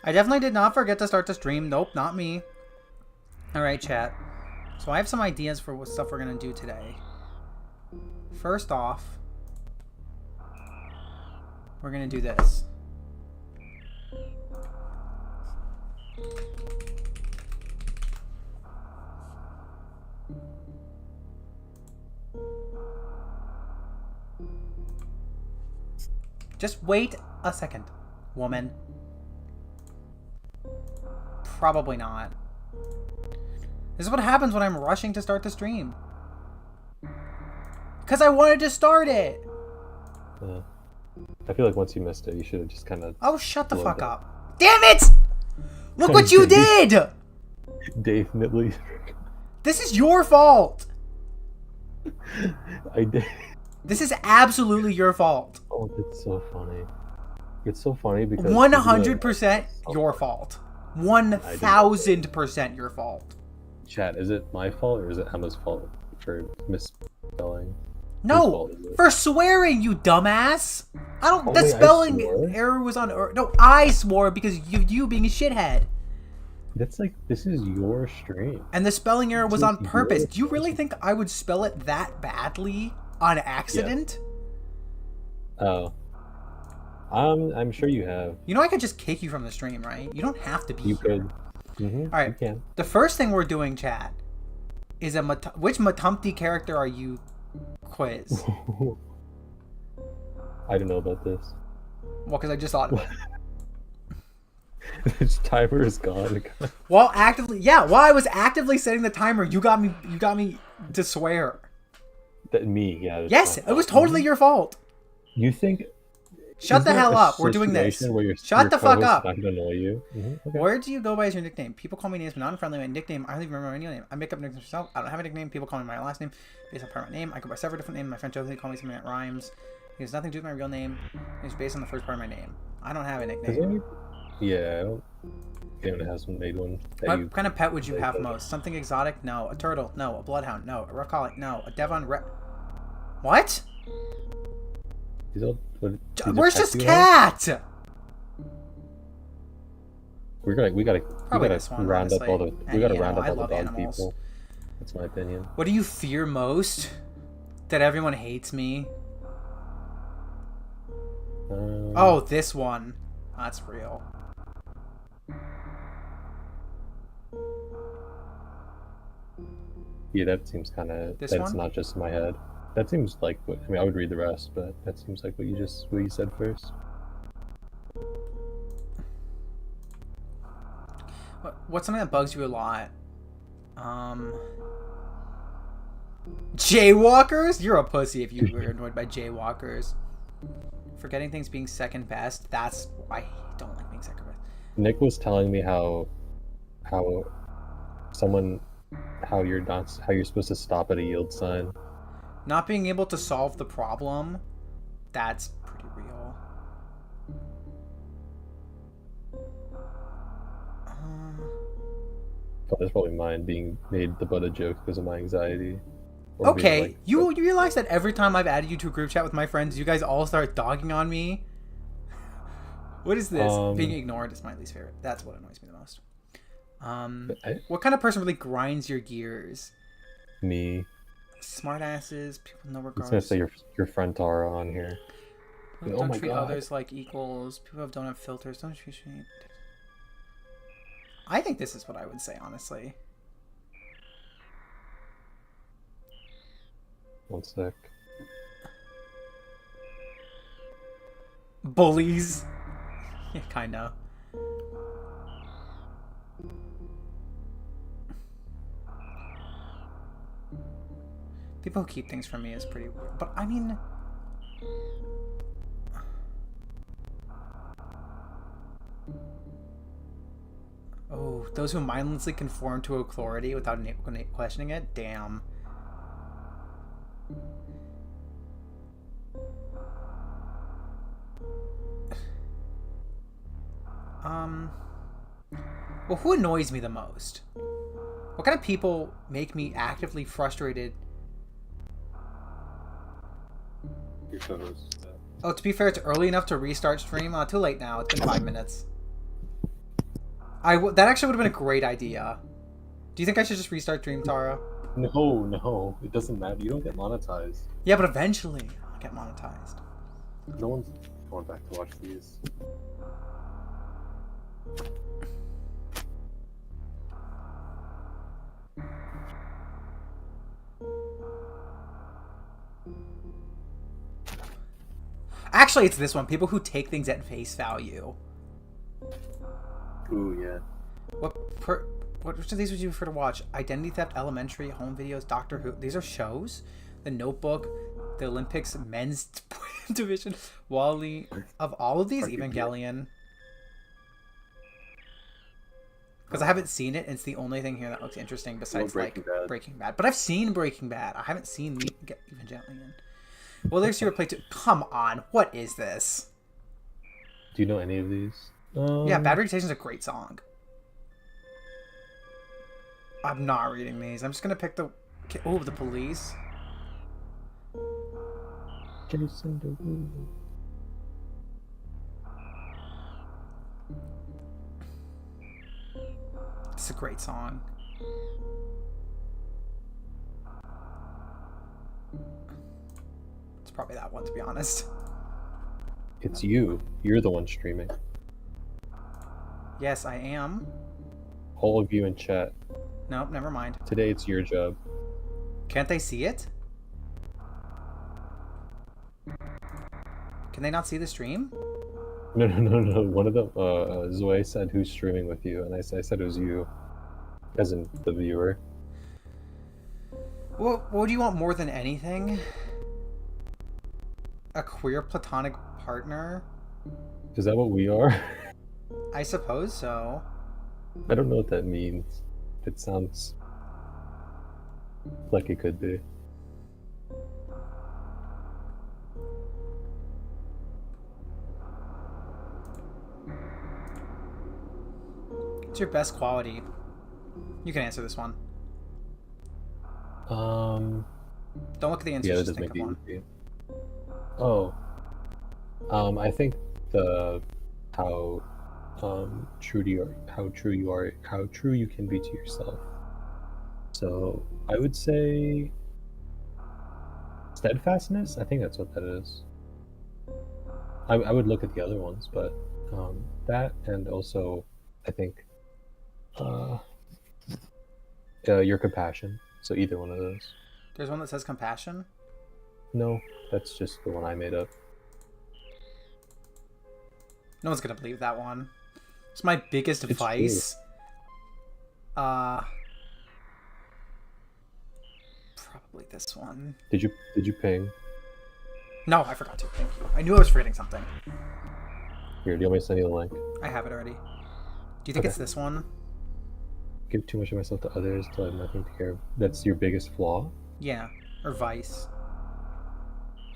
I definitely did not forget to start the stream. Nope, not me. Alright, chat. So I have some ideas for what stuff we're going to do today. First off, we're going to do this. Just wait a second, woman. Probably not. This is what happens when I'm rushing to start the stream. Because I wanted to start it. I feel like once you missed it, you should have just kind of... Oh, shut the fuck up. Damn it! Look what you did! Deifnitely. This is your fault. I did. This is absolutely your fault. Oh, it's so funny. It's so funny because... 100% your fault. 1000% your fault. Chat, is it my fault or is it Emma's fault for misspelling? No, for swearing, you dumbass. I don't. Oh, the wait, spelling error was on. No, I swore because of you being a shithead. That's like, this is your stream. And the spelling error was on purpose. Do you really think I would spell it that badly on accident? Yeah. Oh. I'm sure you have. You know I could just kick you from the stream, right? You don't have to be You here. could. Mm-hmm, all right. You can. The first thing we're doing, chat, is which Matumti character are you quiz? I don't know about this. Well, because I just thought of it. This timer is gone. While I was actively setting the timer, you got me to swear. Me, yeah. Yes, it was totally your fault. You think? Shut the hell up. We're doing this. Shut the fuck up. Not gonna annoy you. Mm-hmm. Okay. Where do you go by as your nickname? People call me names, but not friendly. My nickname, I don't even remember my real name. I make up nicknames myself. I don't have a nickname. People call me my last name based on part of my name. I go by several different names. My friends jokingly call me something that rhymes. It has nothing to do with my real name. It's based on the first part of my name. I don't have a nickname. Yeah, I don't. Anyone hasn't made one. What kind of pet would you have most? Something exotic? No. A turtle? No. A bloodhound? No. A rockcollie? No. A devon? What? Where's this cat? We gotta round up all the dog animals. people. That's my opinion. What do you fear most? That everyone hates me. Oh, this one. That's real. Yeah, that seems kind of. That's one? Not just in my head. That seems like what I mean. I would read the rest, but that seems like what you said first. What's something that bugs you a lot? Jaywalkers? You're a pussy if you were annoyed by jaywalkers. Forgetting things being second best. That's I don't like being second best. Nick was telling me how you're supposed to stop at a yield sign. Not being able to solve the problem, that's pretty real. Oh, that's probably mine being made the butt of joke because of my anxiety. Okay, like, you realize that every time I've added you to a group chat with my friends, you guys all start dogging on me? What is this? Being ignored is my least favorite. That's what annoys me the most. What kind of person really grinds your gears? Me. Smartasses, people with no regards. I was gonna say your friend Tara on here. Don't treat others like equals. People who don't have filters. Don't appreciate. I think this is what I would say, honestly. One sec. Bullies. Yeah, kinda. People who keep things from me is pretty weird. But, I mean... Oh, those who mindlessly conform to authority without questioning it? Damn. Well, who annoys me the most? What kind of people make me actively frustrated? Your photos. Oh, to be fair, it's early enough to restart stream. Too late now. It's been 5 minutes. That actually would have been a great idea. Do you think I should just restart stream, Tara? No. It doesn't matter. You don't get monetized. Yeah, but eventually I'll get monetized. No one's going back to watch these. Actually, it's this one. People who take things at face value. Ooh, yeah. Which of these would you prefer to watch? Identity Theft, Elementary, Home Videos, Doctor Who. These are shows. The Notebook, the Olympics men's division, Wally. Of all of these, Evangelion. Because I haven't seen it, and it's the only thing here that looks interesting besides Breaking Bad. But I've seen Breaking Bad. I haven't seen Evangelion. Well, there's your play too. Come on, what is this? Do you know any of these? Yeah, Bad Reputation's a great song. I'm not reading these. I'm just gonna pick the police. Jason Derulo. It's a great song. It's probably that one, to be honest. It's you. You're the one streaming. Yes, I am. All of you in chat. Nope, never mind. Today it's your job. Can't they see it? Can they not see the stream? No. One of them, Zoe said, "Who's streaming with you?" And I said it was you, as in the viewer. Well, what do you want more than anything? A queer platonic partner? Is that what we are? I suppose so. I don't know what that means. It sounds like it could be. What's your best quality? You can answer this one. Don't look at the answers. Yeah, that just does think make of it one. easy. Oh. I think how true you can be to yourself. So I would say steadfastness. I think that's what that is. I would look at the other ones, but that, and also I think your compassion. So either one of those. There's one that says compassion? No, that's just the one I made up. No one's gonna believe that one. It's my biggest vice. Probably this one. Did you ping? No, I forgot to. Thank you. I knew I was forgetting something. Here, do you want me to send you the link? I have it already. Do you think it's this one? Give too much of myself to others till I have nothing to care of. That's your biggest flaw? Yeah. Or vice.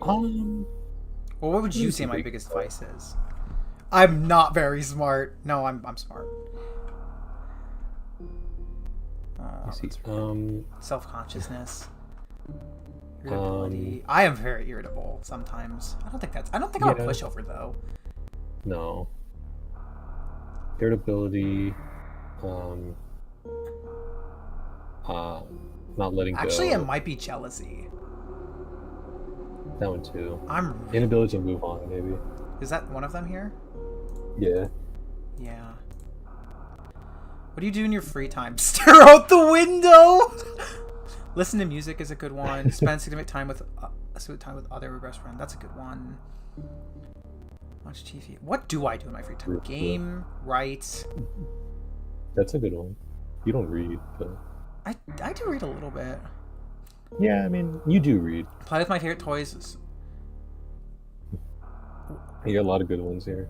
Well, what would you say my biggest vice is? I'm not very smart. No, I'm smart. Self-consciousness. Irritability. I am very irritable sometimes. I don't think I'm a pushover though. No. Irritability. Not letting go. Actually, it might be jealousy. That one too. I'm inability to move on, maybe. Is that one of them here? Yeah. Yeah. What do you do in your free time? Stare out the window. Listen to music is a good one. Spend significant time with other best friends. That's a good one. Watch TV. What do I do in my free time? Game, write. That's a good one. You don't read, but I do read a little bit. Yeah, I mean, you do read. Play with my favorite toys. You got a lot of good ones here.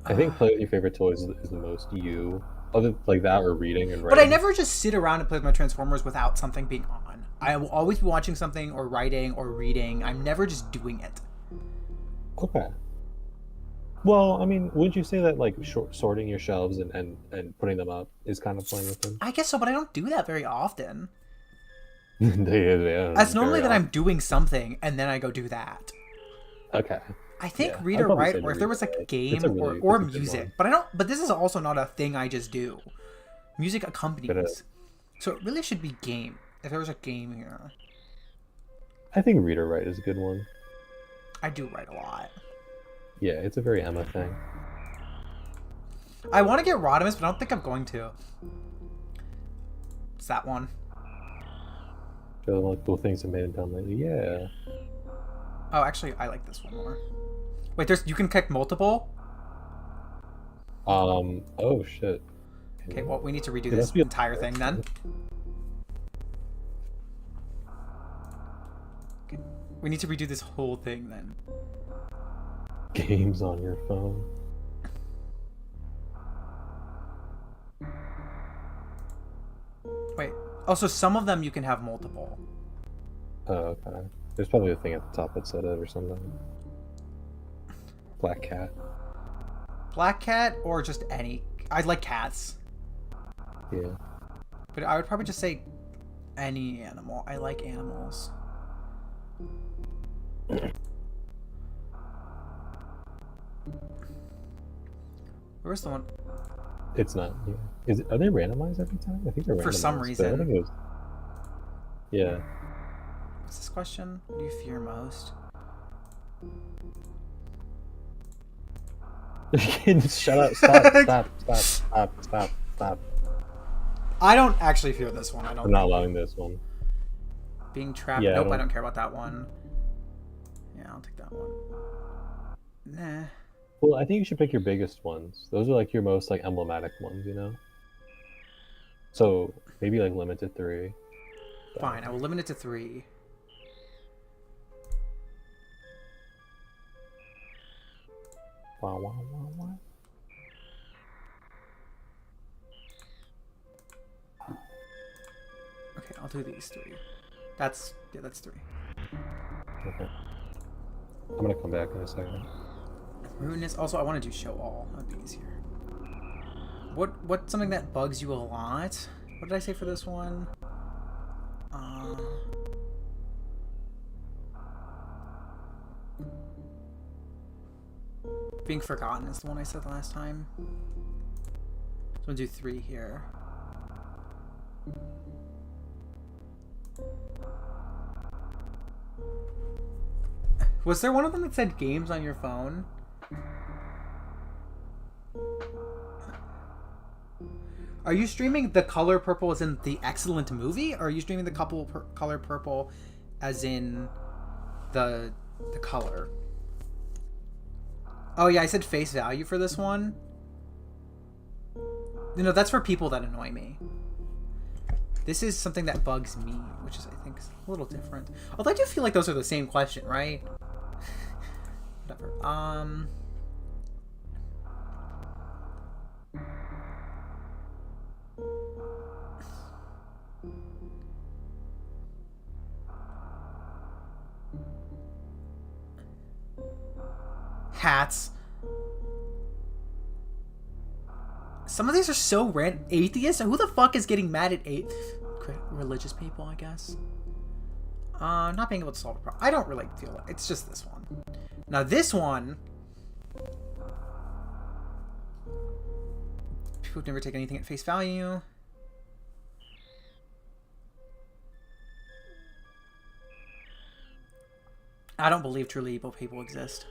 I think play with your favorite toys is the most you. Other like that or reading and But I writing. never just sit around and play with my Transformers without something being on. I will always be watching something or writing or reading. I'm never just doing it. Okay. Well, I mean, wouldn't you say that like sorting your shelves and putting them up is kind of playing with them? I guess so, but I don't do that very often. They That's normally very that I'm often. doing something and then I go do that. Okay. I think Yeah, read I'd or probably write, say to or if read there or was a write. game or It's a good music, one. but I don't. But this is also not a thing I just do. Music accompanies, so it really should be game. If there was a game here, I think read or write is a good one. I do write a lot. Yeah, it's a very Emma thing. I want to get Rodimus, but I don't think I'm going to. It's that one. The like cool things that made it done lately. Yeah. Oh, actually, I like this one more. Wait, you can pick multiple. Oh shit. Okay, well, we need to redo It this must be entire thing then. Okay. We need to redo this whole thing then. games on your phone. Wait. Also, some of them you can have multiple. Oh, okay. There's probably a thing at the top that said it or something. Black cat. Black cat or just any. I like cats. Yeah. But I would probably just say any animal. I like animals. Where's the one? It's not. Yeah. Are they randomized every time? I think they're randomized. For some but I reason. don't think it was... Yeah. What's this question? What do you fear most? Shut up. Stop. I don't actually fear this one. I'm not allowing this one. Being trapped. Yeah, nope, I don't care about that one. Yeah, I'll take that one. Nah. Well, I think you should pick your biggest ones. Those are like your most like emblematic ones, you know? So maybe like limit to 3. Fine, I will limit it to 3. Wow. Okay, I'll do these 3. That's 3. Okay. I'm gonna come back in a second. Rudeness. Also, I want to do show all. That'd be easier. What's something that bugs you a lot? What did I say for this one? Being forgotten is the one I said last time. So I'm gonna do 3 here. Was there one of them that said games on your phone? Are you streaming The Color Purple as in the excellent movie? Or are you streaming The Color Purple as in the color? Oh yeah, I said face value for this one. No, that's for people that annoy me. This is something that bugs me, which is, I think, a little different. Although I do feel like those are the same question, right? Whatever. Hats. Some of these are so random. Atheists? Who the fuck is getting mad at religious people, I guess? Not being able to solve a problem. I don't really feel it. It's just this one. Now this one... People never take anything at face value. I don't believe truly evil people exist.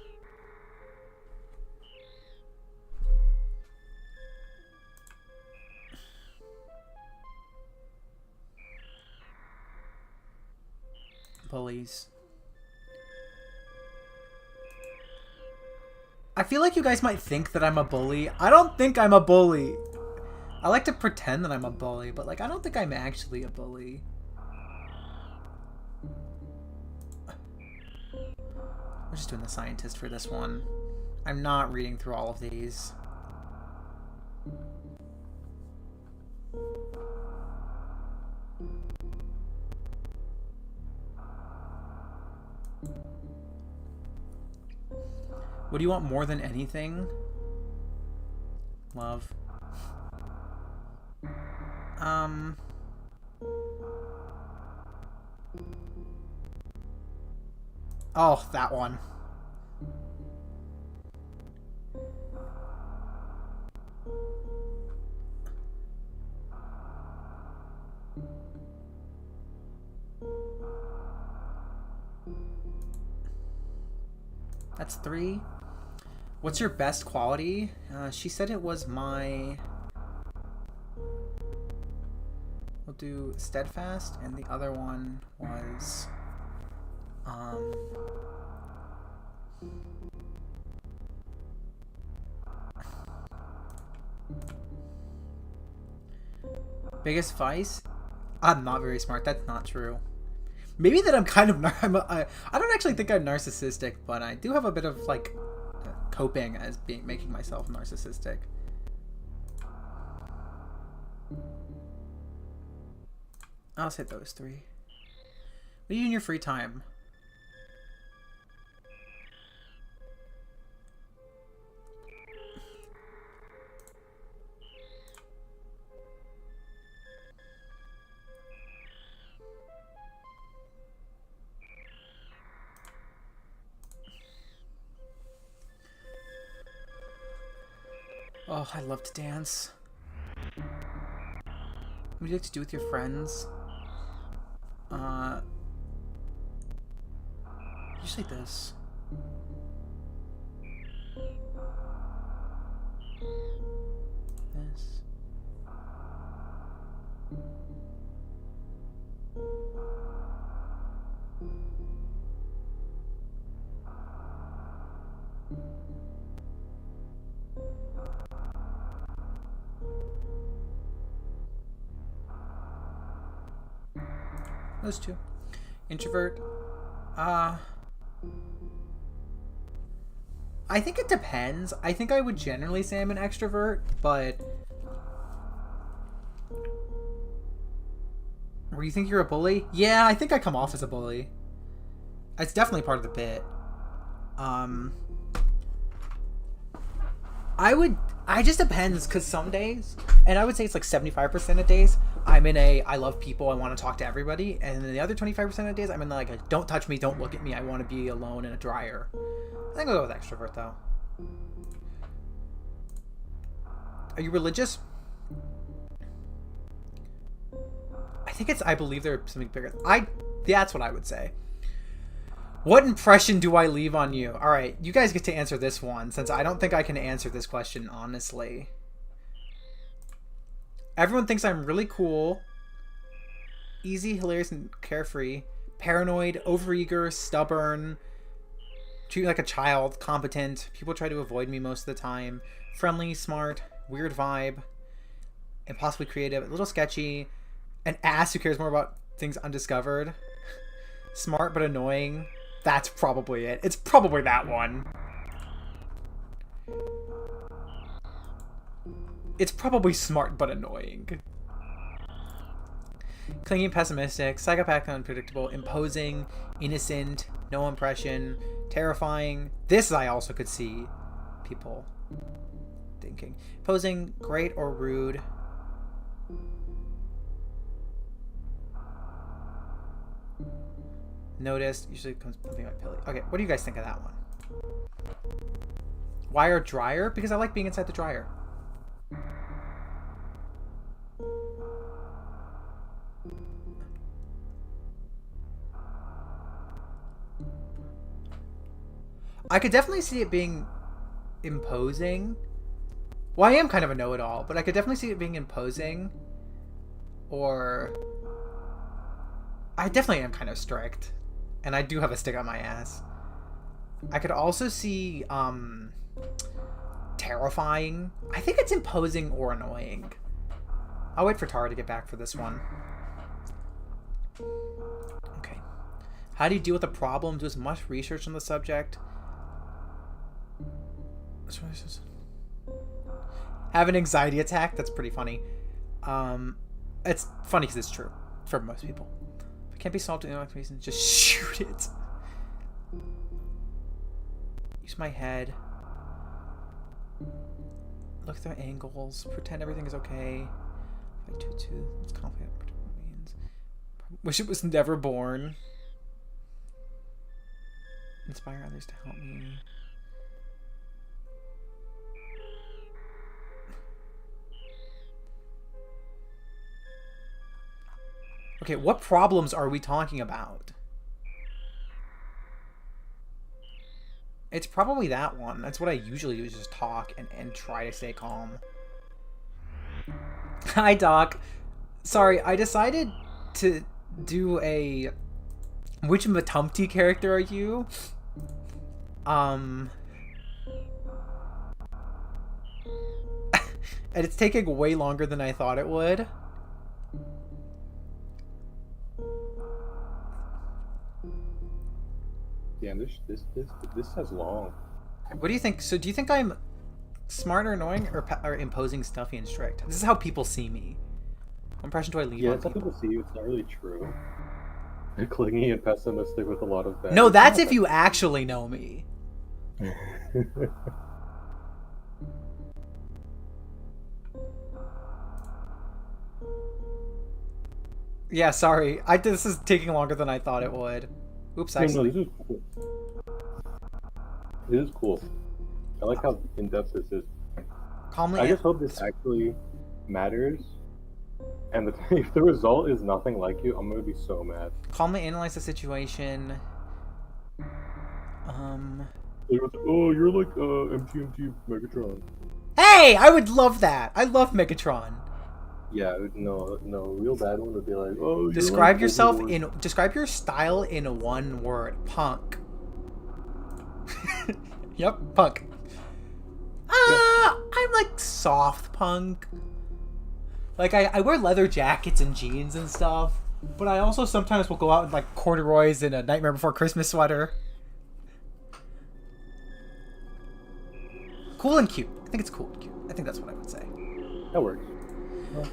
Bullies. I feel like you guys might think that I'm a bully. I don't think I'm a bully. I like to pretend that I'm a bully, but like I don't think I'm actually a bully. We're just doing the scientist for this one. I'm not reading through all of these. What do you want more than anything? Love. Oh, that one. That's 3. What's your best quality? She said it was my... We'll do steadfast, and the other one was... biggest vice? I'm not very smart. That's not true. Maybe that I'm kind of... I don't actually think I'm narcissistic, but I do have a bit of, like, coping as making myself narcissistic. I'll say those 3. What do you do in your free time? Oh, I love to dance. What do you like to do with your friends? Usually this. This. Those 2. Introvert. I think it depends. I think I would generally say I'm an extrovert, but... Where you think you're a bully? Yeah, I think I come off as a bully. It's definitely part of the bit. I just depends, because some days, and I would say it's like 75% of days, I'm in a, I love people, I want to talk to everybody, and then the other 25% of days, I'm in like a, don't touch me, don't look at me, I want to be alone in a dryer. I think I'll go with extrovert, though. Are you religious? I think it's, I believe there's something bigger. That's what I would say. What impression do I leave on you? All right, you guys get to answer this one, since I don't think I can answer this question honestly. Everyone thinks I'm really cool, easy, hilarious, and carefree, paranoid, overeager, stubborn, treat me like a child, competent, people try to avoid me most of the time, friendly, smart, weird vibe, impossibly creative, a little sketchy, an ass who cares more about things undiscovered, smart but annoying. That's probably it. It's probably that one. It's probably smart but annoying. Clingy and pessimistic, psychopathic and unpredictable, imposing, innocent, no impression, terrifying. This I also could see people thinking. Imposing, great or rude. Noticed, usually comes something like pilly. Okay, what do you guys think of that one? Wire dryer? Because I like being inside the dryer. I could definitely see it being imposing. Well, I am kind of a know-it-all, but I could definitely see it being imposing. Or... I definitely am kind of strict. And I do have a stick on my ass. I could also see, terrifying. I think it's imposing or annoying. I'll wait for Tara to get back for this one. Okay. How do you deal with a problem? Do as much research on the subject. have an anxiety attack. That's pretty funny. It's funny because it's true for most people. If it can't be solved in no reason, just shoot it. Use my head. Look through angles. Pretend everything is okay. Fight 2-2. It's confident. Means. Wish it was never born. Inspire others to help me. Okay, what problems are we talking about? It's probably that one. That's what I usually do, is just talk and try to stay calm. Hi, Doc. Sorry, I decided to do a... Which Matumti character are you? And it's taking way longer than I thought it would. Yeah, this says long. What do you think? So do you think I'm smart or annoying or imposing, stuffy, and strict? This is how people see me. What impression do I leave on that's how people see you. It's not really true. You're clingy and pessimistic with a lot of bad. No, that's if you actually know me. Yeah, sorry. This is taking longer than I thought it would. Oops, no, this is cool. This is cool. I like how in-depth this is. Calmly. I just hope this actually matters. And if the result is nothing like you, I'm gonna be so mad. Calmly analyze the situation. Oh, you're like MTMT Megatron. Hey, I would love that. I love Megatron. Yeah, no, real bad one would be like, oh. Describe yourself in. Describe your style in one word. Punk. Yep, punk. I'm like soft punk. Like I wear leather jackets and jeans and stuff, but I also sometimes will go out in like corduroys and a Nightmare Before Christmas sweater. Cool and cute. I think it's cool and cute. I think that's what I would say. That works. Well,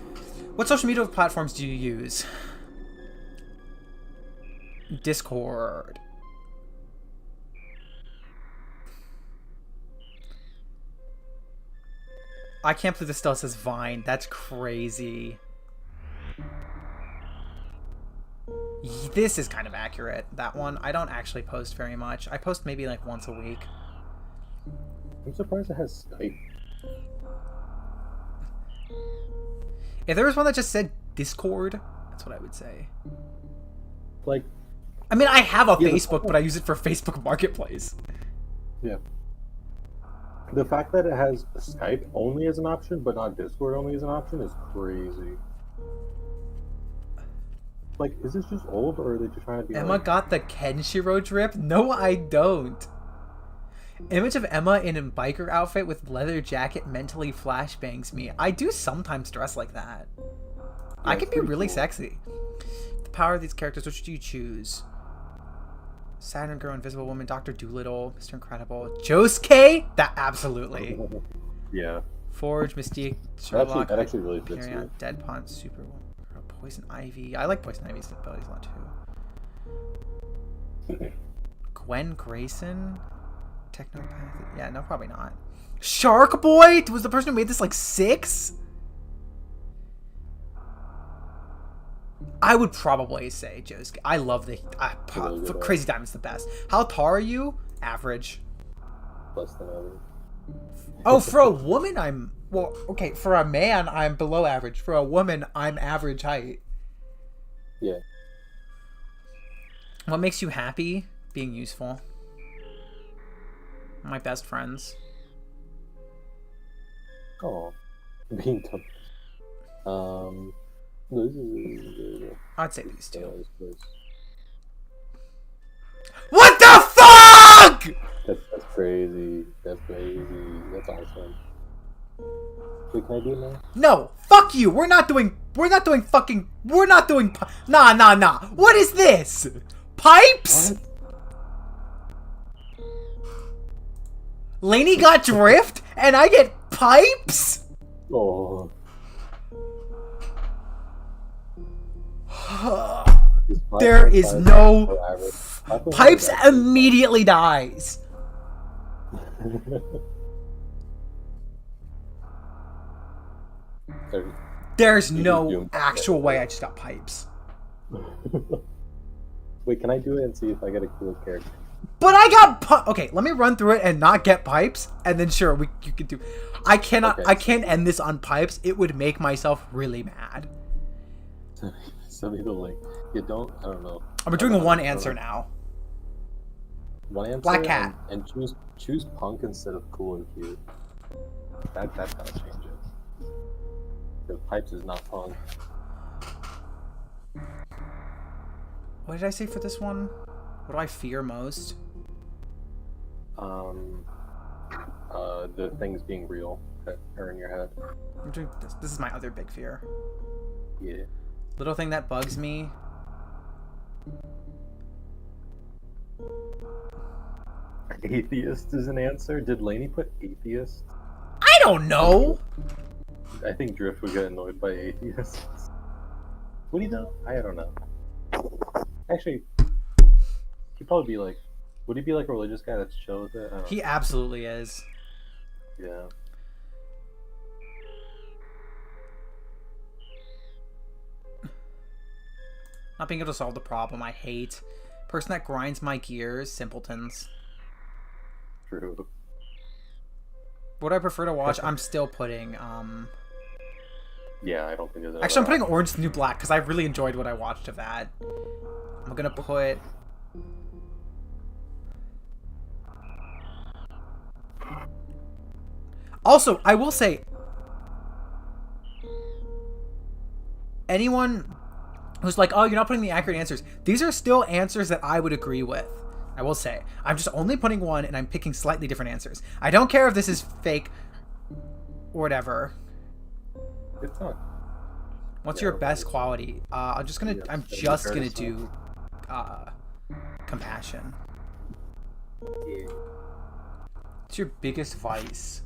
what social media platforms do you use? Discord. I can't believe this still says Vine. That's crazy. This is kind of accurate, that one. I don't actually post very much. I post maybe like once a week. I'm surprised it has Skype. If there was one that just said Discord, that's what I would say. Like, I mean, I have a Facebook, but I use it for Facebook Marketplace. Yeah. The fact that it has Skype only as an option, but not Discord only as an option, is crazy. Like, is this just old, or are they just trying to be Emma got the Kenshiro drip? No, I don't. Image of Emma in a biker outfit with leather jacket mentally flashbangs me. I do sometimes dress like that. Yeah, I can be really sexy. The power of these characters, which do you choose? Saturn Girl, Invisible Woman, Dr. Dolittle, Mr. Incredible, Josuke? That absolutely. Yeah. Forge, Mystique, Sherlock, that actually really fits you. Deadpon, Superwoman, Poison Ivy. I like Poison Ivy's abilities a lot too. Gwen Grayson? Technopathy? Yeah, no, probably not. Shark Boy? Was the person who made this like 6? I would probably say Josuke. I love the Crazy Diamond's the best. How tall are you? Average. Less than average. Oh, for a woman, I'm... Well, okay, for a man, I'm below average. For a woman, I'm average height. Yeah. What makes you happy? Being useful. My best friends. Oh. Being tough. I'd say these two. What the fuck?! That's crazy. That's crazy. That's awesome. Wait, can I do it now? No, fuck you. We're not doing Nah. What is this? Pipes? What? Lainey got drift and I get pipes? Oh. There is no... Pipes Actually. immediately dies. There's no actual way I just got Pipes. Wait, can I do it and see if I get a cool character? But I got okay. Let me run through it and not get Pipes, and then sure you can do. I cannot. Okay. I can't end this on Pipes. It would make myself really mad. Send me the link. You don't. I don't know. I'm doing one answer now. One answer. Black cat. And choose punk instead of cool and cute. That's gotta change it. Because Pipes is not punk. What did I say for this one? What do I fear most? The things being real that are in your head. I'm doing this. This is my other big fear. Yeah. Little thing that bugs me. Atheist is an answer. Did Lainey put atheist? I don't know. I think Drift would get annoyed by atheists. Would he though? I don't know. Actually, he'd probably be like, would he be like a religious guy that's chill with it? He absolutely is. Yeah. Not being able to solve the problem, I hate. Person that grinds my gears, simpletons. True. What I prefer to watch, I'm still putting, Yeah, I don't think there's actually, I'm putting Orange is the New Black, because I really enjoyed what I watched of that. I'm gonna put... Also, I will say... Anyone who's like, oh, you're not putting the accurate answers. These are still answers that I would agree with. I will say. I'm just only putting one, and I'm picking slightly different answers. I don't care if this is fake or whatever. It's not. What's your best quality? I'm just gonna do compassion. Yeah. What's your biggest vice?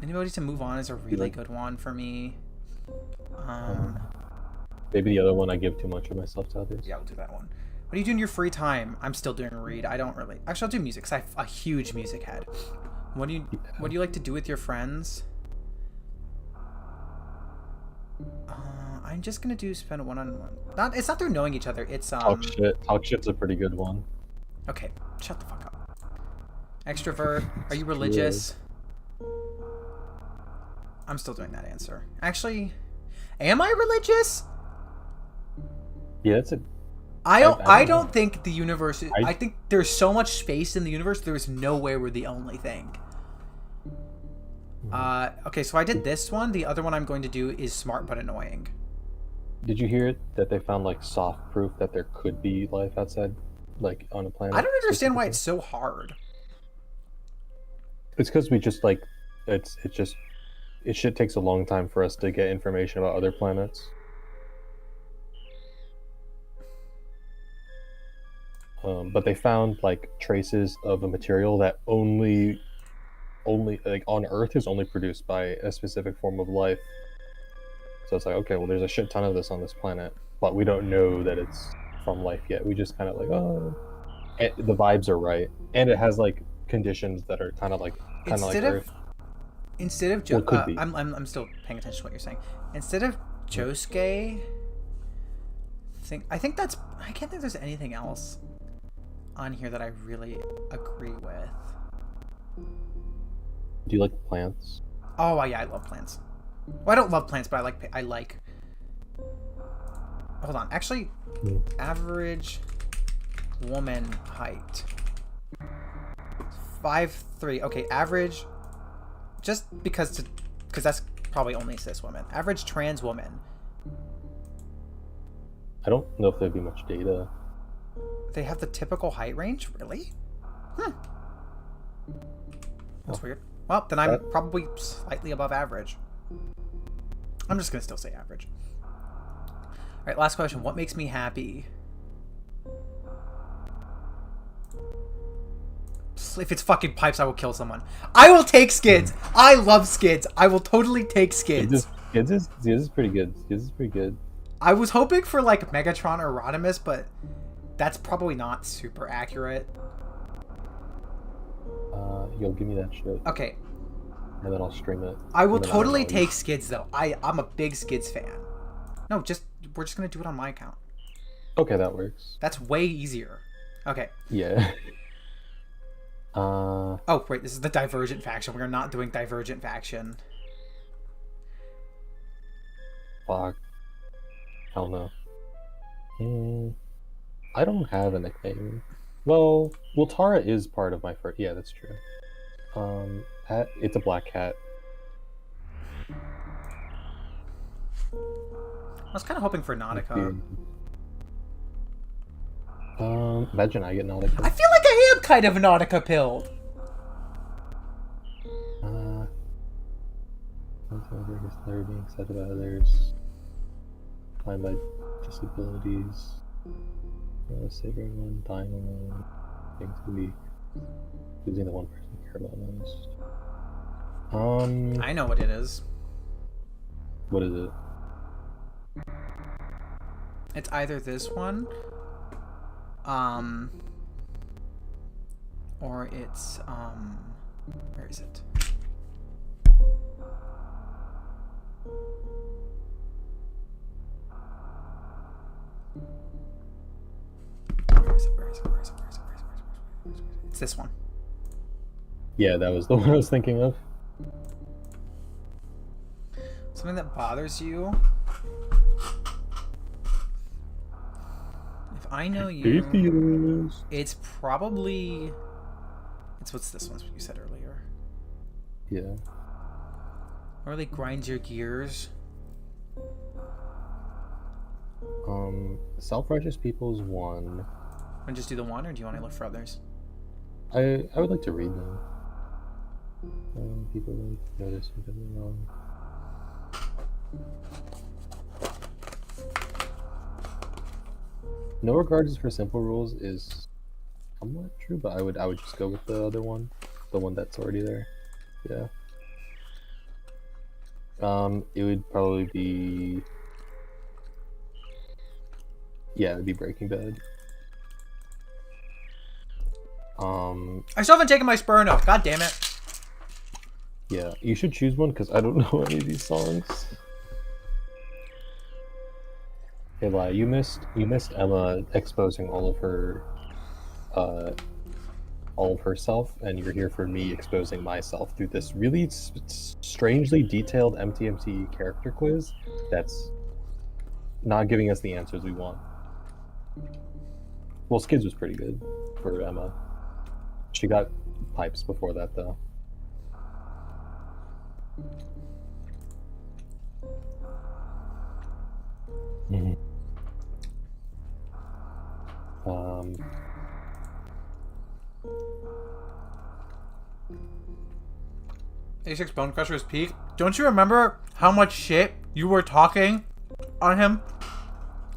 Anybody to move on is a really good one for me. Maybe the other one I give too much of myself to others. Yeah, I'll do that one. What do you do in your free time? I'm still doing read. I don't really. Actually, I'll do music because I'm a huge music head. What do you like to do with your friends? I'm just gonna do spend one-on-one. It's not through knowing each other. It's Talk shit. Talk shit's a pretty good one. Okay, shut the fuck up. Extrovert. Are you religious? Yeah. I'm still doing that answer. Actually, am I religious? Yeah, it's a. I don't think the universe. I think there's so much space in the universe. There's no way we're the only thing. Okay, so I did this one. The other one I'm going to do is smart but annoying. Did you hear that they found like soft proof that there could be life outside, like on a planet? I don't understand why it's so hard. It's because we just like, it shit takes a long time for us to get information about other planets. But they found like traces of a material that only like on Earth is only produced by a specific form of life. So it's like, okay, well, there's a shit ton of this on this planet, but we don't know that it's from life yet. We just kind of like, oh, the vibes are right, and it has like conditions that are kind of like Earth. Instead of I'm still paying attention to what you're saying. Instead of Josuke, I can't think there's anything else on here that I really agree with. Do you like plants? Oh yeah, I love plants. Well, I don't love plants, but I like. Hold on, actually, average woman height 5'3". Okay, average. Just because that's probably only cis women. Average trans woman. I don't know if there'd be much data. They have the typical height range? Really? That's weird. Well, then I'm probably slightly above average. I'm just gonna still say average. All right, last question. What makes me happy? If it's fucking pipes, I will kill someone. I will take skids. I love skids. I will totally take skids. Skids is pretty good. Skids is pretty good. I was hoping for like Megatron or Rodimus, but that's probably not super accurate. Yo, give me that shit. Okay. And then I'll stream it. I will totally take skids though. I'm a big skids fan. No, we're just gonna do it on my account. Okay, that works. That's way easier. Okay. Yeah. Oh wait, this is the Divergent faction. We're not doing Divergent faction. Fuck. Hell no. I don't have a nickname. Well, Tara is part of my first. Yeah, that's true. It's a black cat. I was kind of hoping for Nautica. Imagine I get Nautica. I feel like I am kind of Nautica pilled. Being excited about others. Find my disabilities. Save everyone. Dying alone. Being too weak. Losing the one person I care about most. I know what it is. What is it? It's either this one, or it's where is it? Where is it? It's this one. Yeah, that was the one I was thinking of. Something that bothers you. If I know you, it's probably... what's this one? That's what you said earlier. Yeah. Really grinds your gears. Self-righteous people is one. And just do the one, or do you want to look for others? I would like to read them. People like notice something wrong. No regards for simple rules is somewhat true, but I would just go with the other one, the one that's already there. Yeah. It would probably be. Yeah, it'd be Breaking Bad. I still haven't taken my spur enough. God damn it. Yeah, you should choose one because I don't know any of these songs. Hey, Lai, you missed Emma exposing all of herself, and you're here for me exposing myself through this really strangely detailed MTMT character quiz that's not giving us the answers we want. Well, Skids was pretty good for Emma. She got pipes before that, though. Mm-hmm. 86 Bone Crusher's peak. Don't you remember how much shit you were talking on him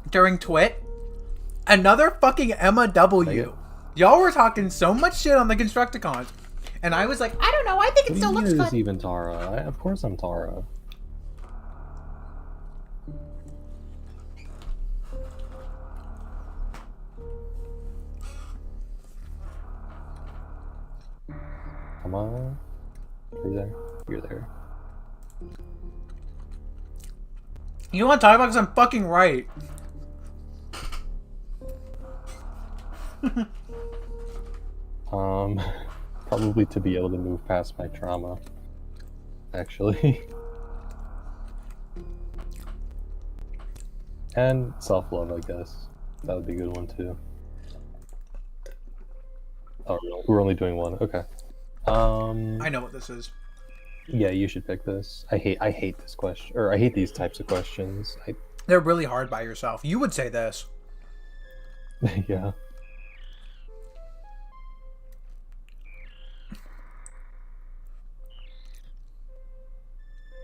during Twit? Another fucking Emma W. Y'all were talking so much shit on the Constructicons. And I was like, I don't know, I think it still looks fun. What is even Tara? Of course I'm Tara. Come on. Are you there? You're there. You know what I'm talking about? Because I'm fucking right. Probably to be able to move past my trauma, actually. And self-love, I guess. That would be a good one, too. Oh, we're only doing one. Okay. I know what this is. Yeah, you should pick this. I hate this question, or I hate these types of questions. They're really hard by yourself. You would say this. Yeah.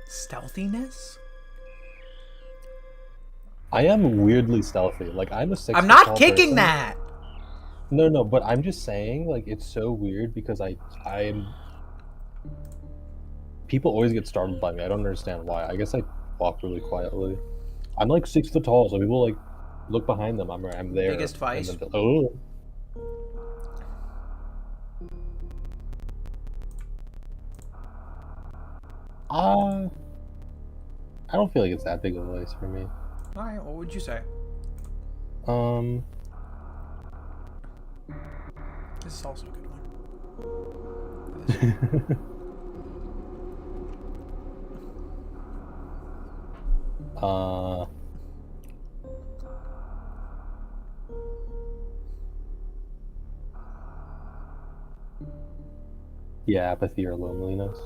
Stealthiness? I am weirdly stealthy. Like, I'm a 6 I'm not kicking person. That! No, but I'm just saying, like, it's so weird because I'm people always get startled by me. I don't understand why. I guess I walk really quietly. I'm like 6 foot tall, so people like look behind them. I'm there, Biggest and vice. then oh. I don't feel like it's that big of a vice for me. All right, what would you say? This is also a good one. Yeah, apathy or loneliness.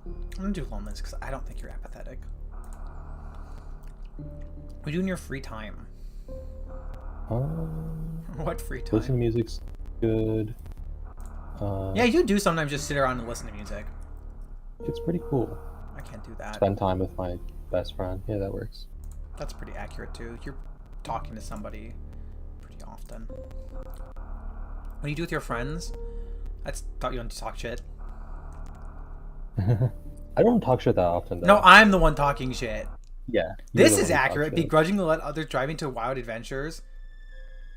I'm gonna do loneliness because I don't think you're apathetic. What do you do in your free time? What free time? Listen to music's good. Yeah, you do sometimes just sit around and listen to music. It's pretty cool. I can't do that. Spend time with my best friend. Yeah, that works. That's pretty accurate too. You're talking to somebody pretty often. What do you do with your friends? I thought you wanted to talk shit. I don't talk shit that often, though. No, I'm the one talking shit. Yeah. This is accurate. Begrudgingly let others drive into wild adventures.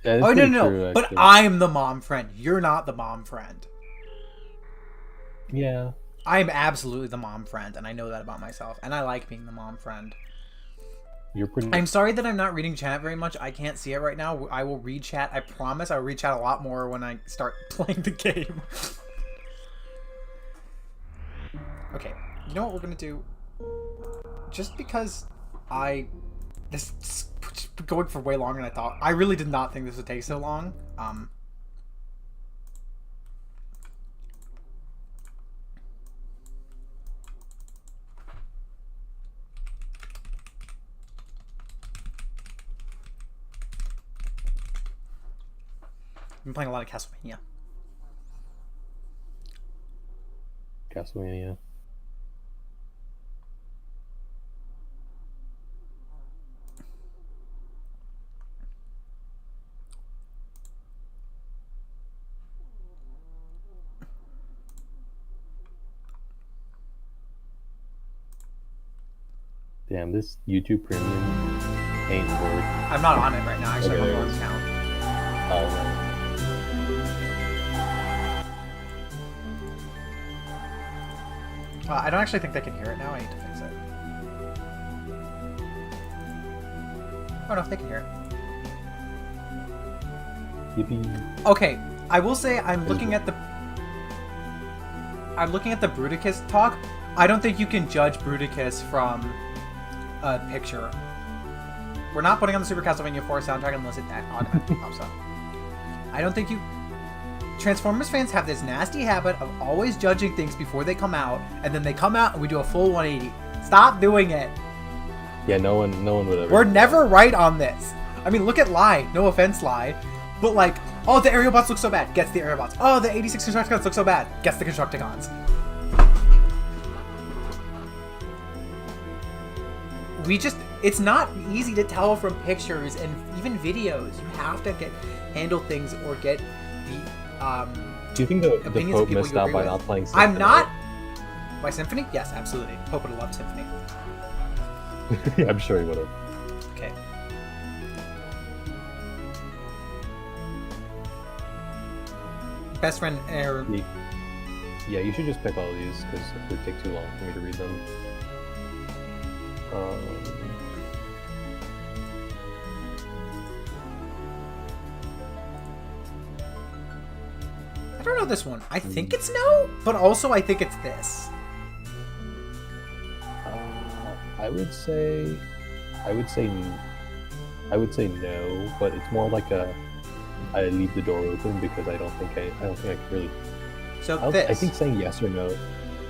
Yeah, oh, no. True, but I'm the mom friend. You're not the mom friend. Yeah. I'm absolutely the mom friend, and I know that about myself. And I like being the mom friend. You're pretty... I'm sorry that I'm not reading chat very much. I can't see it right now. I will read chat. I promise I'll read chat a lot more when I start playing the game. Okay. You know what we're going to do? Just because this is going for way longer than I thought. I really did not think this would take so long. I've been playing a lot of Castlevania. Castlevania. Damn, this YouTube Premium ain't worth. I'm not on it right now. Actually, I'm on the account. Oh, right. I don't actually think they can hear it now. I need to fix it. Oh no, they can hear it. Yippee. Okay, I will say I'm looking at the Bruticus talk. I don't think you can judge Bruticus from a picture. We're not putting on the Super Castlevania 4 soundtrack unless it automatically pops up. I don't think you... Transformers fans have this nasty habit of always judging things before they come out, and then they come out and we do a full 180. Stop doing it. Yeah, no one would ever. We're never right on this. I mean, look at Lie. No offense, Lie. But like, oh, the aerial bots look so bad. Gets the aerial bots. Oh, the 86 Constructicons look so bad. Gets the Constructicons. It's not easy to tell from pictures and even videos. You have to handle things or get the Do you think the Pope missed out by not playing Symphony? I'm not. By Symphony? Yes, absolutely. Pope would have loved Symphony. I'm sure he would have. Okay. Best friend error. Yeah, you should just pick all these because it would take too long for me to read them. I don't know this one. I think it's no, but also I think it's this. I would say no, but it's more like I leave the door open because I don't think I can really. So I think saying yes or no.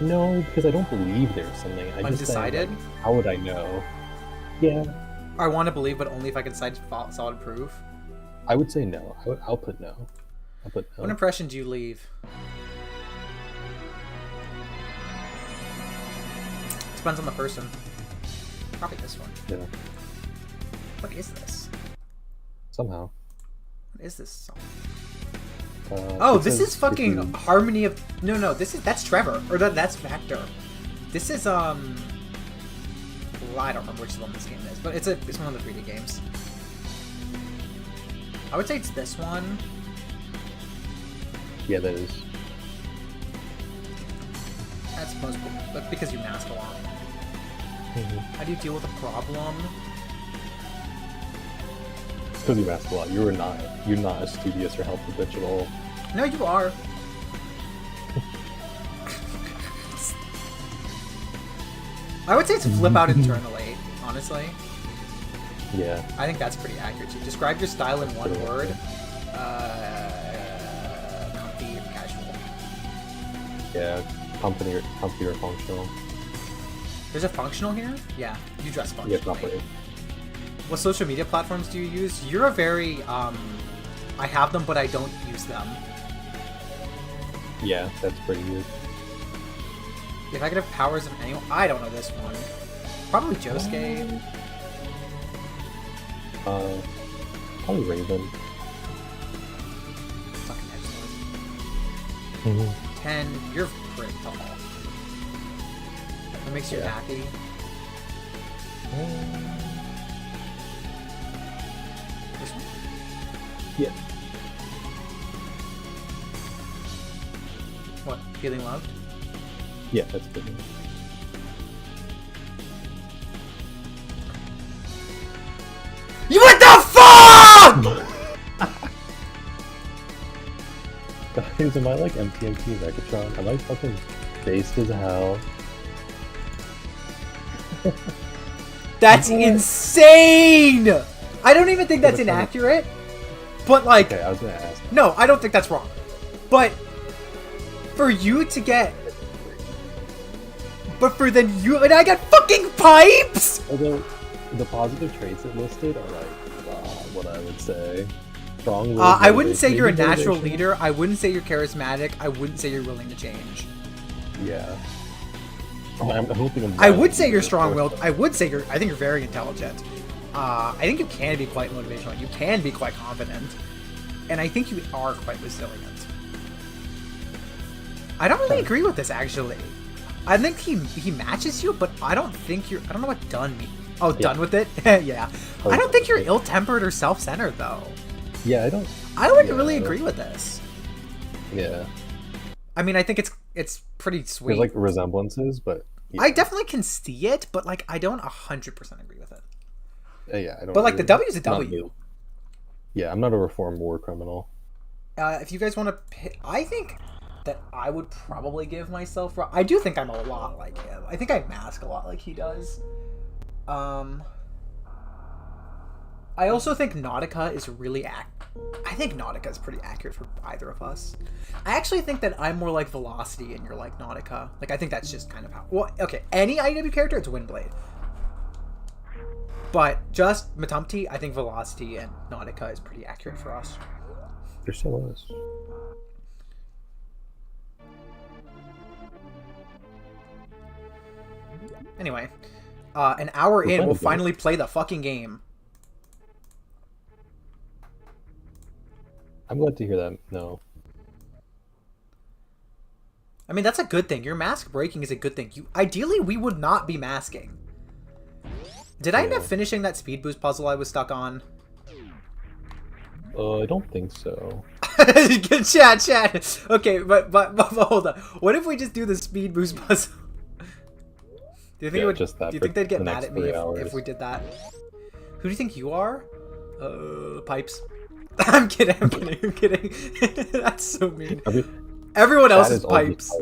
No, because I don't believe there's something. I Undecided? Just say, like, how would I know? Yeah. I want to believe, but only if I can cite solid proof. I would say no. I'll put no. I'll put no. What impression do you leave? Depends on the person. Probably this one. Yeah. What is this? Somehow. What is this song? Oh, this is fucking you... Harmony of... No, that's Trevor. Or that's Vector. This is, well, I don't remember which one this game is, but it's one of the 3D games. I would say it's this one. Yeah, that is. That's most... That's because you mask a lot. Mm-hmm. How do you deal with a problem? It's because you mask a lot. You're not as studious or helpful bitch at all. No, you are. I would say it's flip out internally, honestly. Yeah. I think that's pretty accurate too. Describe your style in one word. Comfy or casual. Yeah, comfy or functional. There's a functional here? Yeah, you dress functionally. Yeah, properly. What social media platforms do you use? You're a very, I have them, but I don't use them. Yeah, that's pretty good. If I could have powers of anyone, I don't know this one. Probably Josuke. Probably Raven. Fucking excellent. Mm-hmm. 10, you're pretty tall. What makes you happy? This one? Yeah. What? Feeling loved? Yeah, that's good. You what the fuck?! Guys, am I like MTMT Megatron? Am I fucking based as hell? That's insane! I don't even think that's inaccurate. But like... Okay, I was gonna ask. No, I don't think that's wrong. But... For you to get... But for then you... And I got fucking pipes?! Although, the positive traits it listed are like, what I would say. Strong I wouldn't say you're a natural leader. I wouldn't say you're charismatic. I wouldn't say you're willing to change. Yeah. I'm hoping I would say you're strong-willed. I would say I think you're very intelligent. I think you can be quite motivational. You can be quite confident. And I think you are quite resilient. I don't really agree with this, actually. I think he matches you, but I don't think you're... I don't know what done means. Oh, yeah. Done with it? Yeah. I don't think you're ill-tempered or self-centered, though. Yeah, I wouldn't really agree with this. Yeah. I mean, I think it's pretty sweet. There's like resemblances, but... Yeah. I definitely can see it, but like I don't 100% agree with it. Yeah, I don't. But like the W's a W. Yeah, I'm not a reformed war criminal. If you guys want to, I think that I would probably give myself. I do think I'm a lot like him. I think I mask a lot like he does. I also think Nautica is really I think Nautica is pretty accurate for either of us. I actually think that I'm more like Velocity and you're like Nautica. Like, I think that's just kind of how... Well, okay, any IW character, it's Windblade. But just Matumti, I think Velocity and Nautica is pretty accurate for us. There still is. Anyway, an hour in, we'll finally play the fucking game. I'm glad to hear that. No. I mean, that's a good thing. Your mask breaking is a good thing. Ideally, we would not be masking. Did I end up finishing that speed boost puzzle I was stuck on? I don't think so. Good chat. Okay, but hold on. What if we just do the speed boost puzzle? Do you think do you think they'd get mad at me if we did that? Who do you think you are? Pipes. I'm kidding. That's so mean. Everyone else is pipes.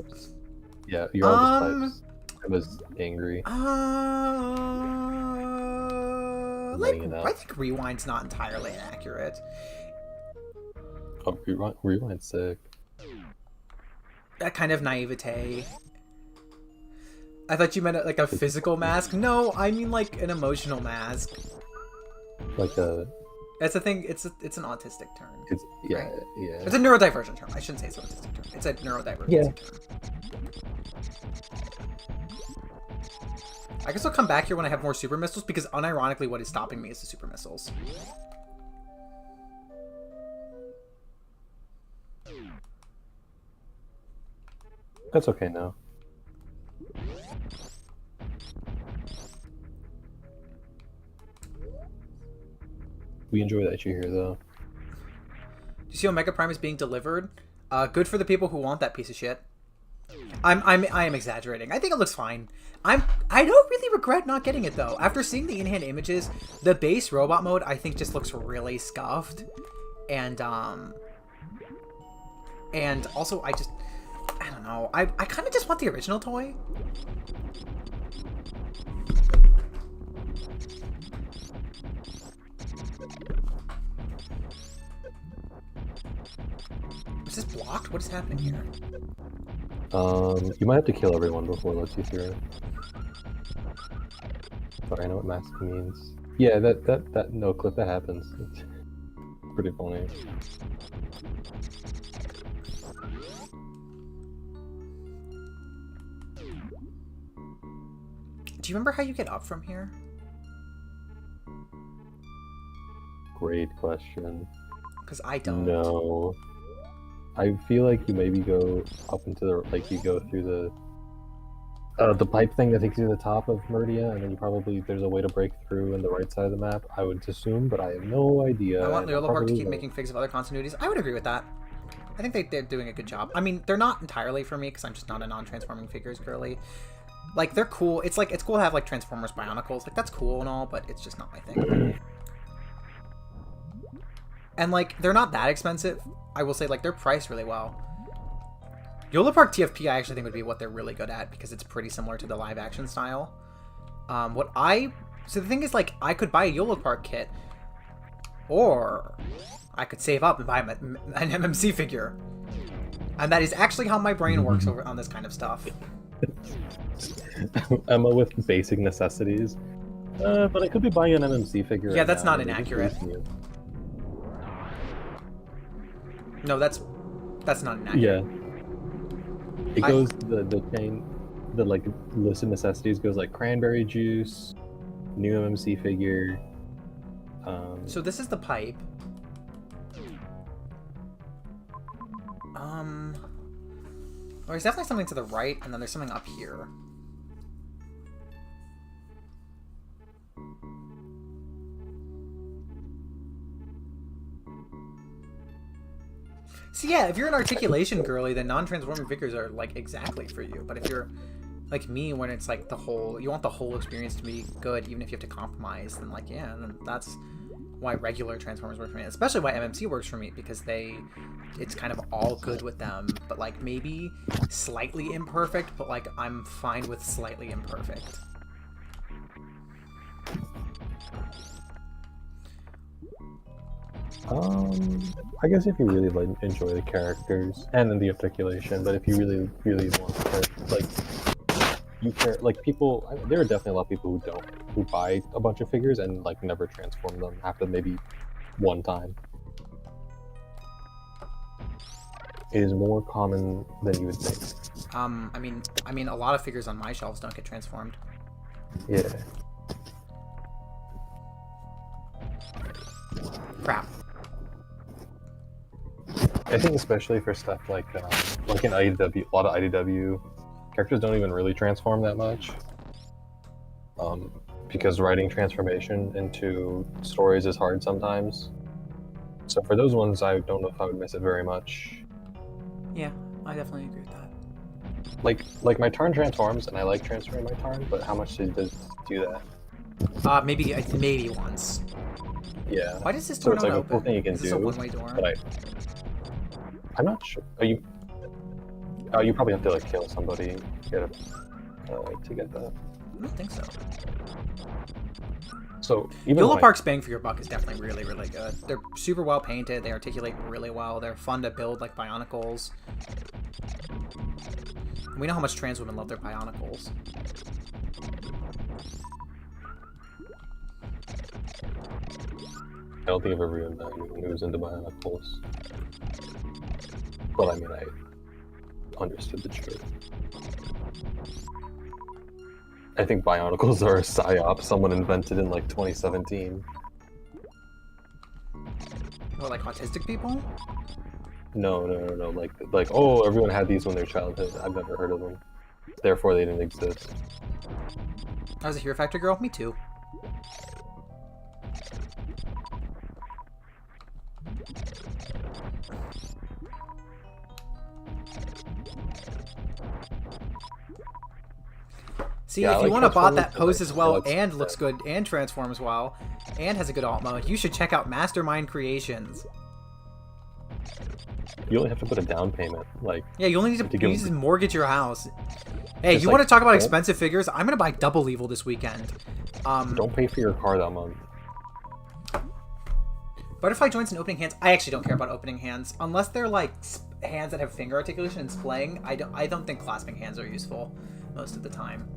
Yeah, you're all just pipes. I was angry. I think Rewind's not entirely inaccurate. Oh, Rewind's sick. That kind of naivete. I thought you meant like a physical mask. No, I mean like an emotional mask. Like a... That's the thing. It's an autistic term. It's yeah, right? Yeah. It's a neurodivergent term. I shouldn't say it's an autistic term. It's a neurodivergent term. I guess I'll come back here when I have more super missiles because unironically, what is stopping me is the super missiles. That's okay now. We enjoy that you're here, though. Do you see Omega Prime is being delivered? Good for the people who want that piece of shit. I am exaggerating. I think it looks fine. I don't really regret not getting it though. After seeing the in-hand images, the base robot mode I think just looks really scuffed, and also I don't know. I kind of just want the original toy. Is this blocked? What is happening here? You might have to kill everyone before it lets you through. Sorry, I know what mask means. Yeah, that no clip that happens. It's pretty funny. Do you remember how you get up from here? Great question. Because I don't. No. I feel like you maybe go up into the, like, you go through the pipe thing that takes you to the top of Meridia, and then you probably, there's a way to break through in the right side of the map, I would assume, but I have no idea. I want Leola Park to keep making figs of other continuities. I would agree with that. I think they're doing a good job. I mean, they're not entirely for me, because I'm just not a non-transforming figures girly. Like, they're cool. It's cool to have, like, Transformers Bionicles. Like, that's cool and all, but it's just not my thing. And, like, they're not that expensive. I will say, like, they're priced really well. Yola Park TFP, I actually think would be what they're really good at, because it's pretty similar to the live-action style. So the thing is, like, I could buy a Yola Park kit, or I could save up and buy an MMC figure. And that is actually how my brain works over on this kind of stuff. Emma with basic necessities. But I could be buying an MMC figure. Yeah, that's not inaccurate. No, that's not inaccurate. Yeah. It goes the chain, the like list of necessities goes like cranberry juice, new MMC figure. So this is the pipe. There's definitely something to the right, and then there's something up here. So yeah, if you're an articulation girly, then non-transforming figures are like exactly for you. But if you're like me, when it's like you want the whole experience to be good, even if you have to compromise, then like yeah, then that's why regular Transformers work for me. Especially why MMC works for me, because it's kind of all good with them, but like maybe slightly imperfect, but like I'm fine with slightly imperfect. I guess if you really like enjoy the characters and then the articulation, but if you really, really want to, like, you care, like people, there are definitely a lot of people who buy a bunch of figures and like never transform them after maybe one time. It is more common than you would think. I mean, a lot of figures on my shelves don't get transformed. Yeah. Crap. I think especially for stuff like in IDW, a lot of IDW characters don't even really transform that much. Because writing transformation into stories is hard sometimes. So for those ones, I don't know if I would miss it very much. Yeah, I definitely agree with that. Like my Tarn transforms, and I like transferring my Tarn, but how much does it do that? Maybe once. Yeah. Why does this door so it's not like open? a cool thing you can is this do. a one-way door? But I'm not sure. You probably have to like kill somebody to get that. I don't think so. So even Yola Park's bang for your buck is definitely really, really good. They're super well painted. They articulate really well. They're fun to build like Bionicles. And we know how much trans women love their Bionicles. I don't think I've ever met anyone who was into Bionicles. But I mean, I understood the truth. I think Bionicles are a psyop someone invented in like 2017. Or like autistic people? No. Like oh, everyone had these when they were childhood. I've never heard of them. Therefore, they didn't exist. I was a Hero Factory girl. Me too. See, Yeah, if you like want a bot Transformers, that poses like, well let's- and looks good and transforms well and has a good alt mode, you should check out Mastermind Creations. You only have to put a down payment. Like Yeah, you only need to give use mortggage your house. Hey, Just you like, want to talk about don't- expensive figures? I'm gonna buy Double Evil this weekend. don't pay for your car that month. Butterfly joints and opening hands. I actually don't care about opening hands unless they're like hands that have finger articulation and splaying. I don't think clasping hands are useful most of the time.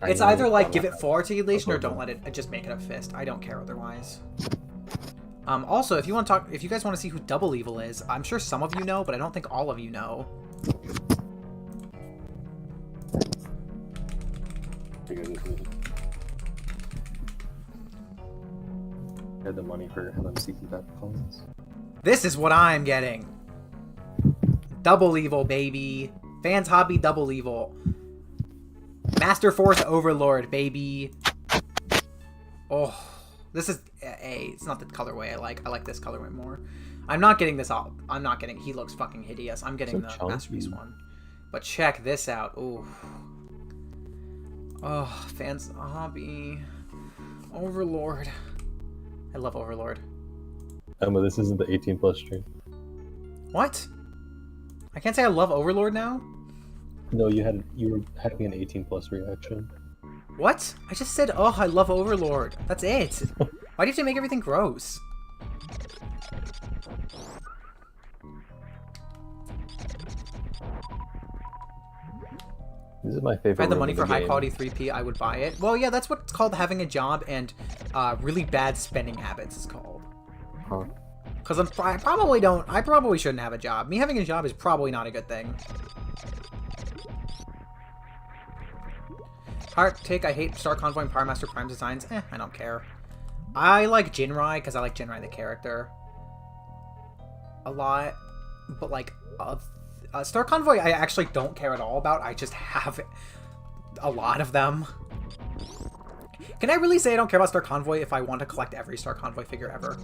It's either like give it full articulation or don't let it. Just make it a fist. I don't care otherwise. Also, if you guys want to see who Double Evil is, I'm sure some of you know, but I don't think all of you know. Had the money for MMCT back phones. This is what I'm getting. Double Evil, baby. Fans Hobby Double Evil. Master Force Overlord, baby. Oh, this is it's not the colorway I like. I like this colorway more. I'm not getting this all. I'm not getting. He looks fucking hideous. I'm getting the Masterpiece one. But check this out. Ooh. Oh, Fans Hobby Overlord. I love Overlord. Emma, this isn't the 18+ stream. What? I can't say I love Overlord now? No, you were having an 18+ reaction. What? I just said, oh, I love Overlord. That's it. Why do you have to make everything gross? This is my favorite. If I had the money for high game. quality 3P, I would buy it. Well, yeah, that's what's called having a job and really bad spending habits is called. Huh. Because I probably shouldn't have a job. Me having a job is probably not a good thing. Heart take, I hate Star Convoy and Power Master Prime designs. I don't care. I like Jinrai because I like Jinrai the character a lot. But like Star Convoy I actually don't care at all about. I just have a lot of them. Can I really say I don't care about Star Convoy if I want to collect every Star Convoy figure ever?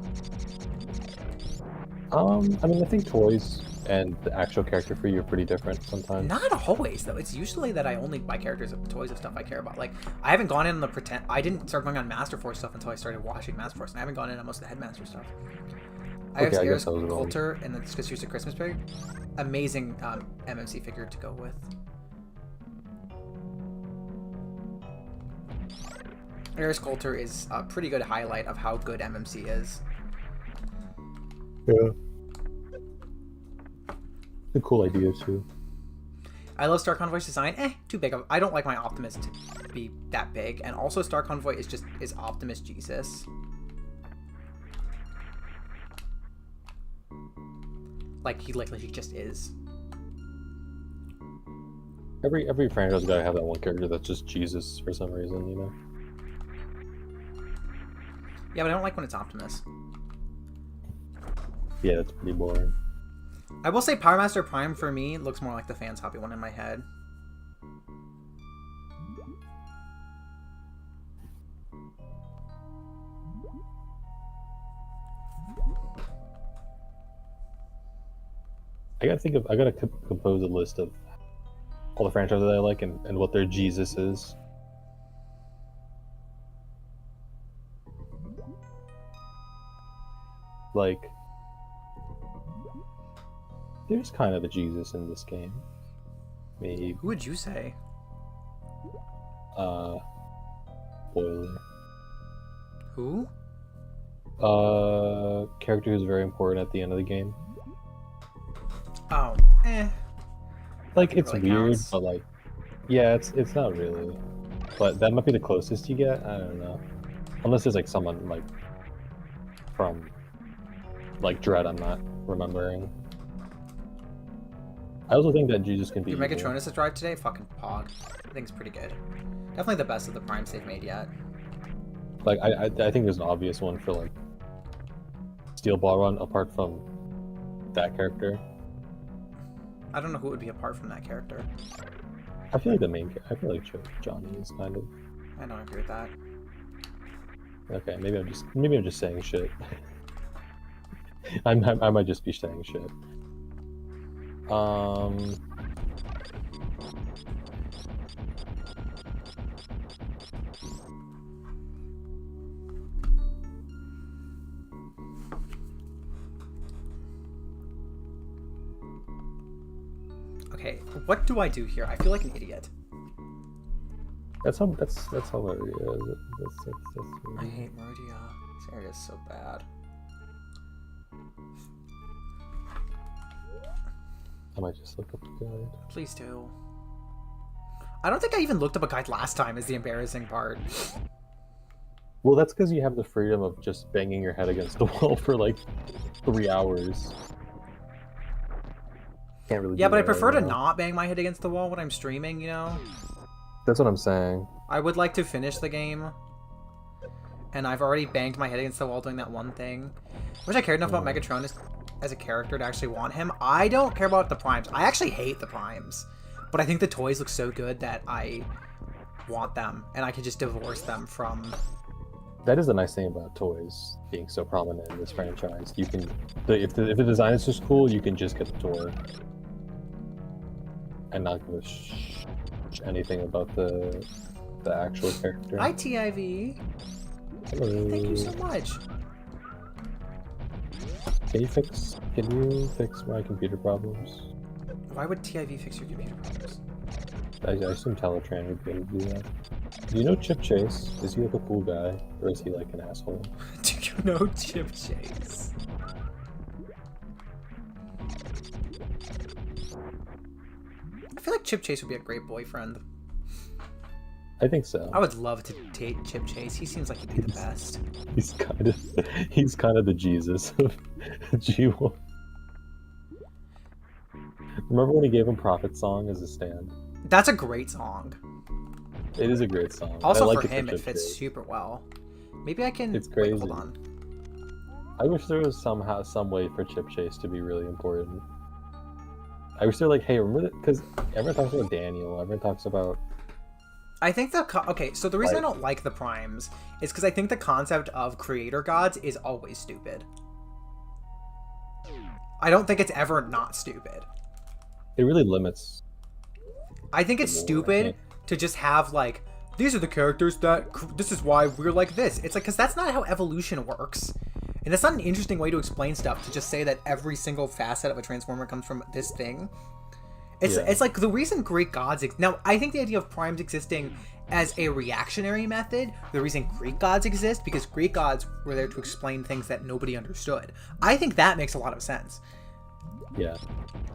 I mean, I think toys and the actual character for you are pretty different sometimes. Not always, though. It's usually that I only buy characters of toys of stuff I care about. Like, I haven't gone in on the pretend. I didn't start going on Master Force stuff until I started watching Master Force, and I haven't gone in on most of the Headmaster stuff. I have Ares Coulter and the Squisher's a Christmas Pig. Amazing MMC figure to go with. Ares Coulter is a pretty good highlight of how good MMC is. Yeah. A cool idea too. I love Star Convoy's design. Too big. I don't like my Optimus to be that big, and also Star Convoy is Optimus Jesus. Like he just is. Every franchise gotta have that one character that's just Jesus for some reason, you know. Yeah, but I don't like when it's Optimus. Yeah, that's pretty boring. I will say Power Master Prime for me looks more like the Fans Hobby one in my head. I gotta compose a list of all the franchises that I like and what their Jesus is. Like, there's kind of a Jesus in this game. Maybe. Who would you say? Boiler. Who? Character who's very important at the end of the game. Oh, Like, it's really weird, counts. but like, yeah, it's not really. But that might be the closest you get. I don't know. Unless there's like someone like from like Dread, I'm not remembering. I also think that Jesus can be. Your Megatronus is arrived today. Fucking Pog. I think it's pretty good. Definitely the best of the primes they've made yet. Like I think there's an obvious one for like Steel Ball Run apart from that character. I don't know who it would be apart from that character. I feel like the main character. I feel like Johnny is kind of. I don't agree with that. Okay, maybe I'm just saying shit. I might just be saying shit. Okay, what do I do here? I feel like an idiot. That's hilarious. That's I hate Meridia. This area is so bad. I might just look up a guide. Please do. I don't think I even looked up a guide last time, is the embarrassing part. Well, that's because you have the freedom of just banging your head against the wall for like 3 hours. Can't really. Yeah, but I prefer to not bang my head against the wall when I'm streaming, you know? That's what I'm saying. I would like to finish the game. And I've already banged my head against the wall doing that one thing. I wish I cared enough about Megatron as a character to actually want him. I don't care about the Primes. I actually hate the Primes. But I think the toys look so good that I want them. And I can just divorce them from... That is the nice thing about toys being so prominent in this franchise. You can... If the design is just cool, you can just get the toy. And not give a anything about the actual character. Hi, TIV. Hello. Thank you so much. Can you fix my computer problems? Why would TIV fix your computer problems? I assume Teletran would be able to do that. Do you know Chip Chase? Is he like a cool guy? Or is he like an asshole? Do you know Chip Chase? I feel like Chip Chase would be a great boyfriend. I think so. I would love to date Chip Chase. He seems like he'd be the best. He's kind of the Jesus of G1. Remember when he gave him Prophet Song as a stand? That's a great song. It is a great song. Also like for him, it fits Chase. super well. Maybe I can... It's crazy. Wait, hold on. I wish there was some way for Chip Chase to be really important. I wish they're like, hey, remember that? Because everyone talks about Daniel. Everyone talks about... I think okay, so the reason I don't like the Primes is because I think the concept of creator gods is always stupid. I don't think it's ever not stupid. It really limits. I think it's stupid to just have like, these are the characters that, this is why we're like this. It's like, because that's not how evolution works. And that's not an interesting way to explain stuff, to just say that every single facet of a Transformer comes from this thing. It's like the reason Greek gods... Now, I think the idea of Primes existing as a reactionary method, the reason Greek gods exist, because Greek gods were there to explain things that nobody understood. I think that makes a lot of sense. Yeah.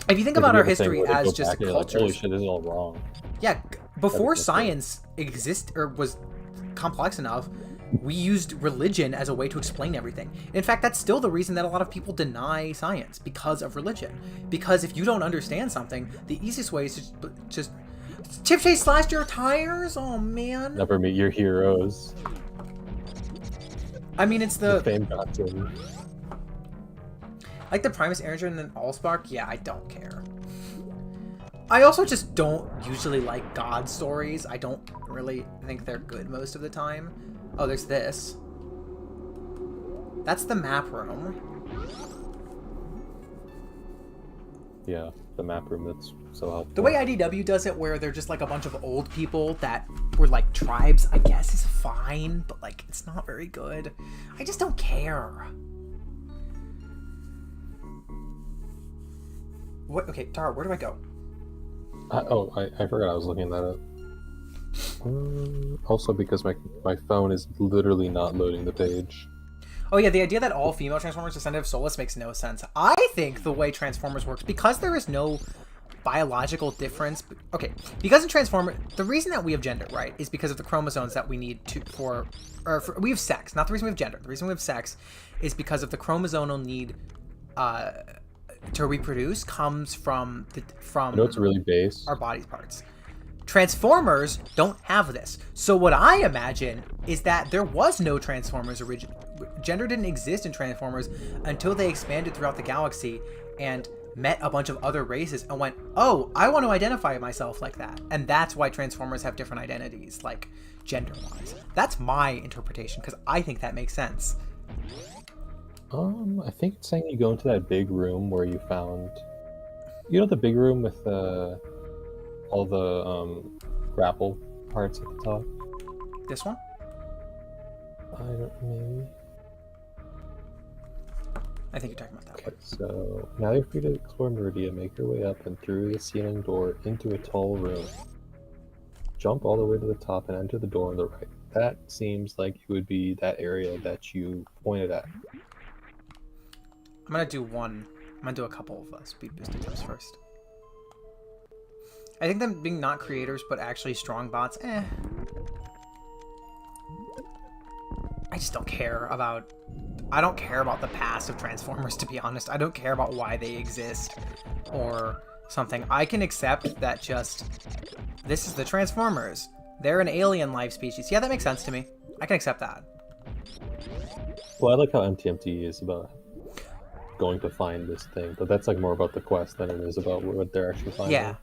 If you think about our history as just cultures... Like, holy shit, this is all wrong. Yeah, before science was complex enough, we used religion as a way to explain everything. In fact, that's still the reason that a lot of people deny science, because of religion. Because if you don't understand something, the easiest way is to just... Chip Chase slashed your tires? Oh, man. Never meet your heroes. I mean, it's the fame godsend. Like the Primus Energy and then Allspark? Yeah, I don't care. I also just don't usually like God stories. I don't really think they're good most of the time. Oh, there's this. That's the map room. Yeah, the map room that's so helpful. The way IDW does it, where they're just like a bunch of old people that were like tribes, I guess is fine, but like it's not very good. I just don't care. What? Okay, Tara, where do I go? I forgot I was looking that up. Also because my phone is literally not loading the page. Oh yeah, the idea that all female Transformers descended of Solus makes no sense. I think the way Transformers works, because there is no biological difference. Okay, because in Transformers, the reason that we have gender, right, is because of the chromosomes that we need we have sex. Not the reason we have gender. The reason we have sex is because of the chromosomal need to reproduce comes from You know what's really base? Our body parts. Transformers don't have this. So what I imagine is that there was no Transformers originally. Gender didn't exist in Transformers until they expanded throughout the galaxy, and met a bunch of other races and went, oh, I want to identify myself like that. And that's why Transformers have different identities, like gender-wise. That's my interpretation, because I think that makes sense. I think it's saying you go into that big room where you found, you know, the big room with all the grapple parts at the top. This one? I don't maybe. I think you're talking about that Okay, so now you're free to explore Meridia, make your way up and through the ceiling door into a tall room. Jump all the way to the top and enter the door on the right. That seems like it would be that area that you pointed at. I'm gonna do one. I'm gonna do a couple of speed boost attempts first. I think them being not creators, but actually strong bots, I just don't care about... I don't care about the past of Transformers, to be honest. I don't care about why they exist or something. I can accept that just... This is the Transformers. They're an alien life species. Yeah, that makes sense to me. I can accept that. Well, I like how MTMT is about going to find this thing, but that's like more about the quest than it is about what they're actually finding. Yeah.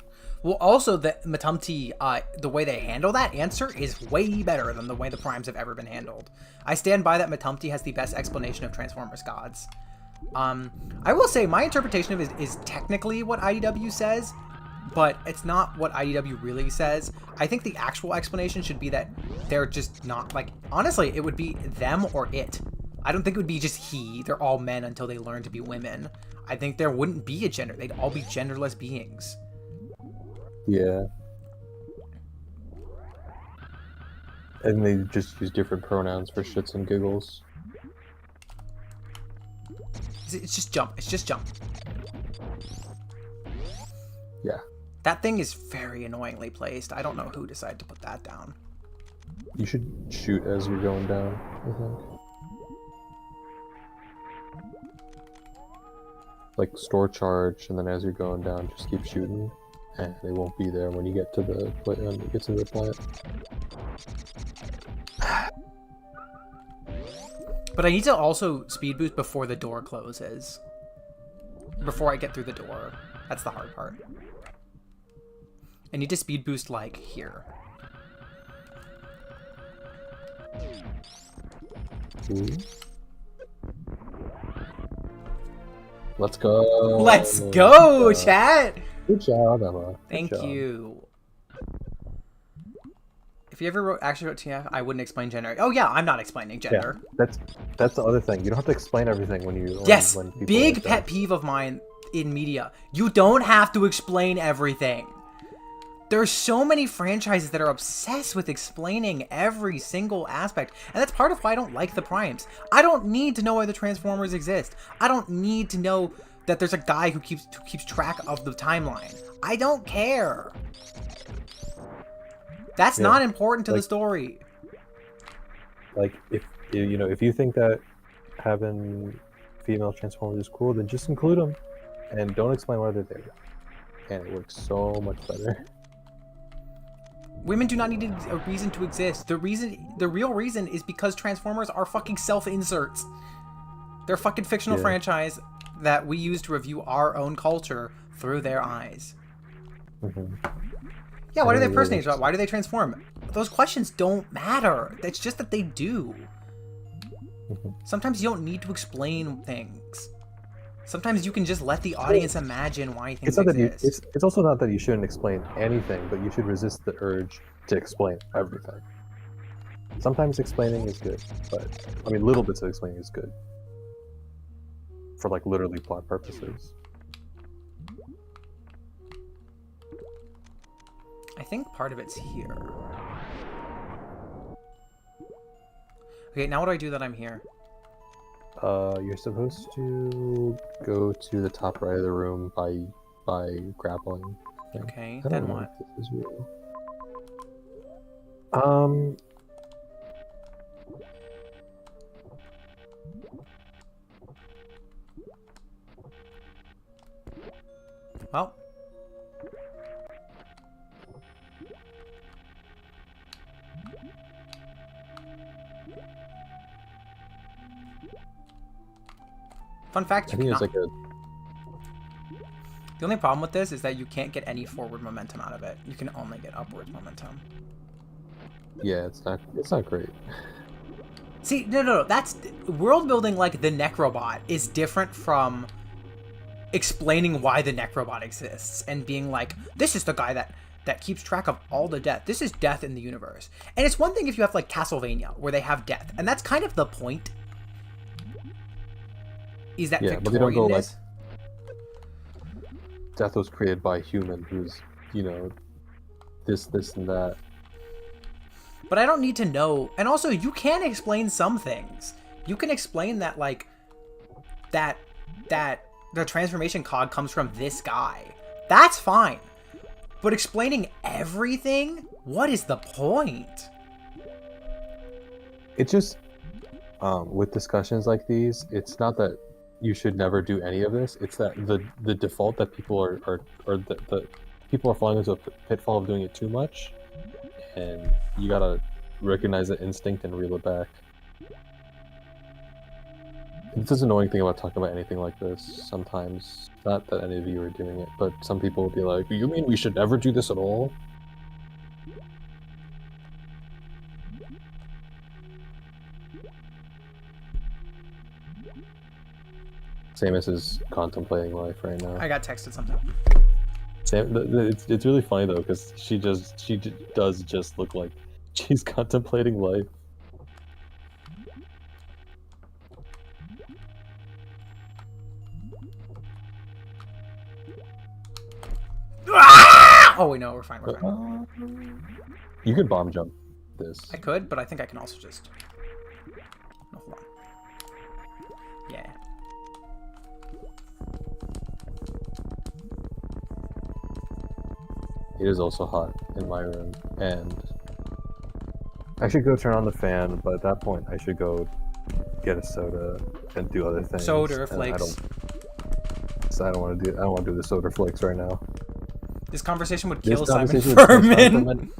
Well, also, the Matumti, the way they handle that answer is way better than the way the Primes have ever been handled. I stand by that Matumti has the best explanation of Transformers gods. I will say my interpretation of it is technically what IDW says, but it's not what IDW really says. I think the actual explanation should be that they're just not, like, honestly, it would be them or it. I don't think it would be just he. They're all men until they learn to be women. I think there wouldn't be a gender. They'd all be genderless beings. Yeah. And they just use different pronouns for shits and giggles. It's just jump. It's just jump. Yeah. That thing is very annoyingly placed. I don't know who decided to put that down. You should shoot as you're going down, I think. Like store charge, and then as you're going down, just keep shooting, and they won't be there when you get to the plant. But I need to also speed boost before the door closes. Before I get through the door. That's the hard part. I need to speed boost, like, here. Ooh. Let's go! Let's go, chat! Good job, Emma. Thank you. If you ever actually wrote TF, I wouldn't explain gender. Oh yeah, I'm not explaining gender. Yeah, that's the other thing. You don't have to explain everything when you... Yes, when big pet peeve of mine in media. You don't have to explain everything. There's so many franchises that are obsessed with explaining every single aspect, and that's part of why I don't like the Primes. I don't need to know why the Transformers exist. I don't need to know that there's a guy who keeps track of the timeline. I don't care. That's not important to the story. Like, if you think that having female Transformers is cool, then just include them, and don't explain why they're there. And it works so much better. Women do not need a reason to exist. The real reason is because Transformers are fucking self-inserts. They're a fucking fictional franchise that we use to review our own culture through their eyes. Mm-hmm. Yeah, why do they have first names? Why do they transform? Those questions don't matter. It's just that they do. Mm-hmm. Sometimes you don't need to explain things. Sometimes you can just let the audience imagine why things exist. It's also not that you shouldn't explain anything, but you should resist the urge to explain everything. Sometimes explaining is good, but I mean, little bits of explaining is good for like literally plot purposes. I think part of it's here. Okay, now what do I do that I'm here? You're supposed to go to the top right of the room by grappling. Okay, then what? If this is real. Well. Fun fact, I think it's like a... The only problem with this is that you can't get any forward momentum out of it. You can only get upwards momentum. Yeah, it's not great. See, no. That's world building like the Necrobot is different from explaining why the Necrobot exists and being like, this is the guy that keeps track of all the death. This is death in the universe. And it's one thing if you have like Castlevania where they have death, and that's kind of the point. Is that but they don't go like Victorianness? death was created by a human who's, this and that. But I don't need to know. And also, you can explain some things. You can explain that, like, that the transformation cog comes from this guy. That's fine. But explaining everything? What is the point? It just, with discussions like these, it's not that you should never do any of this. It's that the default that people are the people are falling into a pitfall of doing it too much, and you gotta recognize the instinct and reel it back. It's this annoying thing about talking about anything like this sometimes. Not that any of you are doing it, but some people will be like, you mean we should never do this at all? Samus is contemplating life right now. I got texted something. It's really funny though, because she does just look like she's contemplating life. Oh wait, no, we're fine. We're fine. You could bomb jump this. I could, but I think I can also just. No, hold on. Yeah. It is also hot in my room, and I should go turn on the fan, but at that point I should go get a soda and do other things. Soda flakes. I don't want to do the soda flakes right now. This conversation would kill Simon Furman.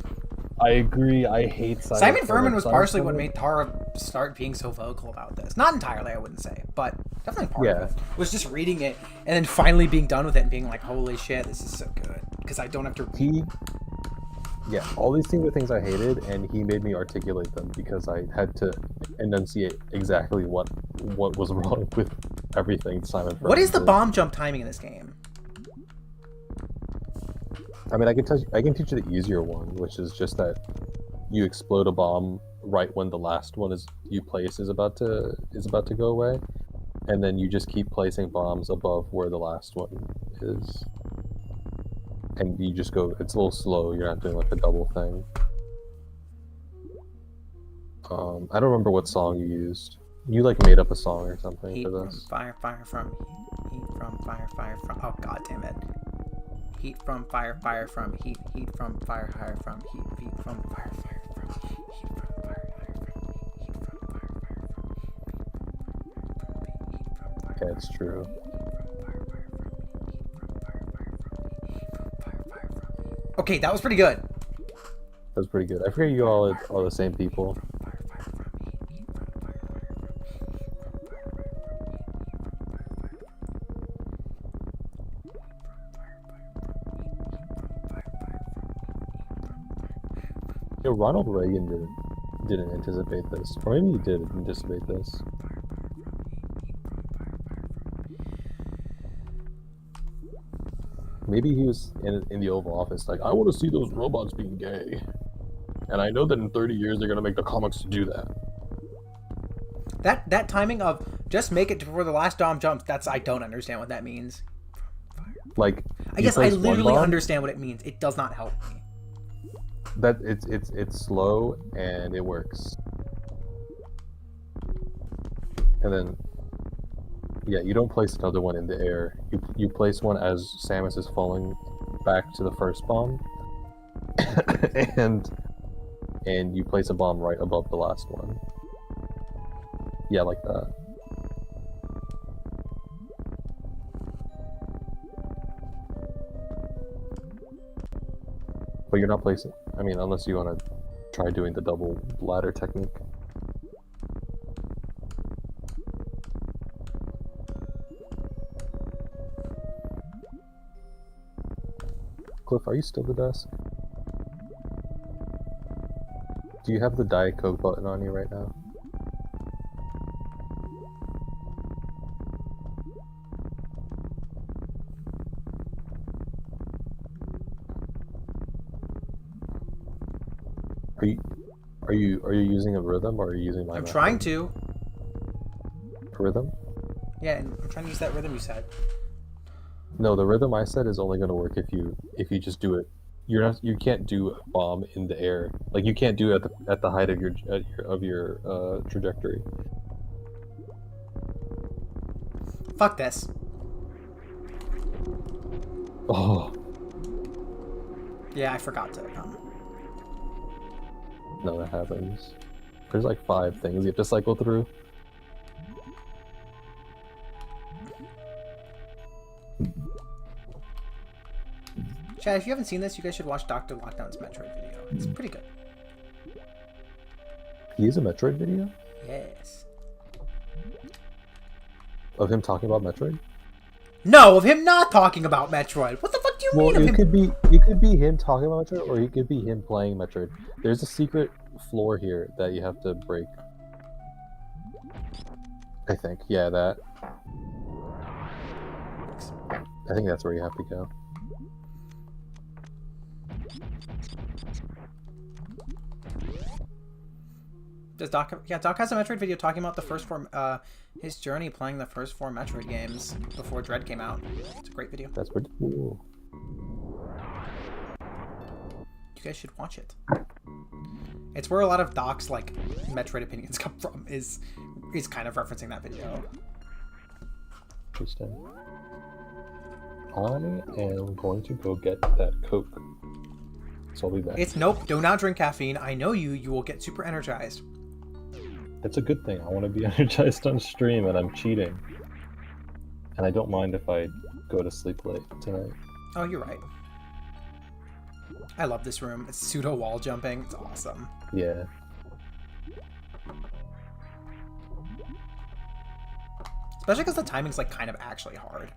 I agree. I hate Simon Furman was partially what made Tara start being so vocal about this. Not entirely, I wouldn't say, but definitely part of it. Was just reading it and then finally being done with it and being like, holy shit, this is so good. Because I don't have to... all these things were things I hated, and he made me articulate them because I had to enunciate exactly what was wrong with everything Simon Furman What is the did. bomb jump timing in this game? I mean, I can teach you the easier one, which is just that you explode a bomb right when the last one you place is about to go away, and then you just keep placing bombs above where the last one is, and you just go. It's a little slow. You're not doing like a double thing. I don't remember what song you used. You like made up a song or something Heat for this. From fire, fire from heat from fire, fire from. Oh god damn it! Heat from fire, fire from heat, heat from fire, fire from heat, heat from fire, fire from heat from fire, fire from heat from fire, fire from. Yeah, it's true. Okay, that was pretty good. That was pretty good. I forget you all are the same people. You know, Ronald Reagan didn't anticipate this, or maybe he did anticipate this. Maybe he was in the Oval Office like, I want to see those robots being gay, and I know that in 30 years they're gonna make the comics to do that. That timing of just make it before the last bomb jumps, I don't understand what that means. Like, I guess I literally understand what it means. It does not help me. That it's slow and it works. And then you don't place another one in the air. You place one as Samus is falling back to the first bomb. and you place a bomb right above the last one. Yeah, like that. But you're not placing... I mean, unless you want to try doing the double ladder technique. Cliff, are you still the desk? Do you have the Diet Coke button on you right now? Are you using a rhythm, or are you using my? I'm trying to. A rhythm? Yeah, and I'm trying to use that rhythm you said. No, the rhythm I said is only going to work if you just do it. You can't do a bomb in the air. Like, you can't do it at the height of your trajectory. Fuck this. Oh. Yeah, I forgot to. No, that happens. There's like 5 things you have to cycle through. Chad, if you haven't seen this, you guys should watch Dr. Lockdown's Metroid video. It's pretty good. He is a Metroid video? Yes. Of him talking about Metroid? No, of him not talking about Metroid. What the fuck do you mean? Well, it could be him talking about Metroid, or he could be him playing Metroid. There's a secret floor here that you have to break. I think. Yeah, that. I think that's where you have to go. Does Doc? Yeah, Doc has a Metroid video talking about the first 4, his journey playing the first 4 Metroid games before Dread came out. It's a great video. That's pretty cool. You guys should watch it. It's where a lot of Doc's like Metroid opinions come from. Is kind of referencing that video. Interesting. I am going to go get that Coke. So I'll be back. It's nope. Do not drink caffeine. I know you. You will get super energized. It's a good thing. I want to be energized on stream, and I'm cheating. And I don't mind if I go to sleep late tonight. Oh, you're right. I love this room. It's pseudo wall jumping. It's awesome. Yeah. Especially because the timing's like kind of actually hard.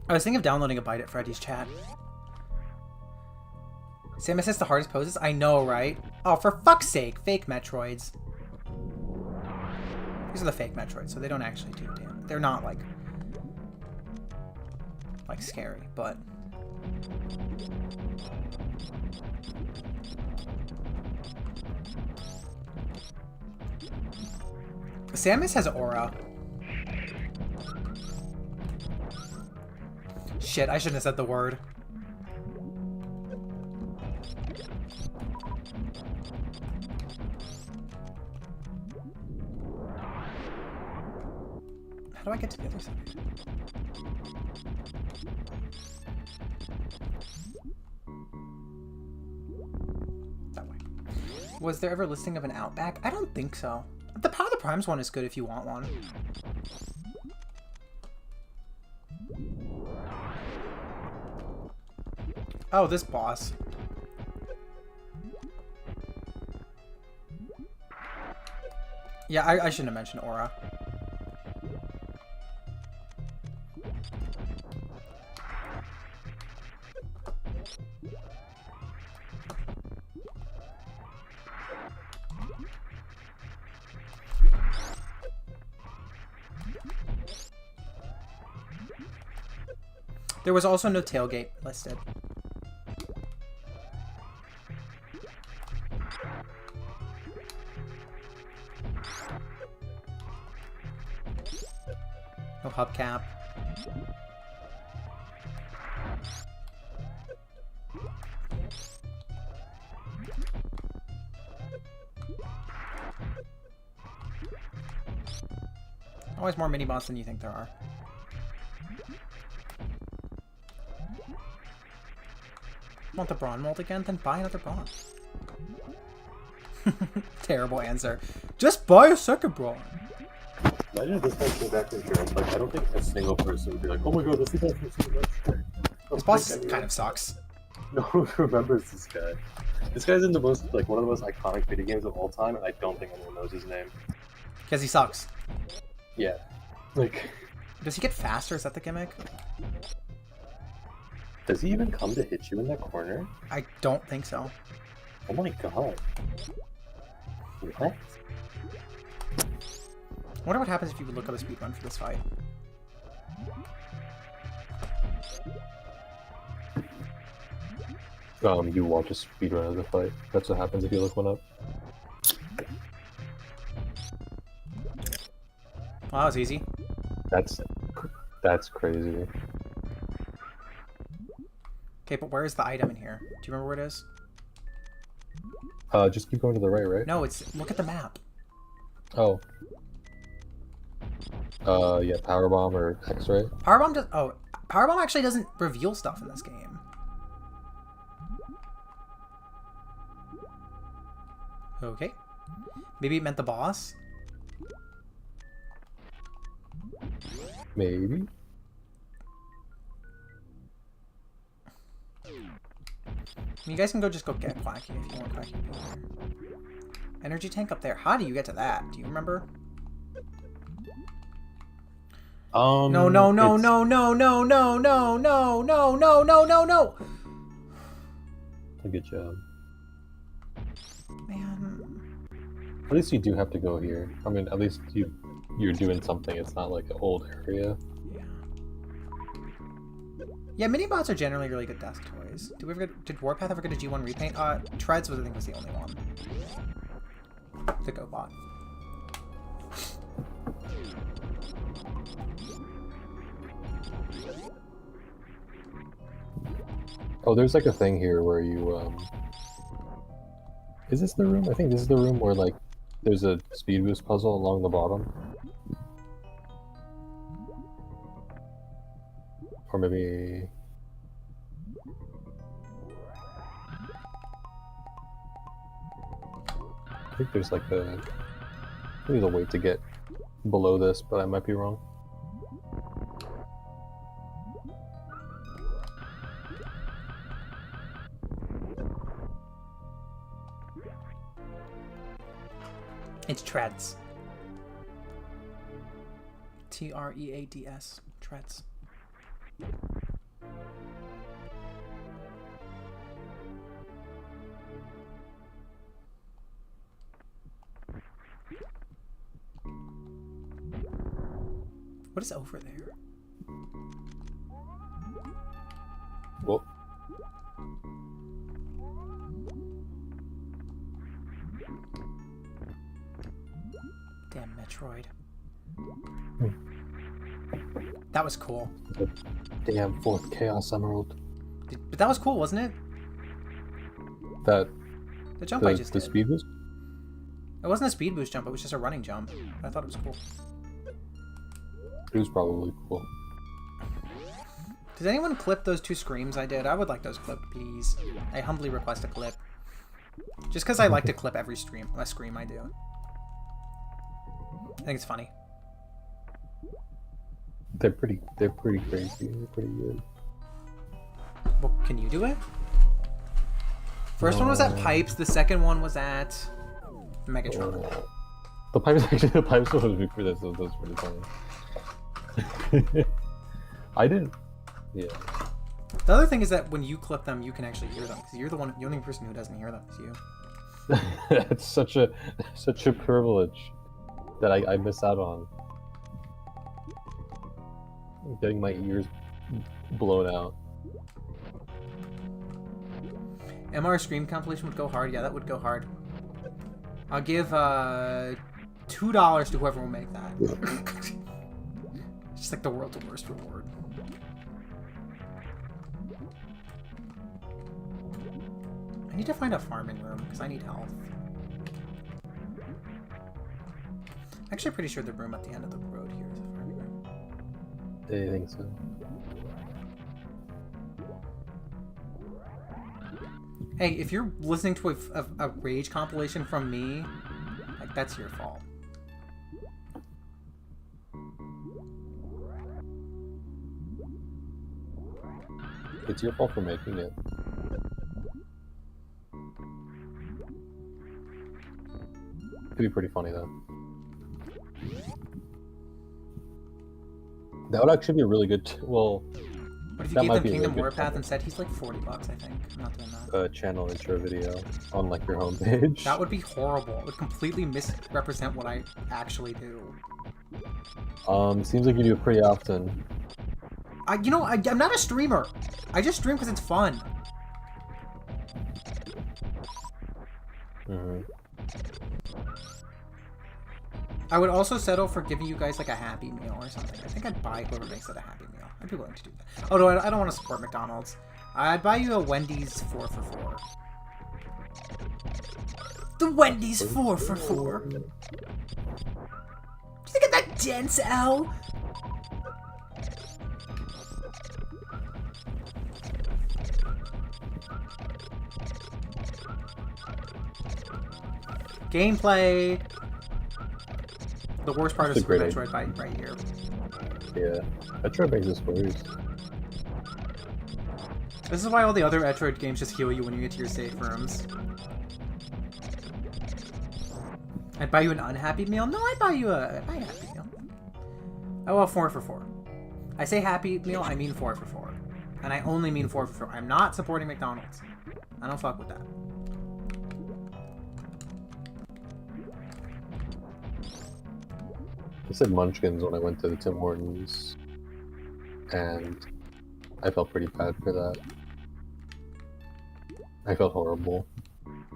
I was thinking of downloading a Bite at Freddy's chat. Samus has the hardest poses? I know, right? Oh, for fuck's sake, fake Metroids. These are the fake Metroids, so they don't actually do damage. They're not, like scary, but... Samus has aura. Shit, I shouldn't have said the word. How do I get to the other side? That way. Was there ever a listing of an Outback? I don't think so. The Power of the Primes one is good if you want one. Oh, this boss. Yeah, I shouldn't have mentioned aura. There was also no tailgate listed. No hubcap. Always more mini-boss than you think there are. Want the Brawn mold again? Then buy another Brawn. Terrible answer. Just buy a second brawn. Imagine if this guy came back from insurance. Like, I don't think a single person would be like, oh my god, this is actually so much. This boss kind of sucks. No one remembers this guy. This guy's in the most, like, one of the most iconic video games of all time, and I don't think anyone knows his name. Because he sucks. Yeah. Like... Does he get faster? Is that the gimmick? Does he even come to hit you in that corner? I don't think so. Oh my god. What? I wonder what happens if you would look up a speedrun for this fight. You watch a speedrun of the fight. That's what happens if you look one up. Well, that was easy. That's crazy. Okay, but where is the item in here? Do you remember where it is? Just keep going to the right? No, it's... Look at the map. Oh. Yeah, Powerbomb or X-Ray? Powerbomb does... Oh, Powerbomb actually doesn't reveal stuff in this game. Okay. Maybe it meant the boss? Maybe. You guys can just go get Quacky if you want Quacky to be here. Energy tank up there. How do you get to that? Do you remember? No, no, no, no, no, no, no, no, no, no, no, no, no, no. Good job. Man. At least you do have to go here. I mean, at least you're doing something. It's not like an old area. Yeah. Yeah, mini-bots are generally really good desk toys. Did Warpath ever get a G1 repaint? Treads was, I think, was the only one. The GoBot. Oh, there's like a thing here where you, Is this the room? I think this is the room where, like, there's a speed boost puzzle along the bottom. Or maybe... I think there's like maybe a way to get below this, but I might be wrong. It's Treads. Treads. Treads. What is over there? Well, damn Metroid. That was cool. Damn fourth Chaos Emerald. But that was cool, wasn't it? The jump I just did. The speed boost? It wasn't a speed boost jump, it was just a running jump. I thought it was cool. It was probably cool. Does anyone clip those 2 screams I did? I would like those clipped, please. I humbly request a clip. Just because I like to clip every scream I do. I think it's funny. They're pretty crazy. They're pretty good. Well, can you do it? First one was at Pipes, the second one was at Megatron. The Pipes was pretty for this. That was pretty funny. I didn't. Yeah. The other thing is that when you clip them, you can actually hear them because you're the only person who doesn't hear them is you. It's such a privilege that I miss out on. I'm getting my ears blown out. MR Scream compilation would go hard. Yeah, that would go hard. I'll give $2 to whoever will make that. It's just like the world's worst reward. I need to find a farming room because I need health. Actually, pretty sure the room at the end of the road here is a farming room. I think so. Hey, if you're listening to a rage compilation from me, like, that's your fault. It's your fault for making it. It'd be pretty funny though. That would actually be a really good. Well, what if you gave them Kingdom Warpath and said he's like $40? I think I'm not doing that. Channel intro video on like your homepage. That would be horrible. It would completely misrepresent what I actually do. Seems like you do it pretty often. I'm not a streamer. I just stream because it's fun. Mm-hmm. I would also settle for giving you guys like a Happy Meal or something. I think I'd buy whoever makes it a Happy Meal. I'd be willing to do that. Oh no, I don't want to support McDonald's. I'd buy you a Wendy's 4 for $4. The Wendy's 4 for $4. Do you think of that dense L? Gameplay. The worst part is Super Metroid right here. Yeah, Metroid makes this worse. This is why all the other Metroid games just heal you when you get to your safe rooms. I'd buy you an unhappy meal? No, I'd buy you a Happy Meal. Oh, well, 4 for $4. I say Happy Meal, I mean 4 for $4. And I only mean 4 for $4. I'm not supporting McDonald's. I don't fuck with that. I said Munchkins when I went to the Tim Hortons, and I felt pretty bad for that. I felt horrible.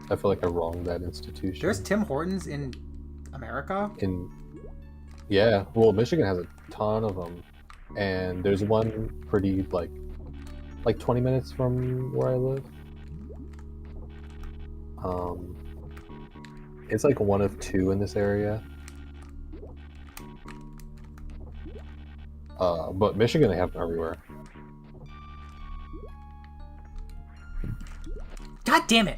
I feel like I wronged that institution. There's Tim Hortons in America? Yeah, well, Michigan has a ton of them, and there's one pretty like 20 minutes from where I live. It's like one of 2 in this area. But Michigan, they have them everywhere. God damn it!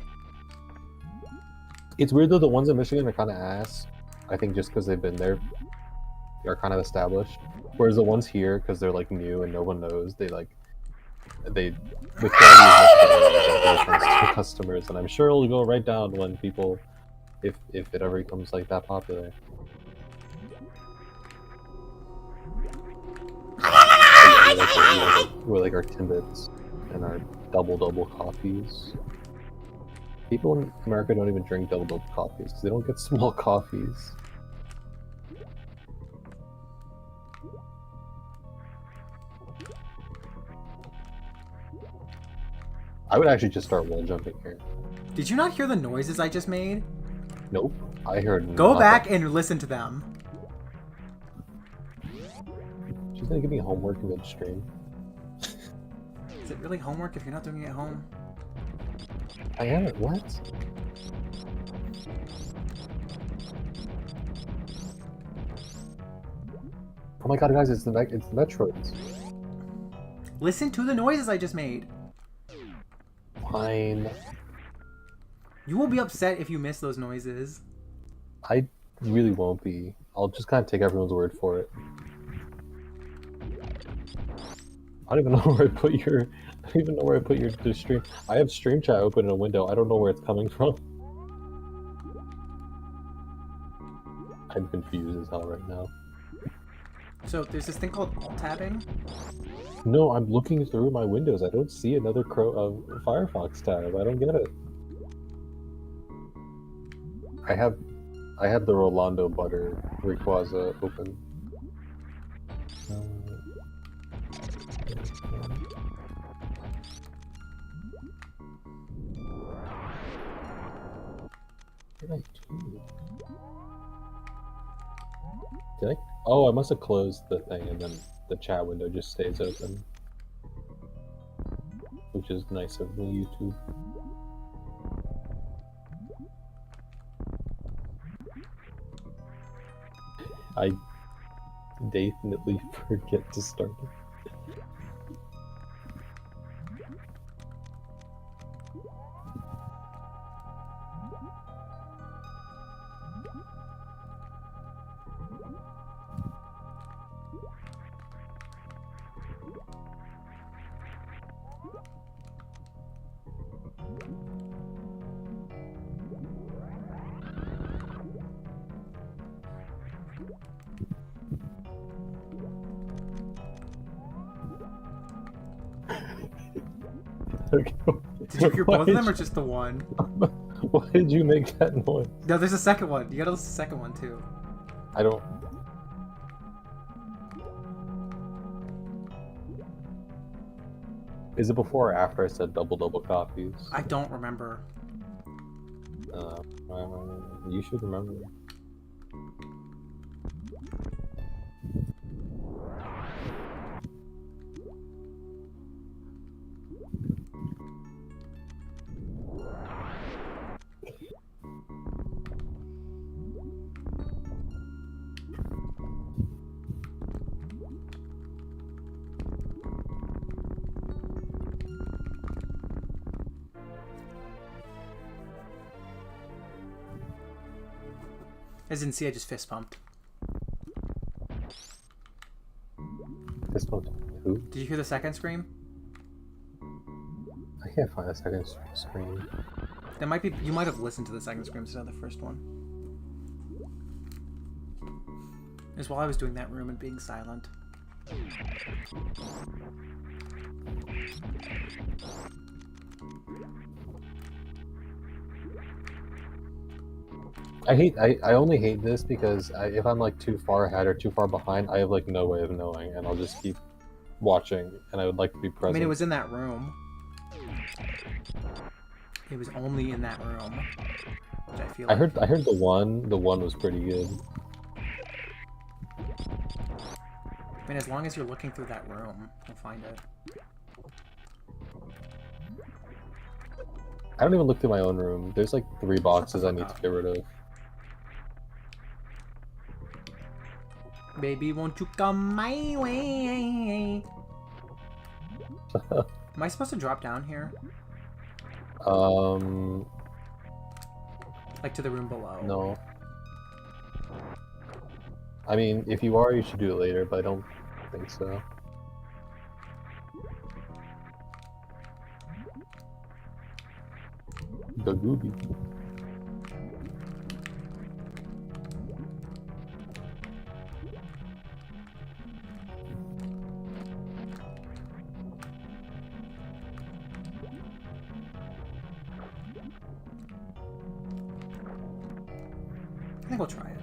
It's weird though, the ones in Michigan are kind of ass. I think just because they've been there, they're kind of established. Whereas the ones here, because they're like new and no one knows, the quality is much better to customers, and I'm sure it'll go right down when people, if it ever becomes like that popular. We're like our Timbits and our double coffees. People in America don't even drink double coffees because they don't get small coffees. I would actually just start wall jumping here. Did you not hear the noises I just made? Nope, I heard. Go back and listen to them. She's gonna give me homework in midstream. Is it really homework if you're not doing it at home? I haven't. What? Oh my god, guys! It's the Metroids. Listen to the noises I just made. Fine. You will be upset if you miss those noises. I really won't be. I'll just kind of take everyone's word for it. I don't even know where I put your. I don't even know where I put your stream. I have stream chat open in a window. I don't know where it's coming from. I'm confused as hell right now. So there's this thing called alt-tabbing. No, I'm looking through my windows. I don't see another Firefox tab. I don't get it. I have the Rolando Butter Rayquaza open. What did I do? Did I? Oh, I must have closed the thing and then the chat window just stays open. Which is nice of the YouTube. I definitely forget to start it. Did you hear both of them or just the one? Why did you make that noise? No, there's a second one. You gotta listen to the second one too. I don't. Is it before or after I said double copies? I don't remember. You should remember. As you can see, I just fist pumped. Fist pumped who? Did you hear the second scream? I can't find the second scream. That might be. You might have listened to the second scream instead of the first one. It's while I was doing that room and being silent. I only hate this because if I'm like too far ahead or too far behind, I have like no way of knowing, and I'll just keep watching, and I would like to be present. I mean, it was in that room. It was only in that room. Which I feel like... I heard the one was pretty good. I mean, as long as you're looking through that room, you'll find it. I don't even look through my own room. There's like 3 boxes I need to get rid of. Baby, won't you come my way? Am I supposed to drop down here? Like to the room below? No. I mean, if you are, you should do it later, but I don't think so. The Gooby. I think we'll try it.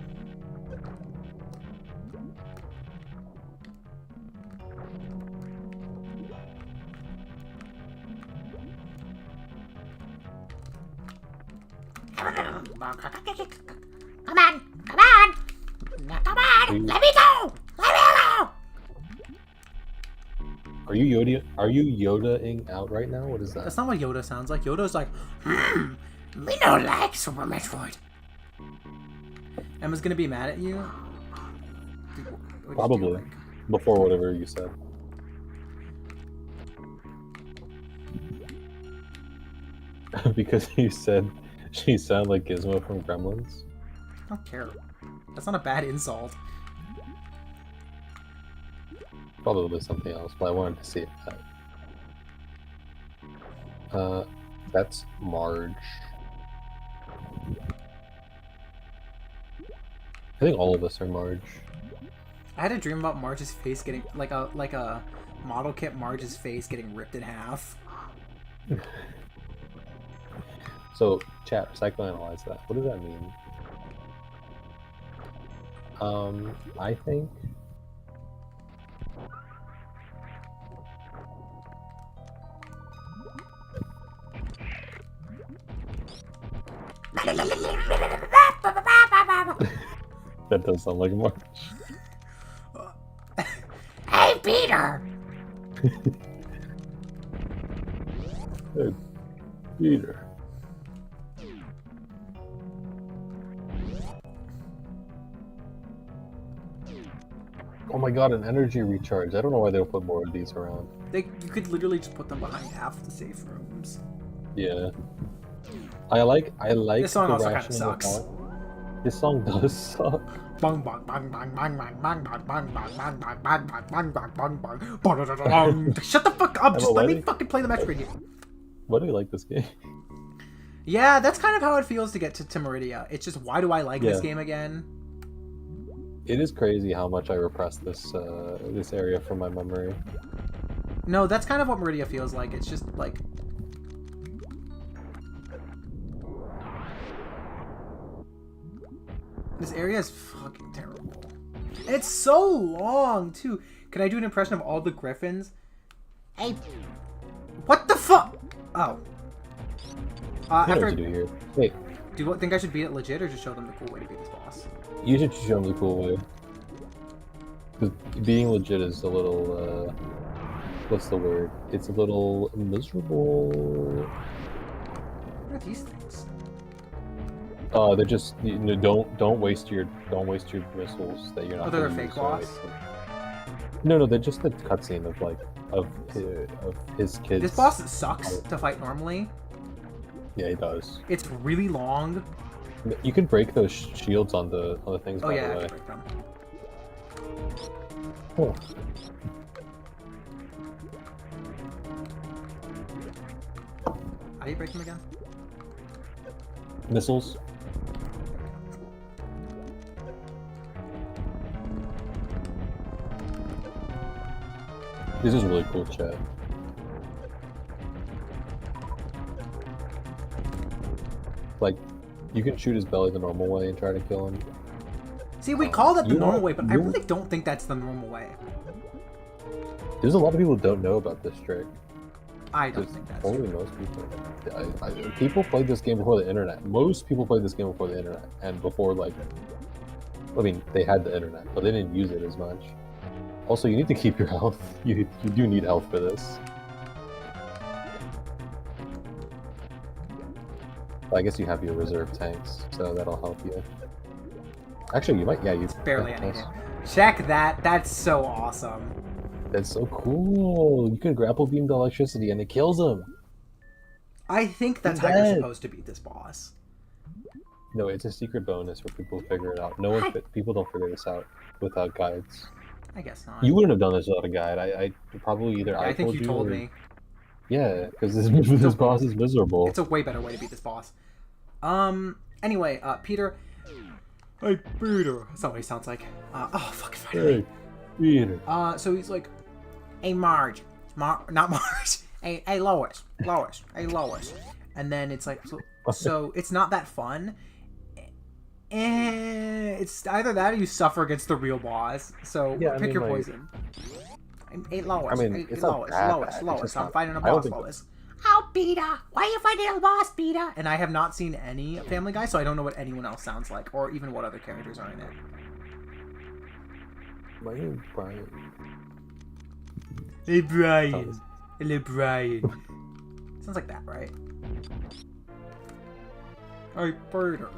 Come on! Come on! Come on! Let me go! Let me go! Are you Yoda-ing out right now? What is that? That's not what Yoda sounds like. Yoda's like, me no like Super Metroid. Emma's gonna be mad at you? Probably. Before whatever you said. Because you said she sounded like Gizmo from Gremlins? I don't care. That's not a bad insult. Probably something else, but I wanted to see it. That's Marge. I think all of us are Marge. I had a dream about Marge's face getting like a model kit Marge's face getting ripped in half. So, chat, psychoanalyze that. What does that mean? I think... That does sound like Marge. Hey, Peter! Hey, Peter. Oh my god, an energy recharge. I don't know why they'll put more of these around. You could literally just put them behind half the safe rooms. Yeah. I like This song the also kind of rationing sucks. thought. This song does suck. Bang bang bang bang bang bang bang bang bang bang bang bang bang bang bang bang bang. Shut the fuck up! Just let me fucking play the Metroid game. Why do you like this game? Yeah, that's kind of how it feels to get to Meridia. It's just, why do I like this game again? It is crazy how much I repressed this this area from my memory. No, that's kind of what Meridia feels like. It's just like This area is fucking terrible. And it's so long, too. Can I do an impression of all the griffins? Hey, what the fuck? Oh. I know what to do here. Wait. Do you think I should beat it legit or just show them the cool way to beat this boss? You should show them the cool way. Because being legit is a little, what's the word? It's a little miserable. What are these things? They're just, you know, don't waste your missiles that you're not. Oh, they're a fake boss? No, they're just the cutscene of his kids. This boss sucks to fight normally. Yeah, he does. It's really long. You can break those shields on the things. Oh by yeah, the I way. can break them. Cool. How do you break them again? Missiles. This is really cool, chat. Like, you can shoot his belly the normal way and try to kill him. See, we call that the normal way, but I really don't think that's the normal way. There's a lot of people who don't know about this trick. I don't think that's only most people. People played this game before the internet. Most people played this game before the internet, and before I mean, they had the internet, but they didn't use it as much. Also, you need to keep your health. You do need health for this. I guess you have your reserve tanks, so that'll help you. Actually, you might. Yeah, you. It's barely anything. Check that. That's so awesome. That's so cool. You can grapple beam the electricity and it kills him. I think that's how you're supposed to beat this boss. No, it's a secret bonus for people who figure it out. People don't figure this out without guides. I guess not. You wouldn't have done this without a guide. I probably either I think you told me. Yeah, because this boss is miserable. It's a way better way to beat this boss. Anyway, Peter. Hey, Peter. That's not what he sounds like. Oh, fucking Hey, Peter. So he's like, hey, Marge. Not Marge. Hey, Lois. Hey, Lois. And then it's like, so it's not that fun. It's either that or you suffer against the real boss. So yeah, pick your poison. Hey, Lois. I mean, hey, Lois. I'm fighting a boss, Lois. Oh, Peter! Why are you fighting a boss, Peter? And I have not seen any Family Guy, so I don't know what anyone else sounds like, or even what other characters are in it. My name's Brian. Hey, Brian. Hello, Brian. Sounds like that, right? Hey, Peter.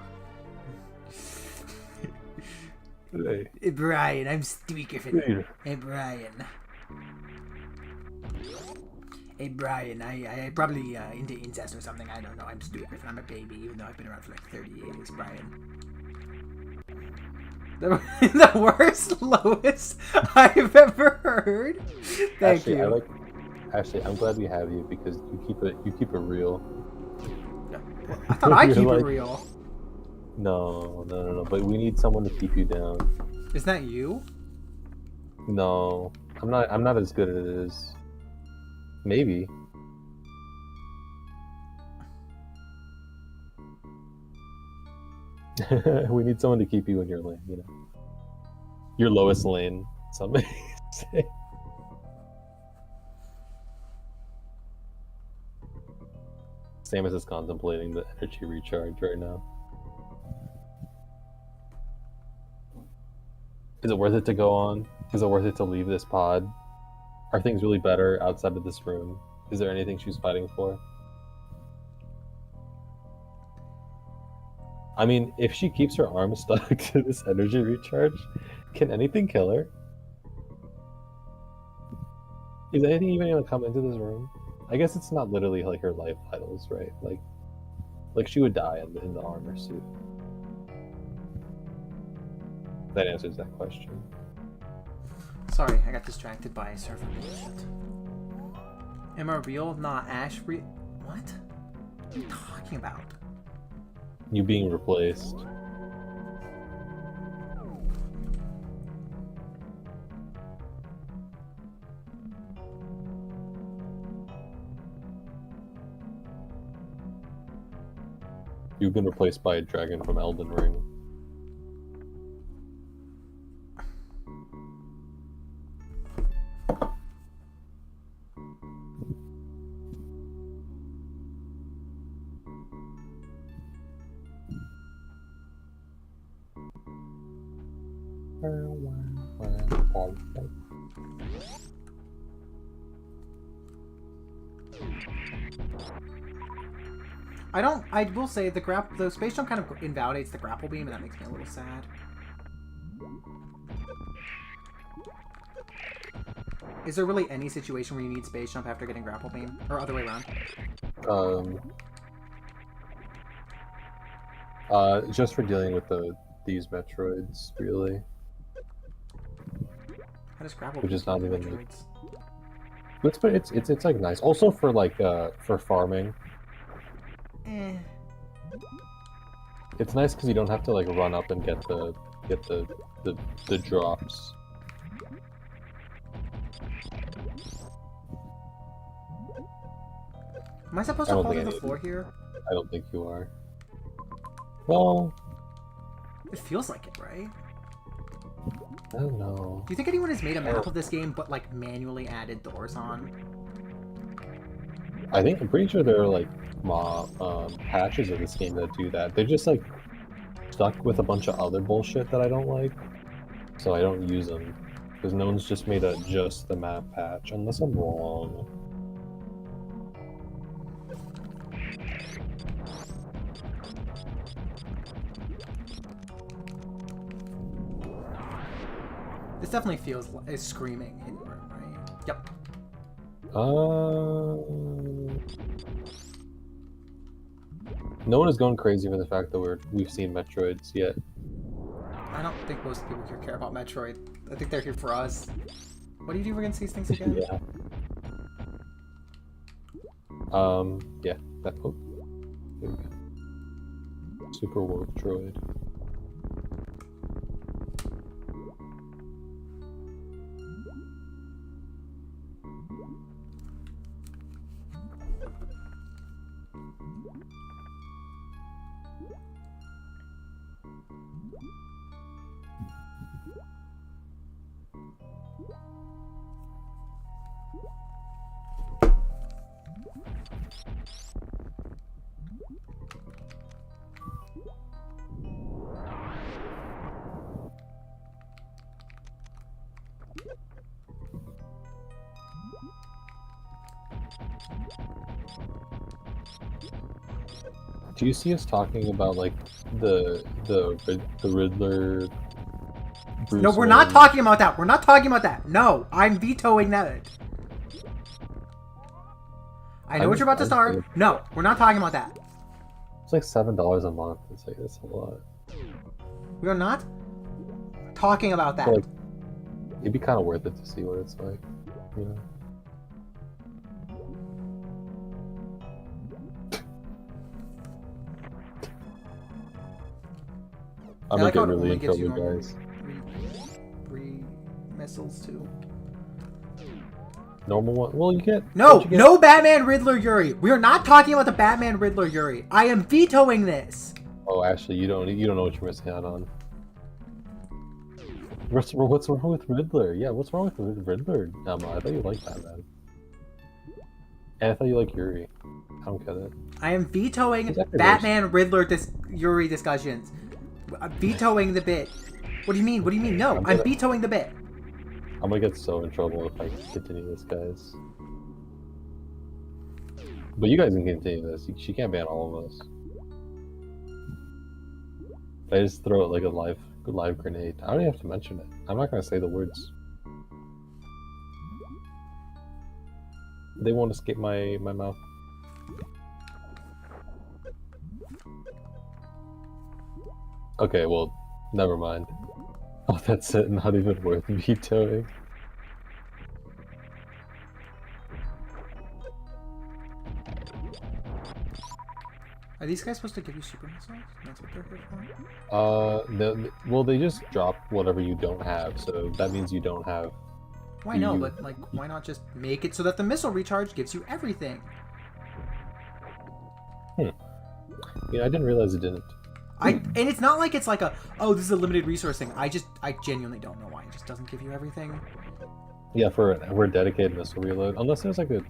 Hey, Brian. I'm Stewie Griffin. Hey, Brian. Hey, Brian, I probably into incest or something. I don't know. I'm stupid. I'm a baby, even though I've been around for like 30 years, Brian. The worst Lois I've ever heard. Thank you. Ashley, I'm glad we have you because you keep it real. I thought I keep it real. No. But we need someone to keep you down. Isn't that you? No, I'm not as good as it is. Maybe. We need someone to keep you in your lane, you know. Your lowest lane, some may say. Samus is contemplating the energy recharge right now. Is it worth it to go on? Is it worth it to leave this pod? Are things really better outside of this room? Is there anything she's fighting for? I mean, if she keeps her arm stuck to this energy recharge, can anything kill her? Is anything even gonna come into this room? I guess it's not literally like her life vitals, right? Like she would die in the armor suit. That answers that question. Sorry, I got distracted by server bullshit. Am I real? Not Ash real? What? What are you talking about? You being replaced. You've been replaced by a dragon from Elden Ring. I will say the space jump kind of invalidates the grapple beam, and that makes me a little sad. Is there really any situation where you need space jump after getting grapple beam, or other way around? Just for dealing with these Metroids, really. How does grapple? Which is not even. Metroids? But it's like nice. Also for like for farming. Eh. It's nice because you don't have to like run up and get the drops. Am I supposed to fall to the floor here? I don't think you are. Well, it feels like it, right? I don't know. Do you think anyone has made a map of this game but like manually added doors on? I'm pretty sure there are like patches of this game that do that. They're just like stuck with a bunch of other bullshit that I don't like, so I don't use them because no one's just made a just the map patch unless I'm wrong. This definitely feels like screaming in room, right? Yep. No one is going crazy for the fact that we've seen Metroids yet. I don't think most people here care about Metroid. I think they're here for us. What do you do against these things again? Yeah. Yeah, that book. There we go. Super Warp Droid. Do you see us talking about like the Riddler? Bruce No, we're not talking about that. We're not talking about that. No, I'm vetoing that. I know what you're about to start. No, we're not talking about that. It's like $7 a month. It's like that's a lot. We are not talking about that. Like, it'd be kind of worth it to see what it's like, you know. I'm gonna get really in trouble, guys. Three missiles too. Normal one. Well, you get no Batman Riddler Yuri. We are not talking about the Batman Riddler Yuri. I am vetoing this. Oh, actually, you don't know what you're missing out on. What's wrong with Riddler? Yeah, what's wrong with Riddler? I thought you liked Batman. And I thought you liked Yuri. I don't get it. I am vetoing Batman Riddler Yuri discussions. I'm vetoing the bit. What do you mean? What do you mean? No, I'm vetoing the bit. I'm gonna get so in trouble if I continue this, guys. But you guys can continue this. She can't ban all of us. I just throw it like a live grenade. I don't even have to mention it. I'm not gonna say the words. They won't escape my mouth. Okay, well, never mind. Oh, that's it. Not even worth vetoing. Are these guys supposed to give you super missiles? That's what they're here for? Well, they just drop whatever you don't have, so that means you don't have. Why no? But like, why not just make it so that the missile recharge gives you everything? Yeah, I didn't realize it didn't. And it's not like it's like oh, this is a limited resource thing. I genuinely don't know why it just doesn't give you everything. Yeah, for a dedicated missile reload. Unless there's like a...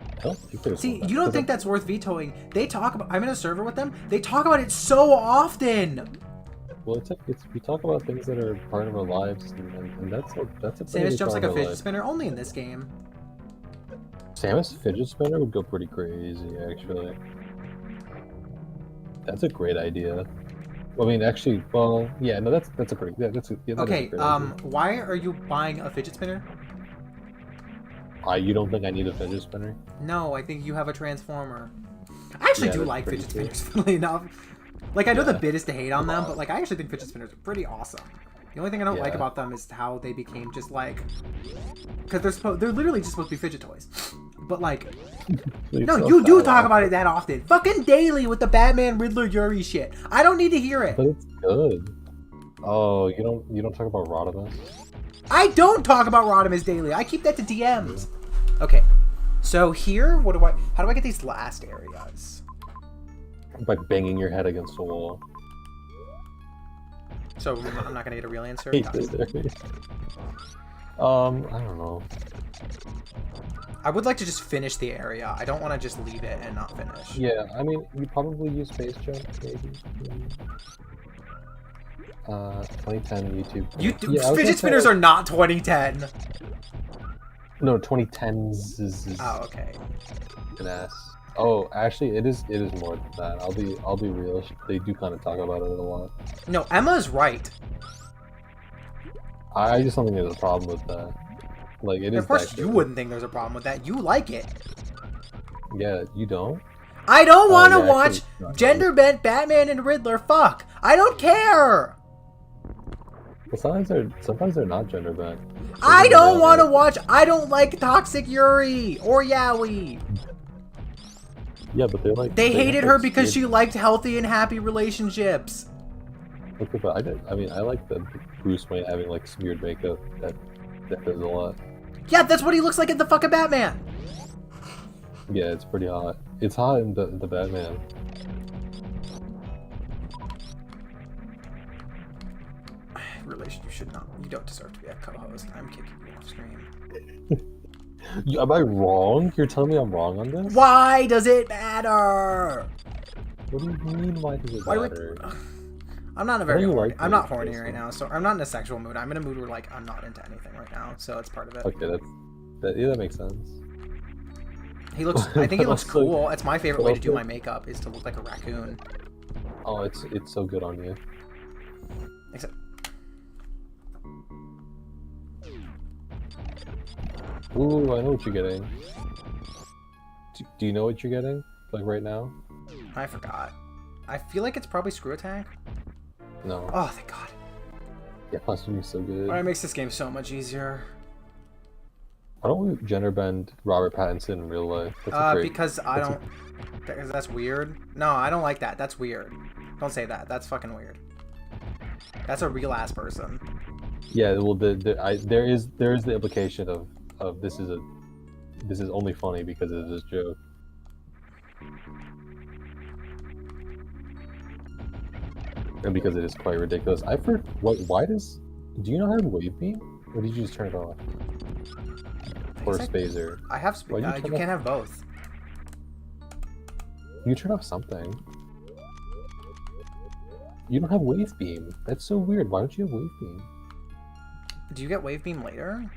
I don't think there's See, one. you don't think that's worth vetoing. They talk about... I'm in a server with them. They talk about it so often. Well, we talk about things that are part of our lives, and that's a pretty Samus big jumps part like a of our fidget life. spinner only in this game. Samus fidget spinner would go pretty crazy, actually. That's a great idea. Well, I mean, actually, well, yeah, no, that's a pretty, yeah, that's a, yeah, that is a Okay, great idea. why are you buying a fidget spinner? You don't think I need a fidget spinner? No, I think you have a transformer. I actually Yeah, do that's like pretty fidget cool. spinners, funnily enough. Like, I know the Yeah. bit is to hate on them, but like, I actually think fidget spinners are pretty awesome. The only thing I don't like Yeah. about them is how they became just like, because they're literally just supposed to be fidget toys. But like, no, you do talk about it that often, fucking daily with the Batman, Riddler, Yuri shit. I don't need to hear it. But it's good. Oh, you don't talk about Rodimus? I don't talk about Rodimus daily. I keep that to DMs. Okay, so here, how do I get these last areas? By banging your head against the wall. So I'm not gonna get a real answer. I don't know. I would like to just finish the area. I don't want to just leave it and not finish. Yeah, I mean, you probably use space jump, maybe. 2010 YouTube. Yeah, fidget spinners are not 2010. No, 2010s is Oh, okay. an ass. Oh, actually, it is more than that. I'll be real. They do kind of talk about it a lot. No, Emma's right. I just don't think there's a problem with that. Like, it is. Of course, you wouldn't think there's a problem with that. You like it. Yeah, you don't. I don't want to yeah, watch gender bent Batman and Riddler fuck. I don't care. Well, sometimes they're not gender bent. I don't want to watch. I don't like Toxic Yuri or Yaoi. Yeah, but they're like. They hated her because she liked healthy and happy relationships. Okay, but I mean, I like the Bruce Wayne having like smeared makeup. That does a lot. Yeah, that's what he looks like in the fucking Batman. Yeah, it's pretty hot. It's hot in the Batman. You don't deserve to be a co-host. I'm kicking you off stream. Am I wrong? You're telling me I'm wrong on this? Why does it matter? What do you mean? Why does it matter? I'm not I'm not horny right now, so I'm not in a sexual mood. I'm in a mood where like I'm not into anything right now, so it's part of it. Okay, that makes sense. I think he looks cool. It's my favorite way to do my makeup is to look like a raccoon. Oh, it's so good on you. Except. Ooh, I know what you're getting. Do you know what you're getting? Like right now? I forgot. I feel like it's probably Screw Attack. No. Oh, thank God. Yeah, Platooning is so good. It makes this game so much easier. Why don't we gender bend Robert Pattinson in real life? Because I don't... Because that's weird. No, I don't like that. That's weird. Don't say that. That's fucking weird. That's a real ass person. Yeah, well, there is the implication of this is only funny because of this joke. And because it is quite ridiculous. Do you know how to wave beam? Or did you just turn it off? Or Spazer? I have, you can't have both. You turn off something. You don't have wave beam. That's so weird. Why don't you have wave beam? Do you get wave beam later?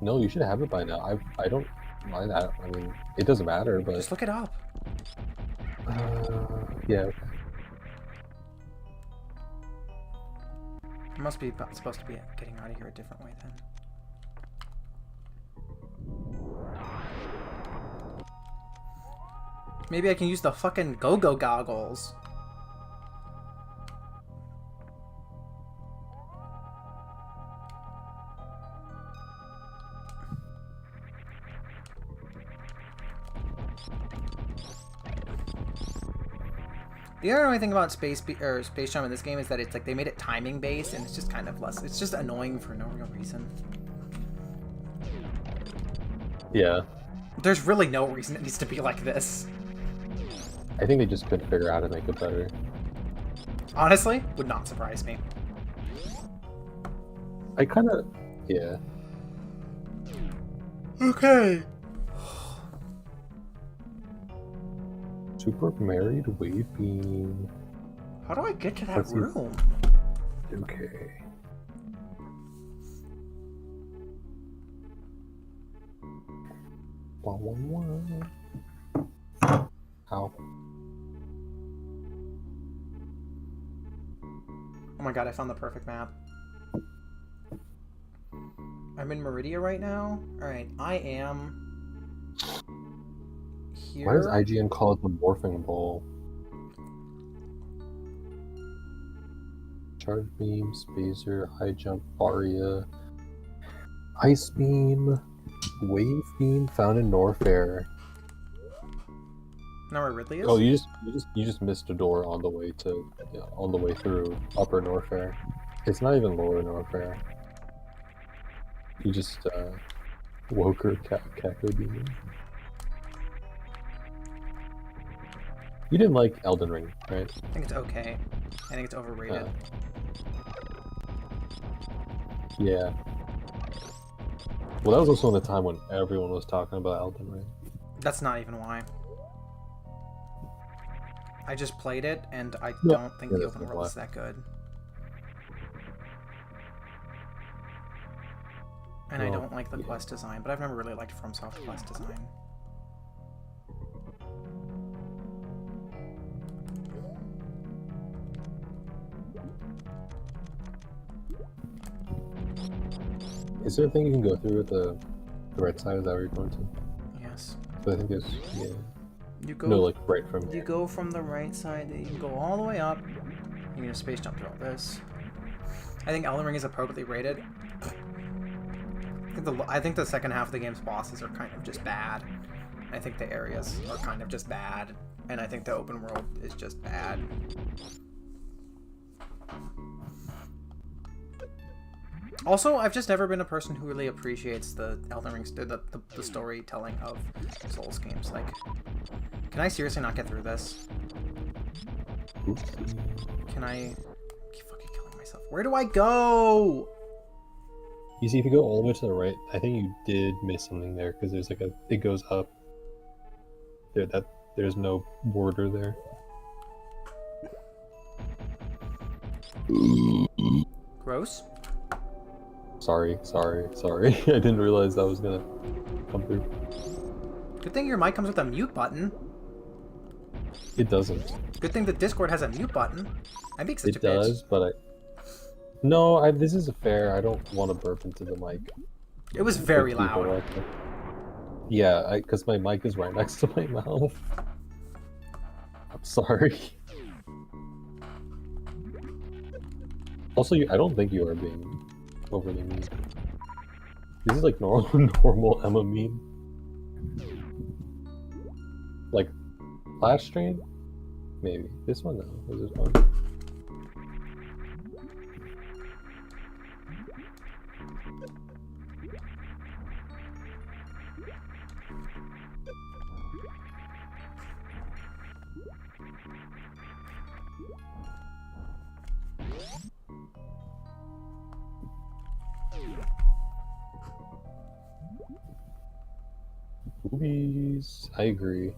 No, you should have it by now. I don't mind that. I mean, it doesn't matter, but... Just look it up. Yeah, okay. I must be supposed to be getting out of here a different way then. Maybe I can use the fucking go-go goggles. The other annoying thing about Space Jam in this game is that it's like they made it timing based, and it's just kind of less. It's just annoying for no real reason. Yeah. There's really no reason it needs to be like this. I think they just couldn't figure out how to make it better. Honestly, would not surprise me. I kind of, yeah. Okay. Super married wave beam. How do I get to that room? Okay. Ow. Oh my god, I found the perfect map. I'm in Meridia right now. Alright, I am here. Why does IGN call it the morphing ball? Charge beam, spacer, high jump, aria, ice beam, wave beam found in Norfair. Know where Ridley is? Oh, you just missed a door on the way to on the way through Upper Norfair. It's not even Lower Norfair. You just woke her Kako demon. You didn't like Elden Ring, right? I think it's okay. I think it's overrated. Yeah. Well, that was also in the time when everyone was talking about Elden Ring. That's not even why. I just played it, and I don't think the open world is that good. And I don't like the quest design, but I've never really liked FromSoft quest design. Is there a thing you can go through with the right side? Is that where you're going to? Yes. So I think there's You go. No, like right from here. You go from the right side. You can go all the way up. You can space jump through all this. I think Elden Ring is appropriately rated. I think the second half of the game's bosses are kind of just bad. I think the areas are kind of just bad. And I think the open world is just bad. Also, I've just never been a person who really appreciates the Elden Ring, the storytelling of Souls games. Like, can I seriously not get through this? Can I keep fucking killing myself? Where do I go? You see, if you go all the way to the right, I think you did miss something there because there's like it goes up. There's no border there. Gross. Sorry. I didn't realize that was gonna come through. Good thing your mic comes with a mute button. It doesn't. Good thing the Discord has a mute button. I make such a bitch. It does, but No, this is fair. I don't want to burp into the mic. It was very loud. Yeah, because my mic is right next to my mouth. I'm sorry. Also, I don't think you are being overly mean. This is like normal Emma meme. Like, last stream? Maybe. This one, though. Was this one? Boobies. I agree.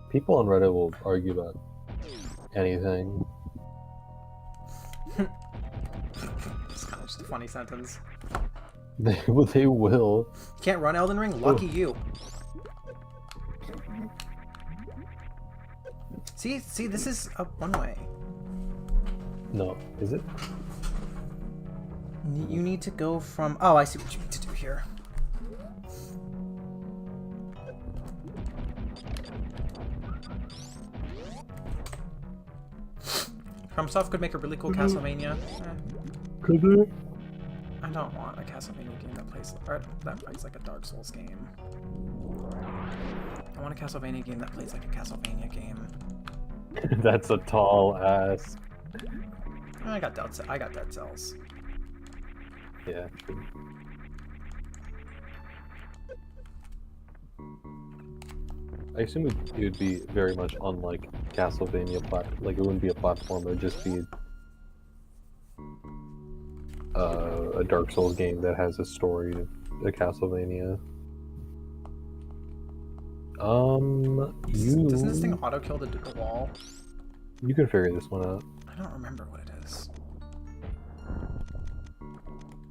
People on Reddit will argue about anything. It's kind of just a funny sentence. They will. You can't run Elden Ring? Lucky you. See, this is a one-way. No, is it? You need to go from... Oh, I see what you need to do here. FromSoft could make a really cool Castlevania. Could they? I don't want a Castlevania game that plays like a Dark Souls game. I want a Castlevania game that plays like a Castlevania game. That's a tall ass. I got Dead Cells. Yeah, true. I assume it would be very much unlike Castlevania like it wouldn't be a platform, it would just be a Dark Souls game that has a story, a Castlevania. Doesn't this thing auto kill the wall? You can figure this one out. I don't remember what it is.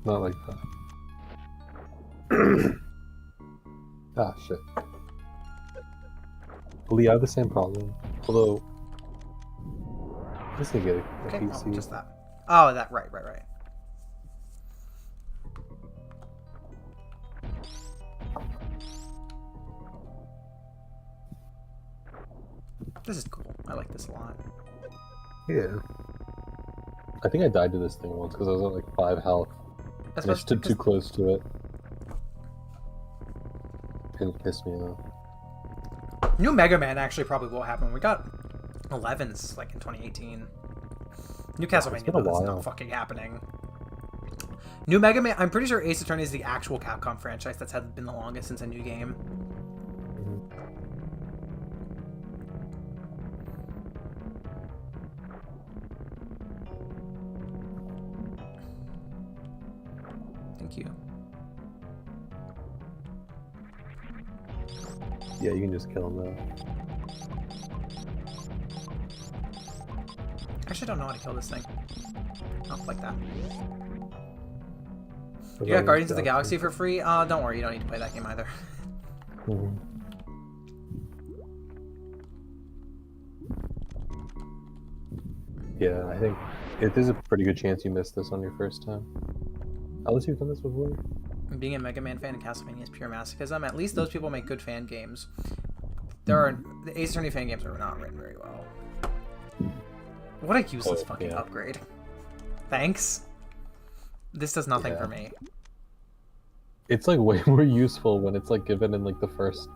Not like that. Ah, shit. Lee, I have the same problem. Although, just to get a Okay, PC. well, just that. Oh, that, right. This is cool. I like this a lot. Yeah. I think I died to this thing once because I was at like 5 health. And I stood too close to it. It pissed me off. New Mega Man actually probably will happen. We got 11s like in 2018. New Castlevania, though, that's not fucking happening. New Mega Man, I'm pretty sure Ace Attorney is the actual Capcom franchise that's been the longest since a new game. Thank you. Yeah, you can just kill him now. I actually don't know how to kill this thing. Oh, like that. You got Guardians of the Galaxy for free? Don't worry, you don't need to play that game either. Yeah, I think there's a pretty good chance you missed this on your first time. Unless you've done this before. Being a Mega Man fan and Castlevania is pure masochism. At least those people make good fan games. The Ace Attorney fan games are not written very well. What a useless fucking upgrade. Thanks. This does nothing for me. It's like way more useful when it's like given in like the first,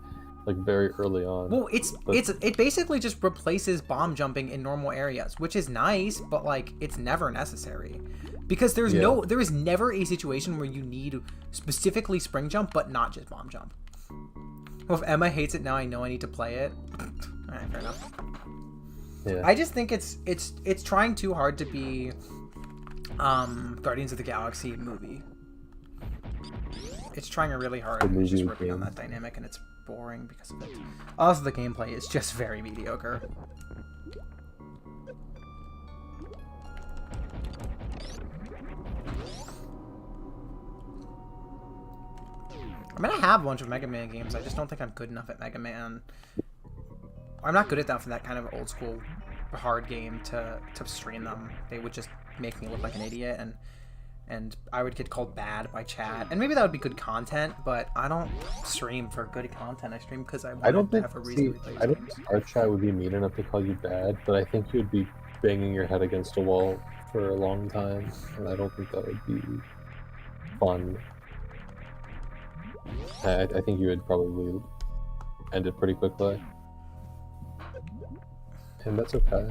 like very early on. Well, it basically just replaces bomb jumping in normal areas, which is nice, but like it's never necessary. Because there is never a situation where you need specifically spring jump, but not just bomb jump. Well, if Emma hates it now, I know I need to play it. Alright, fair enough. Yeah. I just think it's trying too hard to be Guardians of the Galaxy movie. It's trying really hard and it's just ripping on that dynamic, and it's boring because of it. Also, the gameplay is just very mediocre. I mean, I have a bunch of Mega Man games. I just don't think I'm good enough at Mega Man. I'm not good enough for that kind of old school hard game to stream them. They would just make me look like an idiot, and I would get called bad by chat. And maybe that would be good content, but I don't stream for good content. I stream because I want to have a reason to play games. I don't think our chat would be mean enough to call you bad, but I think you'd be banging your head against a wall for a long time, and I don't think that would be fun. I think you would probably end it pretty quickly. And that's okay.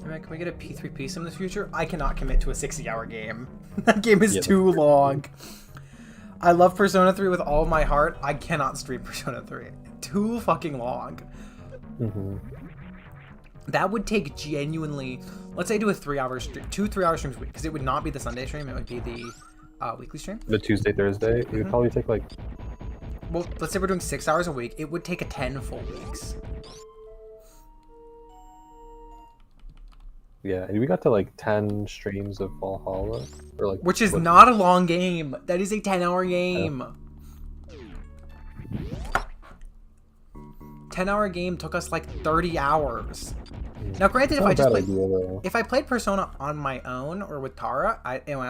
Can we get a P3P sim in the future? I cannot commit to a 60-hour game. That game is too long. I love Persona 3 with all my heart. I cannot stream Persona 3. Too fucking long. That would take genuinely... Let's say do a 3-hour stream, 2 3-hour streams a week, because it would not be the Sunday stream. It would be the weekly stream. The Tuesday, Thursday. It would probably take like... Well, let's say we're doing 6 hours a week. It would take 10 full weeks. Yeah, and we got to like 10 streams of Valhalla, or like, which is not a long game. That is a 10-hour game. 10-hour game took us like 30 hours. Now, granted, if I played Persona on my own or with Tara,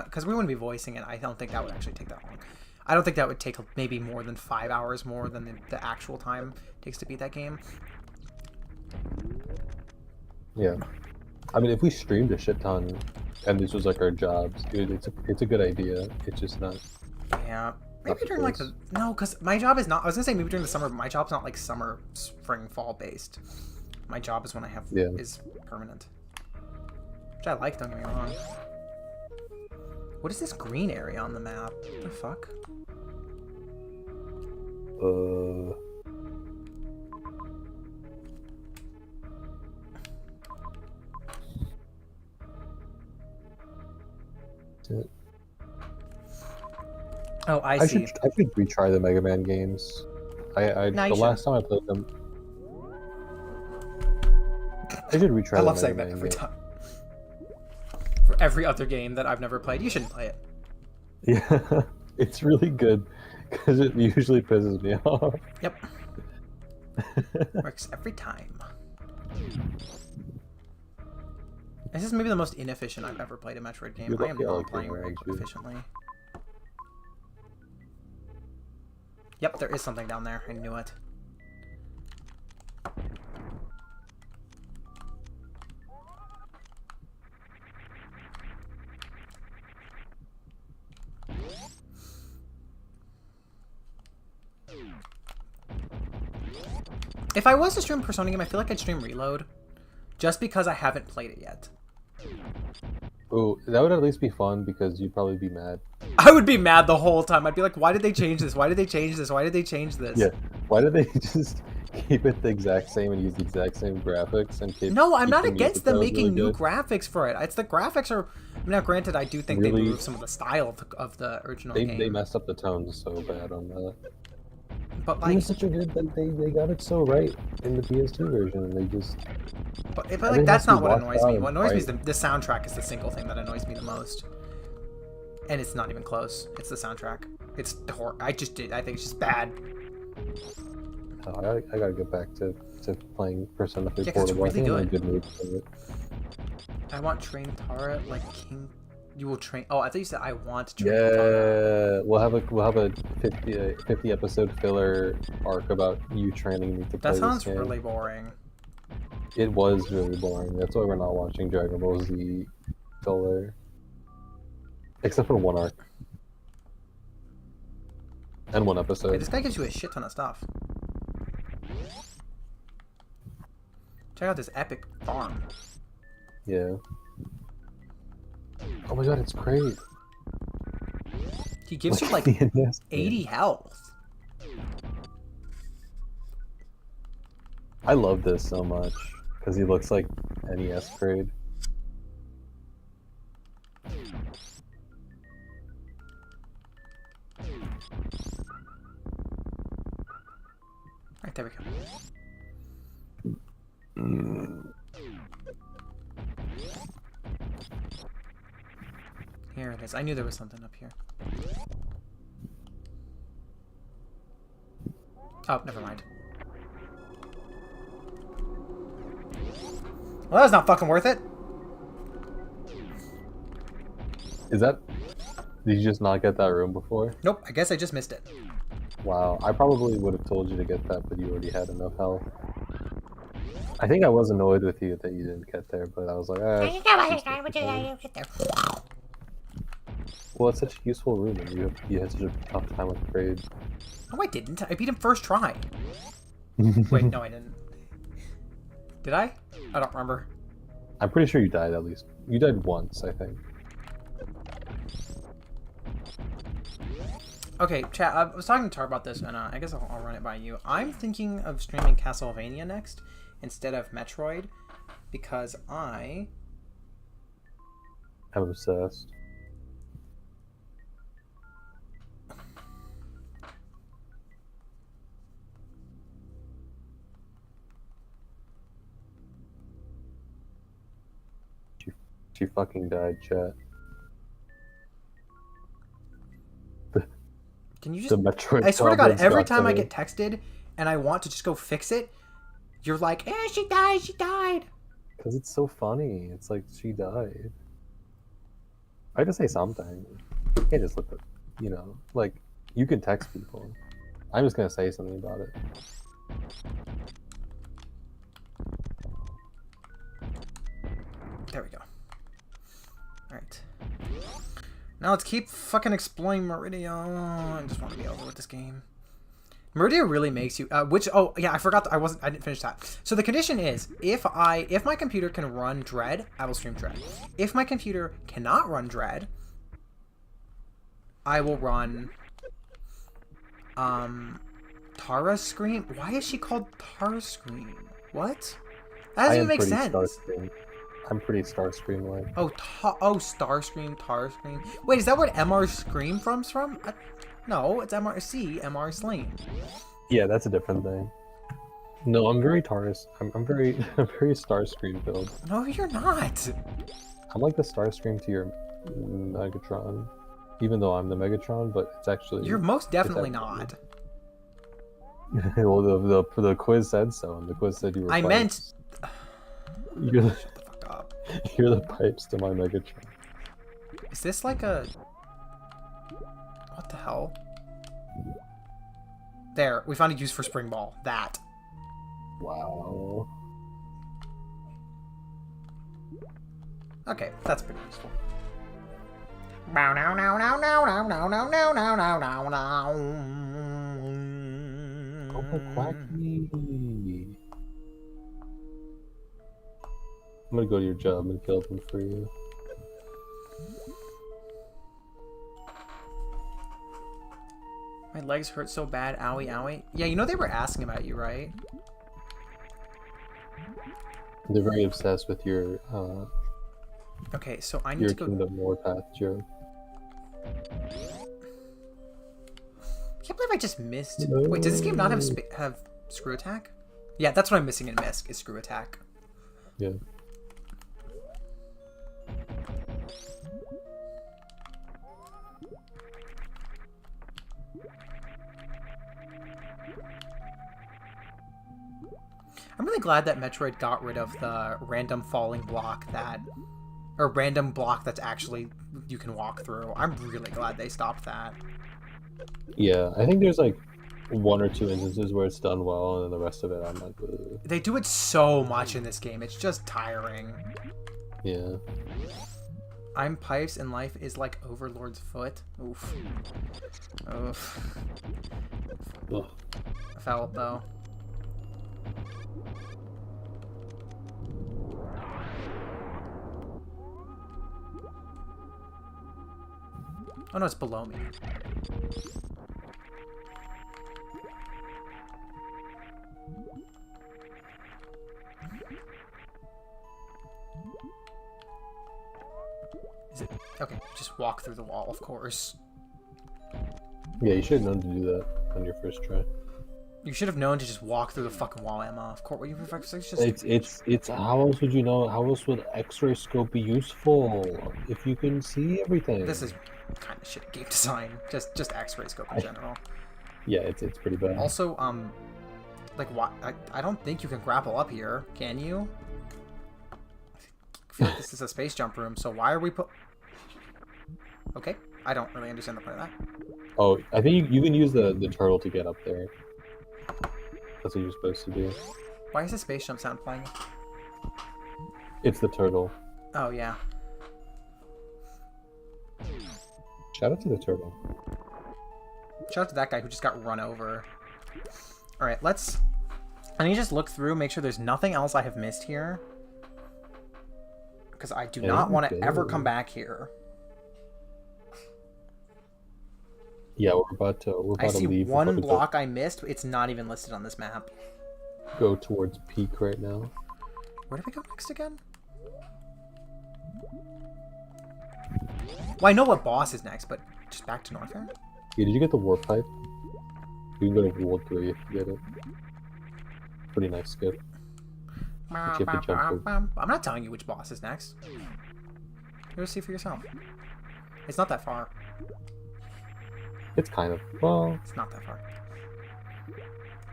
because we wouldn't be voicing it, I don't think that would actually take that long. I don't think that would take maybe more than 5 hours more than the actual time it takes to beat that game. Yeah. I mean, if we streamed a shit ton, and this was like our jobs, dude, it's a good idea. It's just not. Yeah, maybe during like no, because my job is not. I was gonna say maybe during the summer, but my job's not like summer, spring, fall based. My job is when I have is permanent, which I like. Don't get me wrong. What is this green area on the map? What the fuck? Oh, I see. I should retry the Mega Man games. The last time I played them, I should retry I the love Mega saying that Man every game. time. For every other game that I've never played, you shouldn't play it. Yeah, it's really good because it usually pisses me off. Yep. Works every time. This is maybe the most inefficient I've ever played a Metroid game. I am not playing very efficiently. Yep, there is something down there. I knew it. If I was to stream Persona game, I feel like I'd stream Reload. Just because I haven't played it yet. Oh, that would at least be fun because you'd probably be mad. I would be mad the whole time. I'd be like, why did they change this? Why did they change this? Why did they change this? Yeah. Why did they just keep it the exact same and use the exact same graphics and keep? No, I'm not against them making new graphics for it. It's the graphics are. I mean, now granted, I do think they moved some of the style of the original game. They messed up the tones so bad on that. But like, it was such a good. They got it so right in the PS2 version, and they just. But like, that's not what annoys me. What annoys me is the soundtrack is the single thing that annoys me the most. And it's not even close. It's the soundtrack. It's horrible. I think it's just bad. I gotta get back to playing Persona 3 Yeah, Portable. it's really good. I'm in a good mood for it. I want Train Tara like King. You will train. Oh, I thought you said I want to train. Yeah, we'll have a 50 episode filler arc about you training me to play this game. That sounds this game. really boring. It was really boring. That's why we're not watching Dragon Ball Z filler. Except for one arc. And one episode. Hey, this guy gives you a shit ton of stuff. Check out this epic farm. Yeah. Oh my god, it's great. He gives you like 80 health. I love this so much because he looks like NES grade. Right, there we go. Here it is. I knew there was something up here. Oh, never mind. Well, that was not fucking worth it. Is that... Did you just not get that room before? Nope, I guess I just missed it. Wow, I probably would have told you to get that, but you already had enough health. I think I was annoyed with you that you didn't get there, but I was like, well, it's such a useful room, and you had such a tough time with the grade. No, I didn't. I beat him first try. Wait, no, I didn't. Did I? I don't remember. I'm pretty sure you died at least. You died once, I think. Okay, chat, I was talking to Tar about this, and I guess I'll run it by you. I'm thinking of streaming Castlevania next instead of Metroid, because I'm obsessed. She fucking died, chat. Can you just... I swear to God, every time I get texted and I want to just go fix it, you're like, eh, she died, she died. Because it's so funny. It's like, she died. I have to say something. You can't just look at, you know, like, you can text people. I'm just going to say something about it. There we go. Alright. Now let's keep fucking exploring Meridia. I just want to be over with this game. Meridia really makes you, oh yeah, I forgot, I didn't finish that. So the condition is, if my computer can run Dread, I will stream Dread. If my computer cannot run Dread, I will run, Tara Scream? Why is she called Tara Scream? What? That doesn't even make sense. I'm pretty Starscream like. Oh, Starscream, Tarscream. Wait, is that where MR Scream from? No, it's MRC, MR Slain. Yeah, that's a different thing. No, I'm very Taurus. I'm very I'm very Starscream build. No, you're not. I'm like the Starscream to your Megatron, even though I'm the Megatron, but it's actually You're most definitely not. Well, the quiz said so, and the quiz said you were. I meant. You're the, Shut the fuck up. you're the pipes to my Megatron. Is this like a? What the hell? There, we found a use for Spring Ball. That. Wow. Okay, that's pretty useful. Bow now now now now now now now now now now now now. Oh, Quacky. I'm gonna go to your job and kill them for you. My legs hurt so bad, owie owie. Yeah, you know they were asking about you, right? They're very obsessed with your Okay, so I need your to go. Kingdom Warpath joke. I can't believe I just missed. Wait, does this game not have screw attack? Yeah, that's what I'm missing in Misk is screw attack. Yeah. I'm really glad that Metroid got rid of the random falling block that, or random block that's actually you can walk through. I'm really glad they stopped that. Yeah, I think there's like 1 or 2 instances where it's done well, and then the rest of it, I'm like, ugh. They do it so much in this game. It's just tiring. Yeah. I'm Pipes and life is like Overlord's foot. Oof. Oof. Ugh. Felt though. Oh no, it's below me. Is it? Okay, just walk through the wall, of course. Yeah, you should have known to do that on your first try. You should have known to just walk through the fucking wall, Emma. Of course, what you It's how else would you know? How else would X-ray scope be useful if you can see everything? This is kind of shit game design. Just X-ray scope in general. Yeah, it's pretty bad. Also, like what? I don't think you can grapple up here, can you? I feel like this is a space jump room, so why are we put? Okay, I don't really understand the point of that. Oh, I think you can use the turtle to get up there. That's what you're supposed to do. Why is the space jump sound playing? It's the turtle. Oh yeah. Shout out to the turtle. Shout out to that guy who just got run over. All right, I need to just look through, make sure there's nothing else I have missed here, because I do not want to ever come back here. Yeah, we're about to leave. I see one block I missed. It's not even listed on this map. Go towards Peak right now. Where do we go next again? Well, I know what boss is next, but just back to Norfair? Yeah, did you get the warp pipe? You can go to World 3 if you get it. Pretty nice skip. I'm not telling you which boss is next. You'll see for yourself. It's not that far. It's kind of. Well, it's not that far.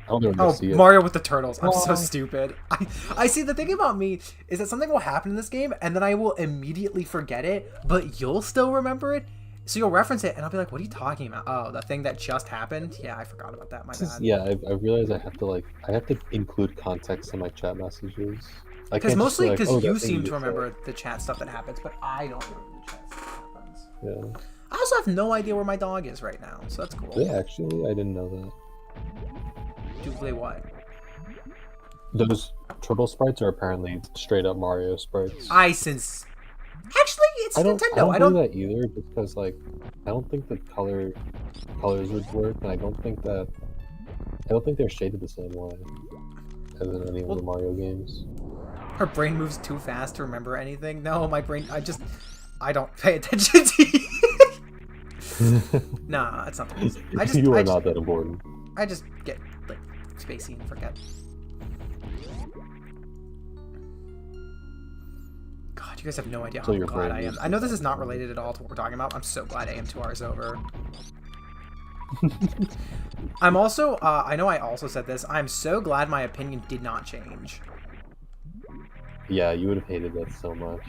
I don't know see it. Mario with the turtles. I'm so stupid. I see, the thing about me is that something will happen in this game and then I will immediately forget it, but you'll still remember it. So you'll reference it and I'll be like, what are you talking about? Oh, the thing that just happened? Yeah, I forgot about that. My bad. Yeah, I realized I have to include context in my chat messages. Because mostly because you seem to remember the chat stuff that happens, but I don't remember the chat stuff that happens. Yeah. I also have no idea where my dog is right now, so that's cool. Yeah, actually, I didn't know that. Do play what? Those turtle sprites are apparently straight up Mario sprites. Actually, it's Nintendo. I don't do that either, because like I don't think the colors would work, and I don't think they're shaded the same way as in any of the Mario games. Her brain moves too fast to remember anything. No, my brain. I don't pay attention to you. Nah, it's not that easy. You are not that important. I just get like spacey and forget. God, you guys have no idea how glad I am. I know this is not related at all to what we're talking about. I'm so glad AM2R is over. I'm also, I know I also said this, I'm so glad my opinion did not change. Yeah, you would have hated that so much.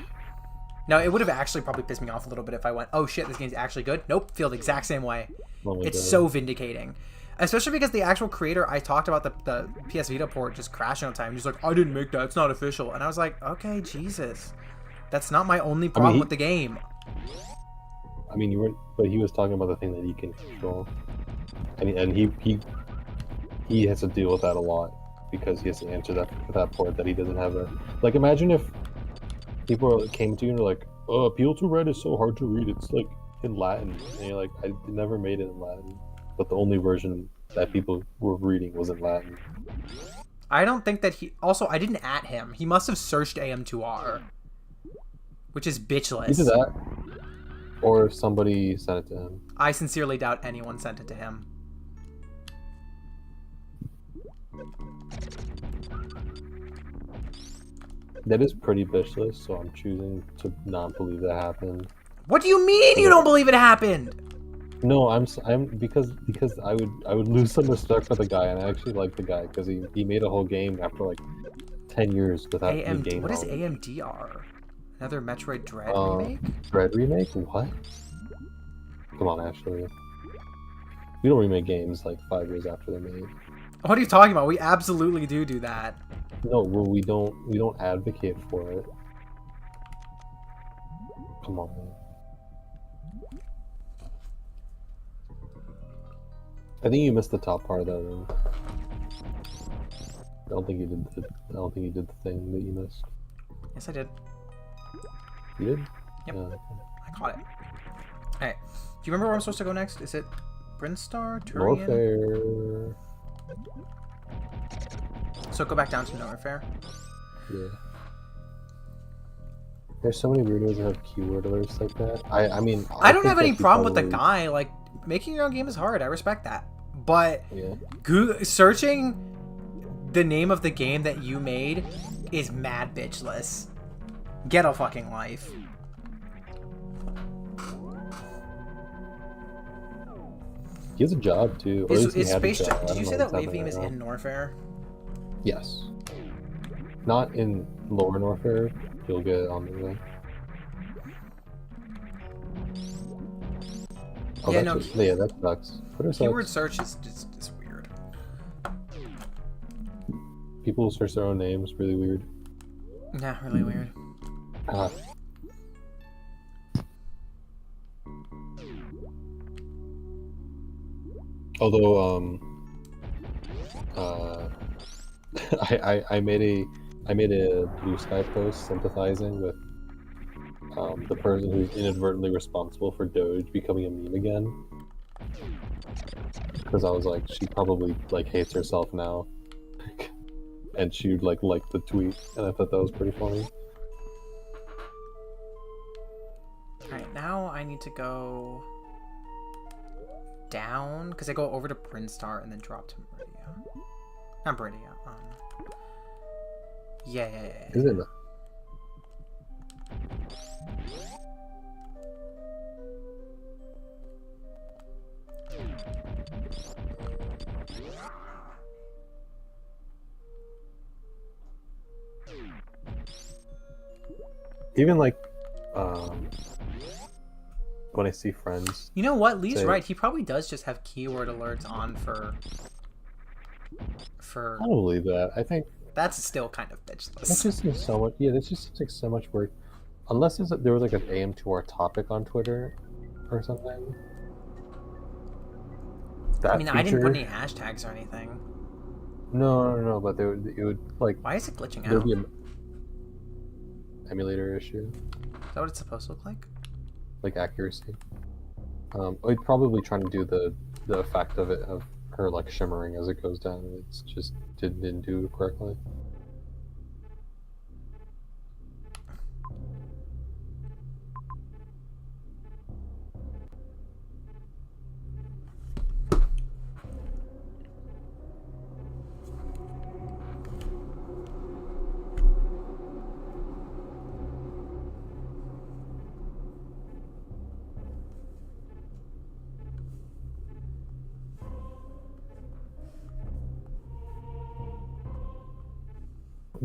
No, it would have actually probably pissed me off a little bit if I went, oh shit, this game's actually good. Nope, feel the exact same way. Oh it's so vindicating. Especially because the actual creator, I talked about the PS Vita port just crashing on time. He's like, I didn't make that, it's not official. And I was like, okay, Jesus. That's not my only problem with the game. I mean, you weren't, but he was talking about the thing that he can control. And he has to deal with that a lot because he has to answer that port that he doesn't have a. Like, imagine if people came to you and were like, "Oh, Appeal to Red is so hard to read. It's like in Latin," and you're like, "I never made it in Latin," but the only version that people were reading was in Latin. I don't think that he. Also, I didn't at him. He must have searched AM2R, which is bitchless. Either that, or if somebody sent it to him. I sincerely doubt anyone sent it to him. That is pretty bitchless, so I'm choosing to not believe that happened. What do you mean you don't believe it happened? No, I'm because I would lose some respect for the guy, and I actually like the guy because he made a whole game after like 10 years without any game. What is AMDR? Another Metroid Dread remake? Dread remake? What? Come on, Ashley. We don't remake games like 5 years after they're made. What are you talking about? We absolutely do that. No, well, we don't advocate for it. Come on, man. I think you missed the top part though. I don't think you did the thing that you missed. Yes, I did. You did? Yep. Okay. I caught it. Alright. Do you remember where I'm supposed to go next? Is it Brinstar? Turian? Norfair. So go back down to Norfair? Yeah. There's so many weirdos that have keyword alerts like that. I mean... I don't have any problem with the guy. Like, making your own game is hard. I respect that. But yeah. Searching the name of the game that you made is mad bitchless. Get a fucking life. He has a job too. Is Space Jam? Did you say that Wave Beam is in Norfair? Yes. Not in Lower Norfair. You'll get it on the way. Oh, yeah, no. Yeah, that sucks. Keyword search is just weird. People search their own names. Really weird. Yeah, really weird. Although, I made a Blue Sky post sympathizing with the person who's inadvertently responsible for Doge becoming a meme again. Because I was like, she probably like hates herself now, and she would like the tweet, and I thought that was pretty funny. Alright, now I need to go down, because I go over to Brinstar and then drop to Meridia. Not Meridia, yeah. Is it? Even like, when I see friends. You know what? Lee's right. He probably does just have keyword alerts on for. I don't believe that. I think that's still kind of bitchless. That just seems so much. Yeah, this just seems like so much work. Unless there was like an AM2R topic on Twitter or something. I mean, I didn't put any hashtags or anything. No, but it would like. Why is it glitching out? There would be an emulator issue. Is that what it's supposed to look like? Like accuracy. I'd probably trying to do the effect of it of her like shimmering as it goes down. It's just didn't do it correctly.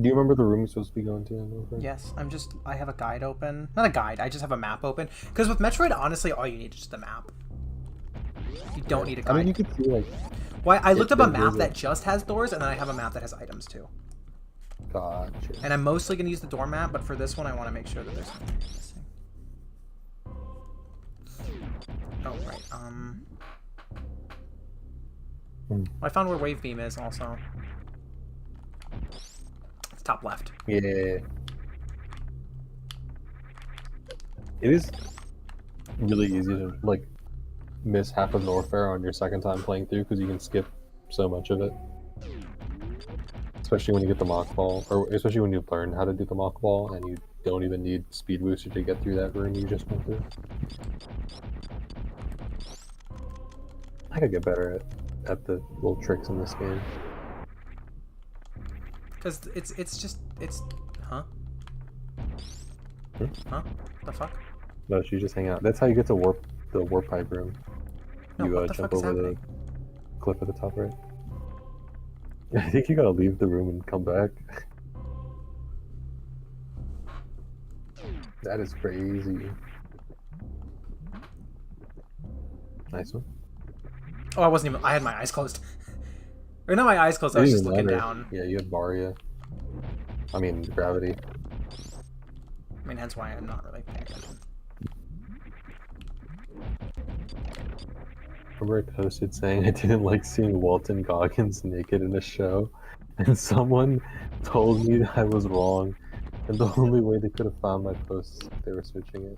Do you remember the room you're supposed to be going to? Yes, I have a guide open. Not a guide, I just have a map open. Because with Metroid, honestly, all you need is just the map. You don't need a guide. I mean, you could see, like... Well, I looked up a map that just has doors, and then I have a map that has items, too. Gotcha. And I'm mostly going to use the door map, but for this one, I want to make sure that there's nothing missing. Oh, right, Well, I found where Wave Beam is, also. It's top left. Yeah. It is really easy to, like, miss half of Norfair on your second time playing through, because you can skip so much of it. Especially when you get the mock ball, or especially when you learn how to do the mock ball, and you don't even need speed booster to get through that room you just went through. I could get better at the little tricks in this game. Because huh? Hmm? Huh? The fuck? No, you just hang out. That's how you get to the warp pipe room. No, You what the jump fuck is over happening? the cliff at the top right. I think you gotta leave the room and come back. That is crazy. Nice one. Oh, I wasn't even. I had my eyes closed. Or not my eyes closed. I was just looking down. Yeah, you had Varia. I mean, gravity. I mean, hence why I'm not really paying attention. Remember I posted saying I didn't like seeing Walton Goggins naked in a show, and someone told me that I was wrong, and the only way they could have found my posts is if they were searching it.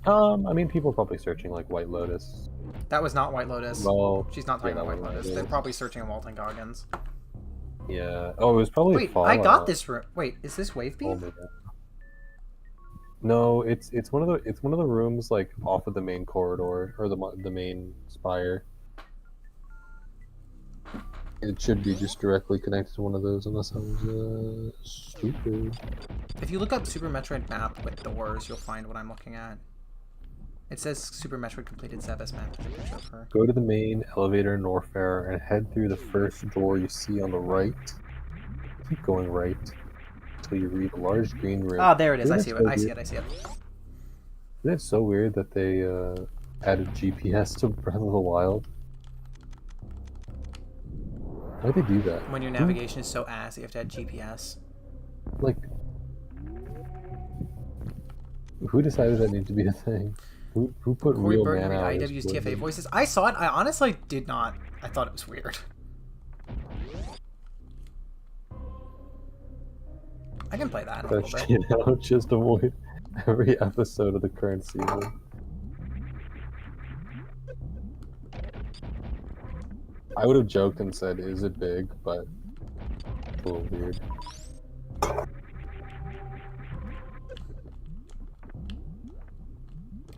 I mean, people are probably searching like White Lotus. That was not White Lotus. Well, she's not talking about White Lotus. Lotus. They're probably searching Walton Goggins. Yeah. Oh, it was probably. Wait, Fallout. I got this room. Wait, is this Wave Beam? Oh my God. No, it's one of the rooms like off of the main corridor or the main spire. It should be just directly connected to one of those, unless I was stupid. If you look up Super Metroid map with doors, you'll find what I'm looking at. It says Super Metroid completed Zebes map. There's a picture of her. Go to the main elevator in Norfair and head through the first door you see on the right. Keep going right until you reach a large green room. Ah, there it is. Isn't I see it. so I see weird? it. I see it. Isn't it so weird that they added GPS to Breath of the Wild? Why'd they do that? When your navigation is so ass, you have to add GPS. Like, who decided that needed to be a thing? Who put Corey real Burton man out? IW's TFA voices. I saw it. I honestly did not. I thought it was weird. I can play that in a little bit. You know, just avoid every episode of the current season. I would have joked and said, "Is it big?" But it's a little weird.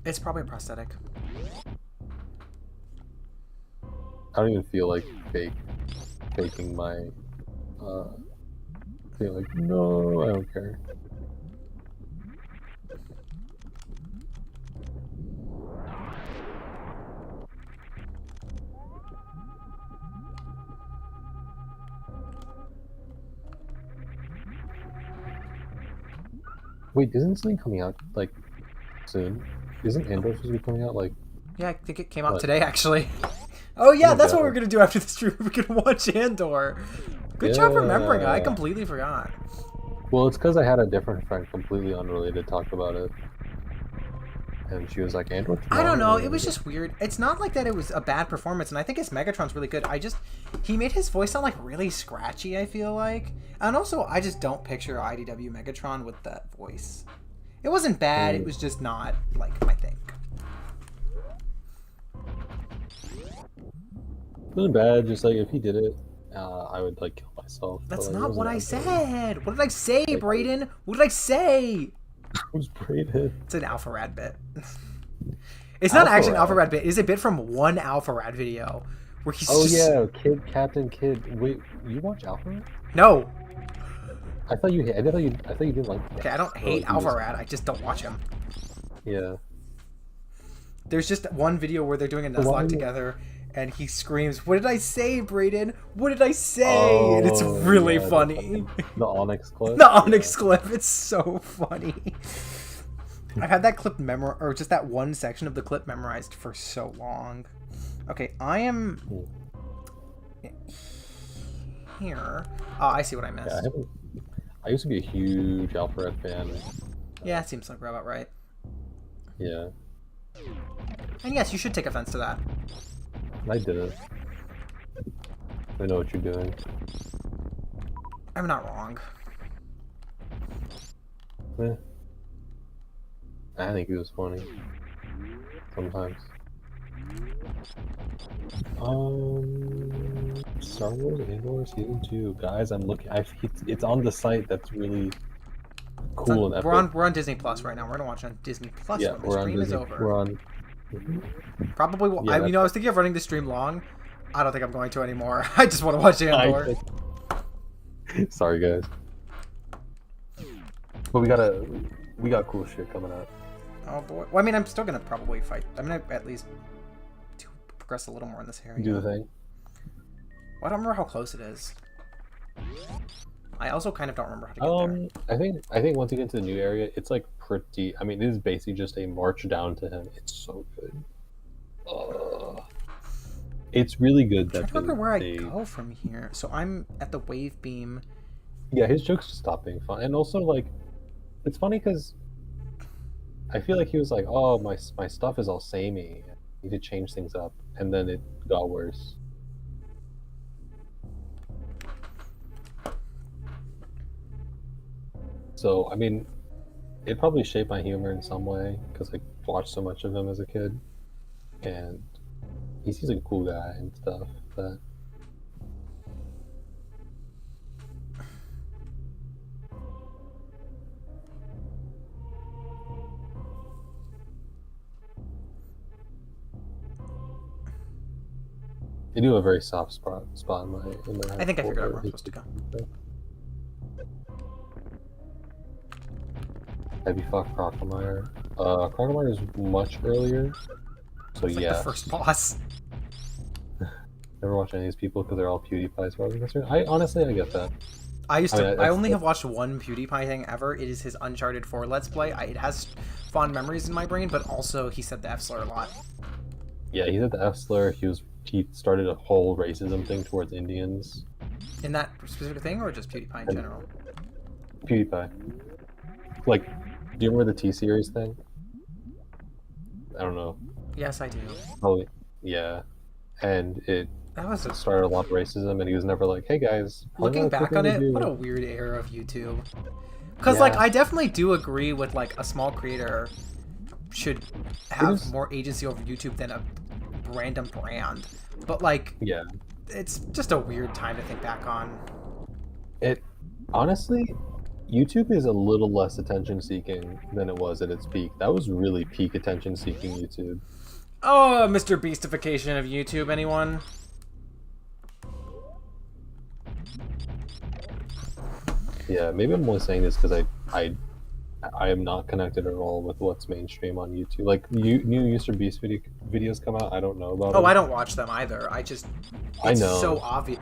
It's probably a prosthetic. I don't even feel like faking my feel like, no, I don't care. Wait, isn't something coming out like soon? Isn't Andor supposed to be coming out like? Yeah, I think it came out today actually. Oh yeah, that's what we're gonna do after the stream. We're gonna watch Andor. Good job remembering. I completely forgot. Well, it's because I had a different friend, completely unrelated, talk about it, and she was like, "Andor." I don't know. It was just weird. It's not like that. It was a bad performance, and I think his Megatron's really good. He made his voice sound like really scratchy. I feel like, and also I just don't picture IDW Megatron with that voice. It wasn't bad. It was just not like my thing. It wasn't bad. Just like if he did it, I would like kill myself. That's not what I said. What did I say, Brayden? What did I say? Who's Brayden? It's an Alpha Rad bit. It's not actually an Alpha Rad bit. It's a bit from one Alpha Rad video where he's Captain Kid. Wait, you watch Alpha Rad? No. I thought you didn't like him. Okay, I don't hate Alpha Rad. I just don't watch him. Yeah. There's just one video where they're doing a Nuzlocke together, and he screams, "What did I say, Brayden? What did I say?" And it's really funny. The Onyx clip. The Onyx clip. It's so funny. I've had that clip or just that one section of the clip memorized for so long. Okay, I am here. Oh, I see what I missed. Yeah, I used to be a huge Alfred fan. Yeah, it seems like we're about right. Yeah. And yes, you should take offense to that. I didn't. I know what you're doing. I'm not wrong. Eh. I think it was funny. Sometimes. Star Wars Andor Season 2. Guys, I'm looking. It's on the site that's really cool and epic. We're on Disney Plus right now. We're gonna watch it on Disney Plus Yeah, when the we're on stream Disney. is over. We're on. Probably. Yeah, I was thinking of running the stream long. I don't think I'm going to anymore. I just want to watch Andor. Sorry, guys. But we got cool shit coming out. Oh boy. Well, I mean, I'm still gonna probably fight. I'm gonna at least progress a little more in this area. Do the thing. Well, I don't remember how close it is. I also kind of don't remember how to get there. I think once you get to the new area, it's like pretty. I mean, it is basically just a march down to him. It's so good. It's really good that. I don't remember where I go from here. So I'm at the wave beam. Yeah, his jokes just stopped being fun, and also like, it's funny because I feel like he was like, "Oh, my stuff is all samey. I need to change things up," and then it got worse. So I mean, it probably shaped my humor in some way because I watched so much of him as a kid, and he seems like a cool guy and stuff. But I do have a very soft spot in my head. I think I figured out where I'm supposed to go. Have you fought Crocomire? Crocomire is much earlier, so it's like yeah. the first boss. Never watch any of these people because they're all PewDiePie as far as I'm concerned. I get that. I only have watched one PewDiePie thing ever. It is his Uncharted 4 Let's Play. It has fond memories in my brain, but also he said the F slur a lot. Yeah, he said the F slur. He started a whole racism thing towards Indians. In that specific thing, or just PewDiePie in general? PewDiePie. Like, do you remember the T-Series thing? I don't know. Yes, I do. Probably. Yeah. And it started a lot of racism, and he was never like, "Hey guys." Looking back on it, what a weird era of YouTube. Because like, I definitely do agree with like a small creator should have more agency over YouTube than a random brand. But like, yeah, it's just a weird time to think back on. It honestly, YouTube is a little less attention-seeking than it was at its peak. That was really peak attention-seeking YouTube. Oh, Mr. Beastification of YouTube, anyone? Yeah, maybe I'm only saying this because I am not connected at all with what's mainstream on YouTube. Like, new Mr. Beast videos come out, I don't know about them. I don't watch them either. It's so obvious.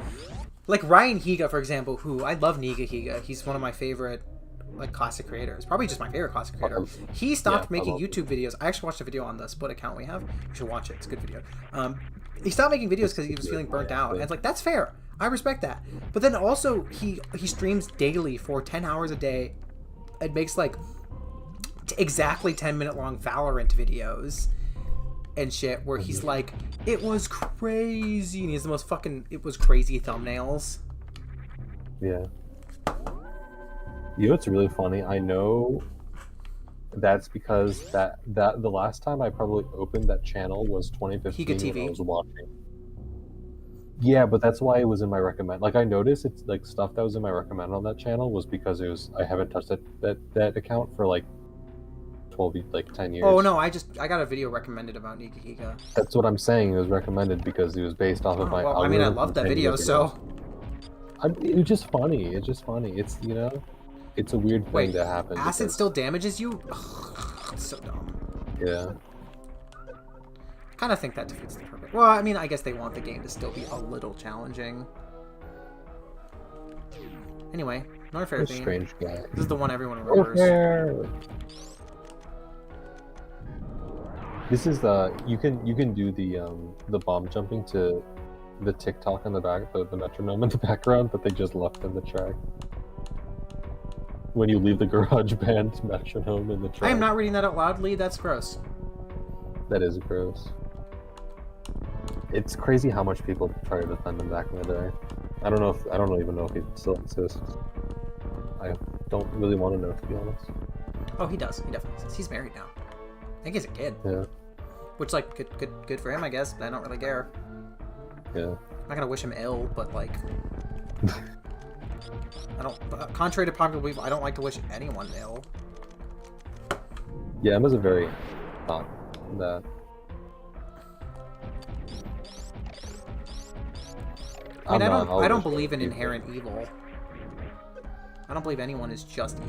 Like Ryan Higa, for example, who I love Niga Higa. He's one of my favorite like classic creators. Probably just my favorite classic creator. He stopped making YouTube videos. I actually watched a video on the Split account we have. You should watch it. It's a good video. He stopped making videos because he was feeling burnt out. And it's like, that's fair. I respect that. But then also he streams daily for 10 hours a day. It makes like exactly 10-minute long Valorant videos and shit where he's like, it was crazy, and he has the most fucking it was crazy thumbnails. Yeah. You know what's really funny? I know that's because that the last time I probably opened that channel was 2015 when I was watching. Yeah, but that's why it was in my recommend. Like, I noticed it's like stuff that was in my recommend on that channel was because I haven't touched that account for like 10 years. Oh no, I got a video recommended about Nika Higa. That's what I'm saying. It was recommended because it was based off of my. Well, I mean, I love that video, so. It's just funny. It's just funny. It's it's a weird thing that happens. Acid still damages you? Ugh, it's so dumb. Yeah. kind of think that defeats the purpose. Well, I mean, I guess they want the game to still be a little challenging. Anyway, another fair theme. Strange guy. This is the one everyone remembers. This is the you can do the bomb jumping to the TikTok in the back, the metronome in the background, but they just left in the track. When you leave the garage band metronome in the track. I am not reading that out loud, Lee. That's gross. That is gross. It's crazy how much people try to defend him back in the day. I don't even know if he still exists. I don't really want to know, to be honest. Oh, he does. He definitely exists. He's married now. I think he's a kid. Yeah. Which, like, good for him, I guess. But I don't really care. Yeah. I'm not gonna wish him ill, but like, I don't. Contrary to popular belief, I don't like to wish anyone ill. Yeah, Emma's a very not that. I mean, I don't believe in inherent evil. I don't believe anyone is just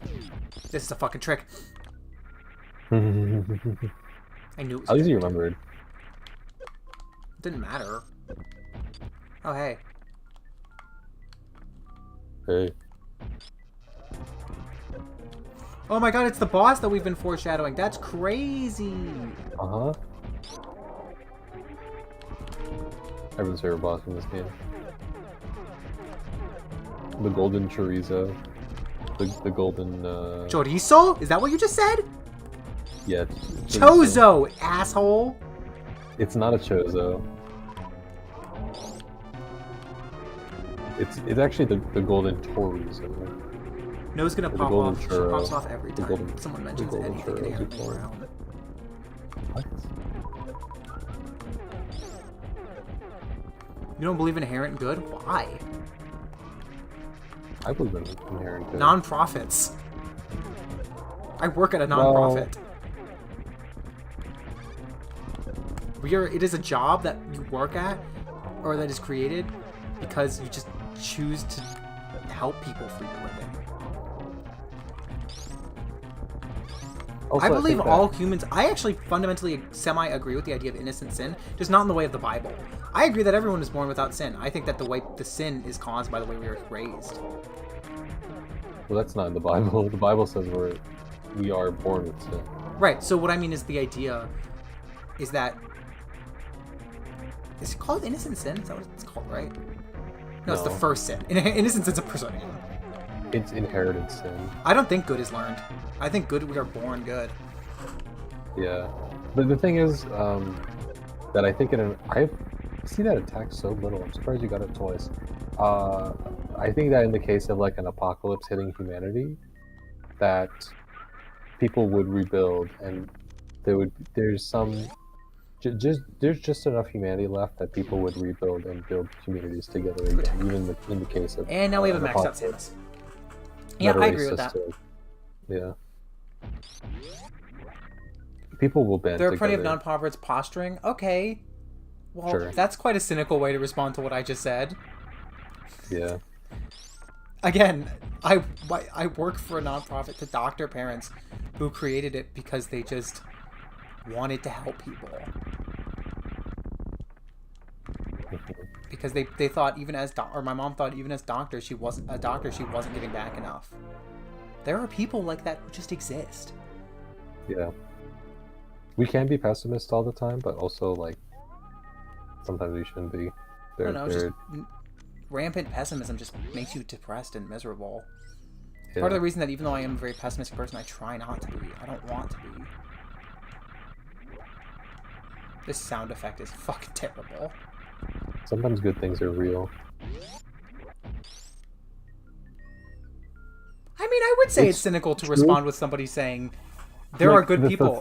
evil. This is a fucking trick. I knew it was At least you remembered. It didn't matter. Oh, hey. Hey. Oh my god, it's the boss that we've been foreshadowing. That's crazy. Uh-huh. Everyone's favorite boss in this game. The golden chorizo. The golden, Chorizo? Is that what you just said? Yeah. Chozo, asshole! It's not a chozo. It's actually the golden chorizo. Nose gonna pop off. She pops off every time golden, someone mentions anything inherently brown. What? You don't believe in inherent good? Why? I believe in inherent good. Non-profits. I work at a non-profit. It is a job that you work at, or that is created, because you just choose to help people for your living. Also, I believe all humans... I actually fundamentally semi-agree with the idea of innocent sin, just not in the way of the Bible. I agree that everyone is born without sin. I think that the sin is caused by the way we are raised. Well, that's not in the Bible. The Bible says we are born with sin. Right, so what I mean is the idea is that... Is it called innocent sin? Is that what it's called, right? No, it's the first sin. Innocent sin's a person. It's inherited sin. I don't think good is learned. I think good, we are born good. Yeah. But the thing is, that I think I see that attack so little. I'm surprised you got it twice. I think that in the case of like an apocalypse hitting humanity, that people would rebuild, and there's just enough humanity left that people would rebuild and build communities together again, even in the case of. And now we have a maxed out Samus. Yeah, I agree with that. Yeah. People will band There are together. plenty of non-profits posturing. Okay. Well, Sure. That's quite a cynical way to respond to what I just said. Yeah. Again, I work for a non-profit to doctor parents who created it because they just wanted to help people. Because they thought even as or my mom thought even as doctor she wasn't giving back enough. There are people like that who just exist. Yeah. We can be pessimists all the time, but also like sometimes we shouldn't be. Just rampant pessimism just makes you depressed and miserable. Yeah. Part of the reason that even though I am a very pessimistic person, I try not to be. I don't want to be. This sound effect is fucking terrible. Sometimes good things are real. I mean, I would say it's cynical to respond with somebody saying, there are good people.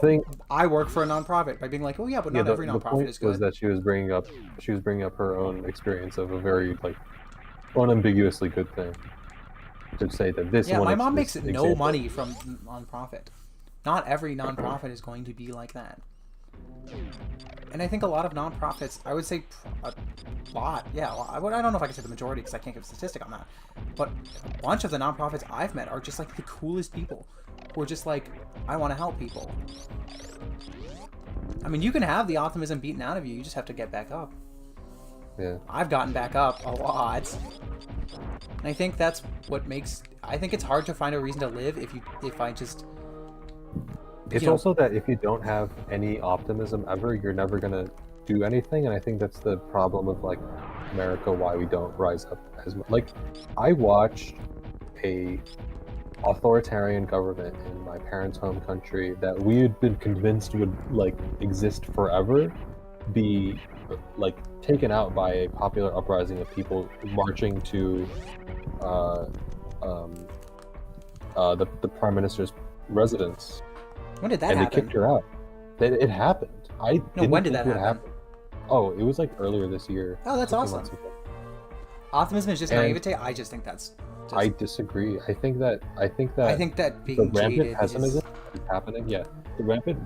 I work for a nonprofit, by being like, oh yeah, but not every nonprofit is good. Was that she was bringing up her own experience of a very like unambiguously good thing. To say that this yeah, one my mom makes no money from nonprofit. Not every nonprofit is going to be like that. And I think a lot of nonprofits, I would say a lot, yeah, I don't know if I can say the majority because I can't give a statistic on that, but a bunch of the nonprofits I've met are just like the coolest people. we're just like, I want to help people. I mean, you can have the optimism beaten out of you. You just have to get back up. Yeah. I've gotten back up a lot. And I think that's what makes... I think it's hard to find a reason to live if I just... It's also that if you don't have any optimism ever, you're never going to do anything. And I think that's the problem of, like, America, why we don't rise up as much. Like, I watched a authoritarian government in my parents' home country that we had been convinced would, like, exist forever be, like, taken out by a popular uprising of people marching to the prime minister's residence. When did that happen? happen? And they kicked her out. It happened. When did that happen? Oh, it was like earlier this year. Oh, that's awesome. Optimism is just naivete. I just think that's... I disagree. I think that being the rampant jaded pessimism is happening. Yeah, the rampant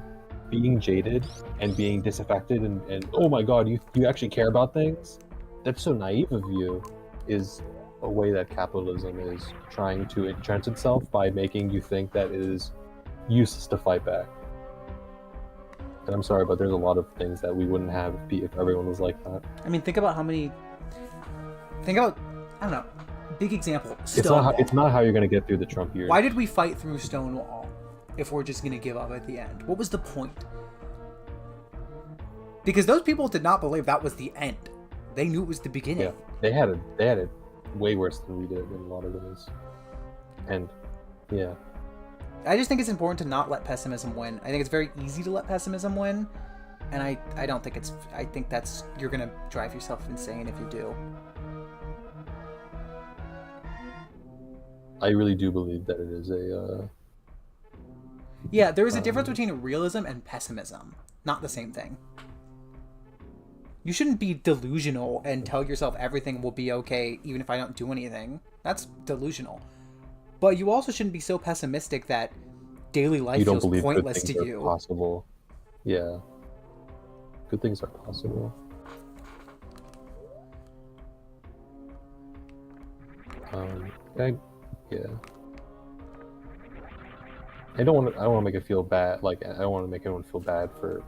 being jaded and being disaffected and oh my god, you actually care about things. That's so naive of you. Is a way that capitalism is trying to entrench itself by making you think that it is useless to fight back. And I'm sorry, but there's a lot of things that we wouldn't have if everyone was like that. I mean, think about, I don't know, big example, Stonewall. It's not how you're going to get through the Trump years. Why did we fight through Stonewall if we're just going to give up at the end? What was the point? Because those people did not believe that was the end. They knew it was the beginning. Yeah, they had it way worse than we did in a lot of ways. And, yeah. I just think it's important to not let pessimism win. I think it's very easy to let pessimism win, and I don't think it's... I think that's... You're gonna drive yourself insane if you do. I really do believe that it is a... Yeah, there is a difference between realism and pessimism. Not the same thing. You shouldn't be delusional and tell yourself everything will be okay even if I don't do anything. That's delusional. But you also shouldn't be so pessimistic that daily life feels pointless to you. Possible. Yeah. Good things are possible. Yeah. I don't want to make it feel bad. Like, I don't want to make anyone feel bad for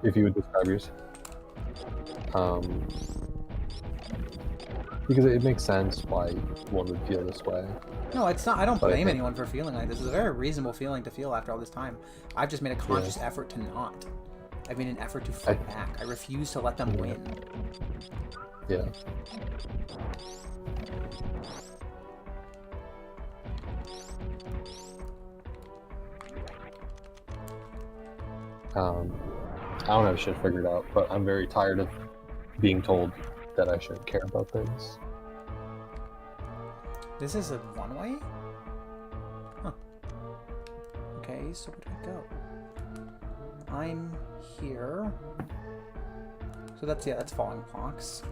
if you would describe yours. Because it makes sense why one would feel this way. No, it's not. I don't blame anyone for feeling like this. It's a very reasonable feeling to feel after all this time. I've just made a conscious effort to not. I've made an effort to fight back. I refuse to let them win. Yeah. I don't have shit figured out, but I'm very tired of being told that I should care about things. This is a one-way? Huh. Okay, so where do I go? I'm here. So that's falling blocks.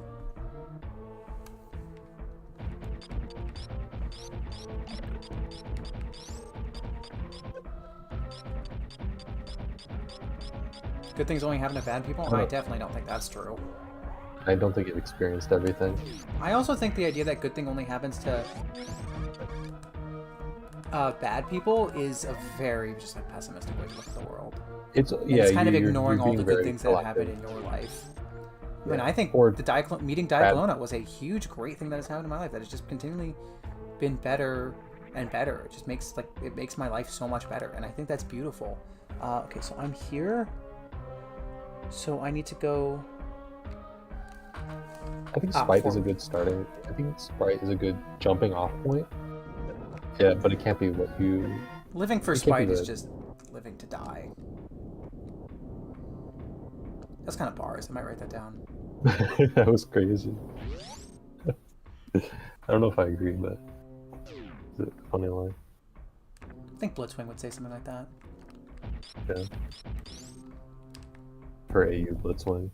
Good things only happen to bad people? I definitely don't think that's true. I don't think it experienced everything. I also think the idea that good thing only happens to bad people is a very just like pessimistic way to look at the world. It's kind of ignoring all the good things that happen in your life. I mean, I think meeting Diaclona was a huge, great thing that has happened in my life. That has just continually been better and better. It just makes my life so much better, and I think that's beautiful. Okay, so I'm here. So I need to go. I think Spite is a good starting. I think Spite is a good jumping off point. Yeah, but it can't be what you. Living for Spite is just living to die. That's kind of bars. I might write that down. That was crazy. I don't know if I agree, but it's a funny line. I think Blitzwing would say something like that. Yeah. For AU Blitzwing.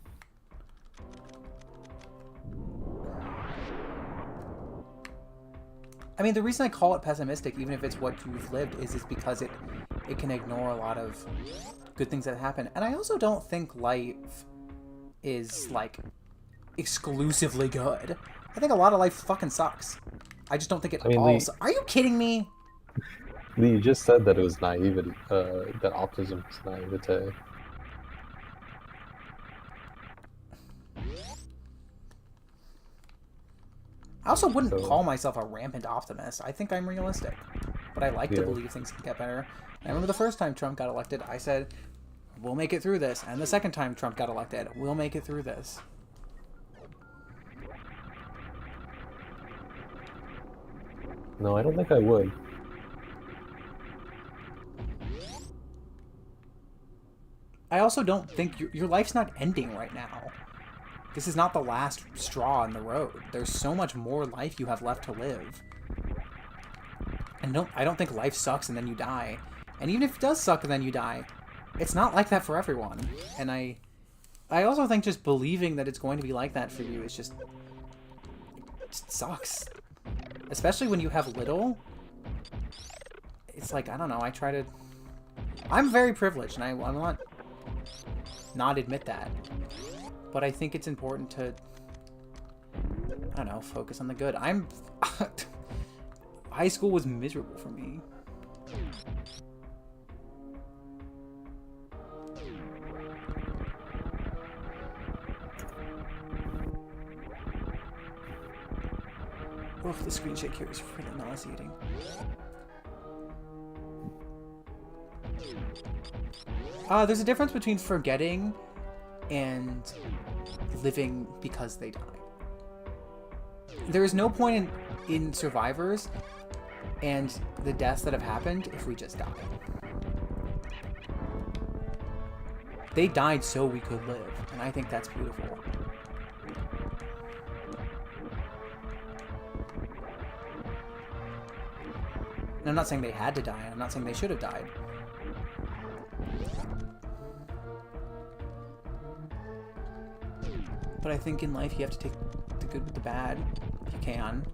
I mean, the reason I call it pessimistic, even if it's what you've lived, is because it can ignore a lot of good things that happen. And I also don't think life is, like, exclusively good. I think a lot of life fucking sucks. I just don't think it all... Are you kidding me? Lee, you just said that it was naivety, that optimism is naivete. I also wouldn't So, call myself a rampant optimist. I think I'm realistic. But I like to yeah. believe things can get better. And I remember the first time Trump got elected, I said, we'll make it through this. And the second time Trump got elected, we'll make it through this. No, I don't think I would. I also don't think your life's not ending right now. This is not the last straw in the road. There's so much more life you have left to live. And I don't think life sucks and then you die. And even if it does suck and then you die, it's not like that for everyone. And I also think just believing that it's going to be like that for you is just... It just sucks. Especially when you have little. It's like, I don't know, I try to... I'm very privileged, and I want not admit that. But I think it's important to, I don't know, focus on the good. High school was miserable for me. Oof, the screen shake here is really nauseating. There's a difference between forgetting and living because they die. There is no point in survivors and the deaths that have happened if we just die. They died so we could live, and I think that's beautiful. And I'm not saying they had to die, I'm not saying they should have died. But I think in life you have to take the good with the bad, if you can.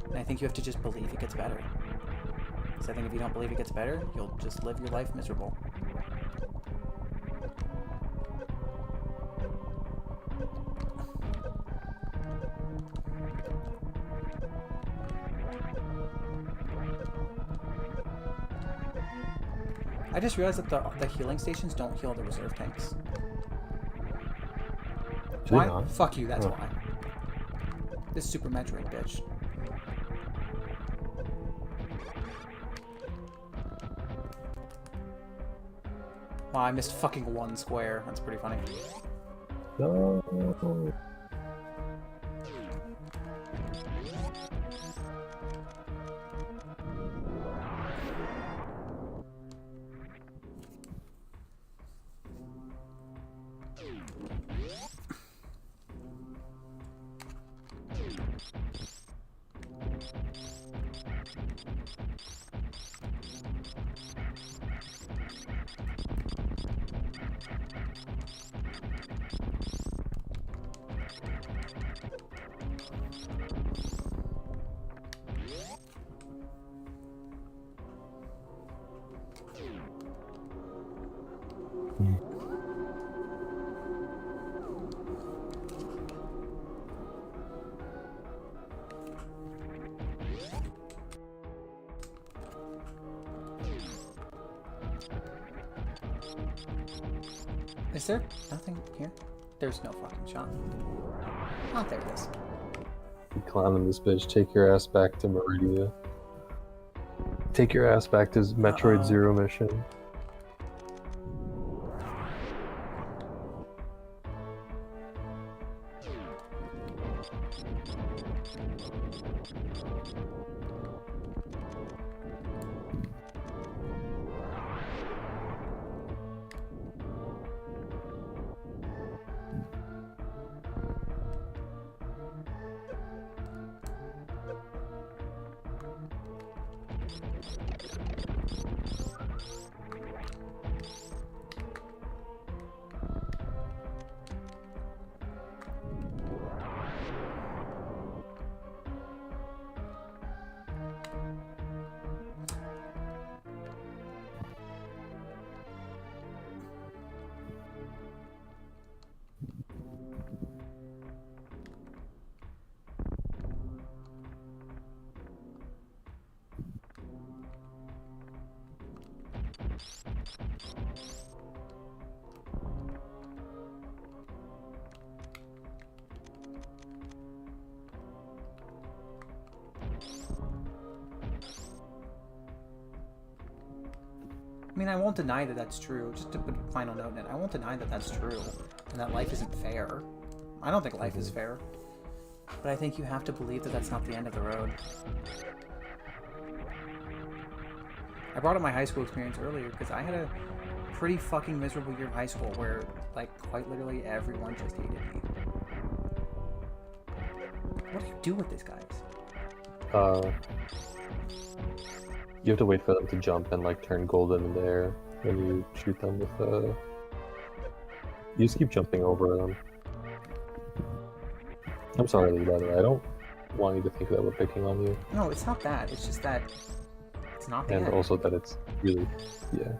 And I think you have to just believe it gets better. Because I think if you don't believe it gets better, you'll just live your life miserable. I just realized that the healing stations don't heal the reserve tanks. Why? Fuck you, that's why. This Super Metroid bitch. Wow, I missed fucking one square. That's pretty funny. No. Is there nothing here? There's no fucking shot. Oh, there it is. You clowning this bitch. Take your ass back to Meridia. Take your ass back to Metroid Zero mission. mean, I won't deny that that's true. Just to put a final note in it, I won't deny that that's true, and that life isn't fair. I don't think life is fair. But I think you have to believe that that's not the end of the road. I brought up my high school experience earlier because I had a pretty fucking miserable year of high school where, like, quite literally everyone just hated me. What do you do with these guys? You have to wait for them to jump and, like, turn golden in the air when you shoot them with, You just keep jumping over them. I'm sorry, Lee, by the way. I don't want you to think that we're picking on you. No, it's not that. It's just that it's not the end. And also that it's really... Yeah.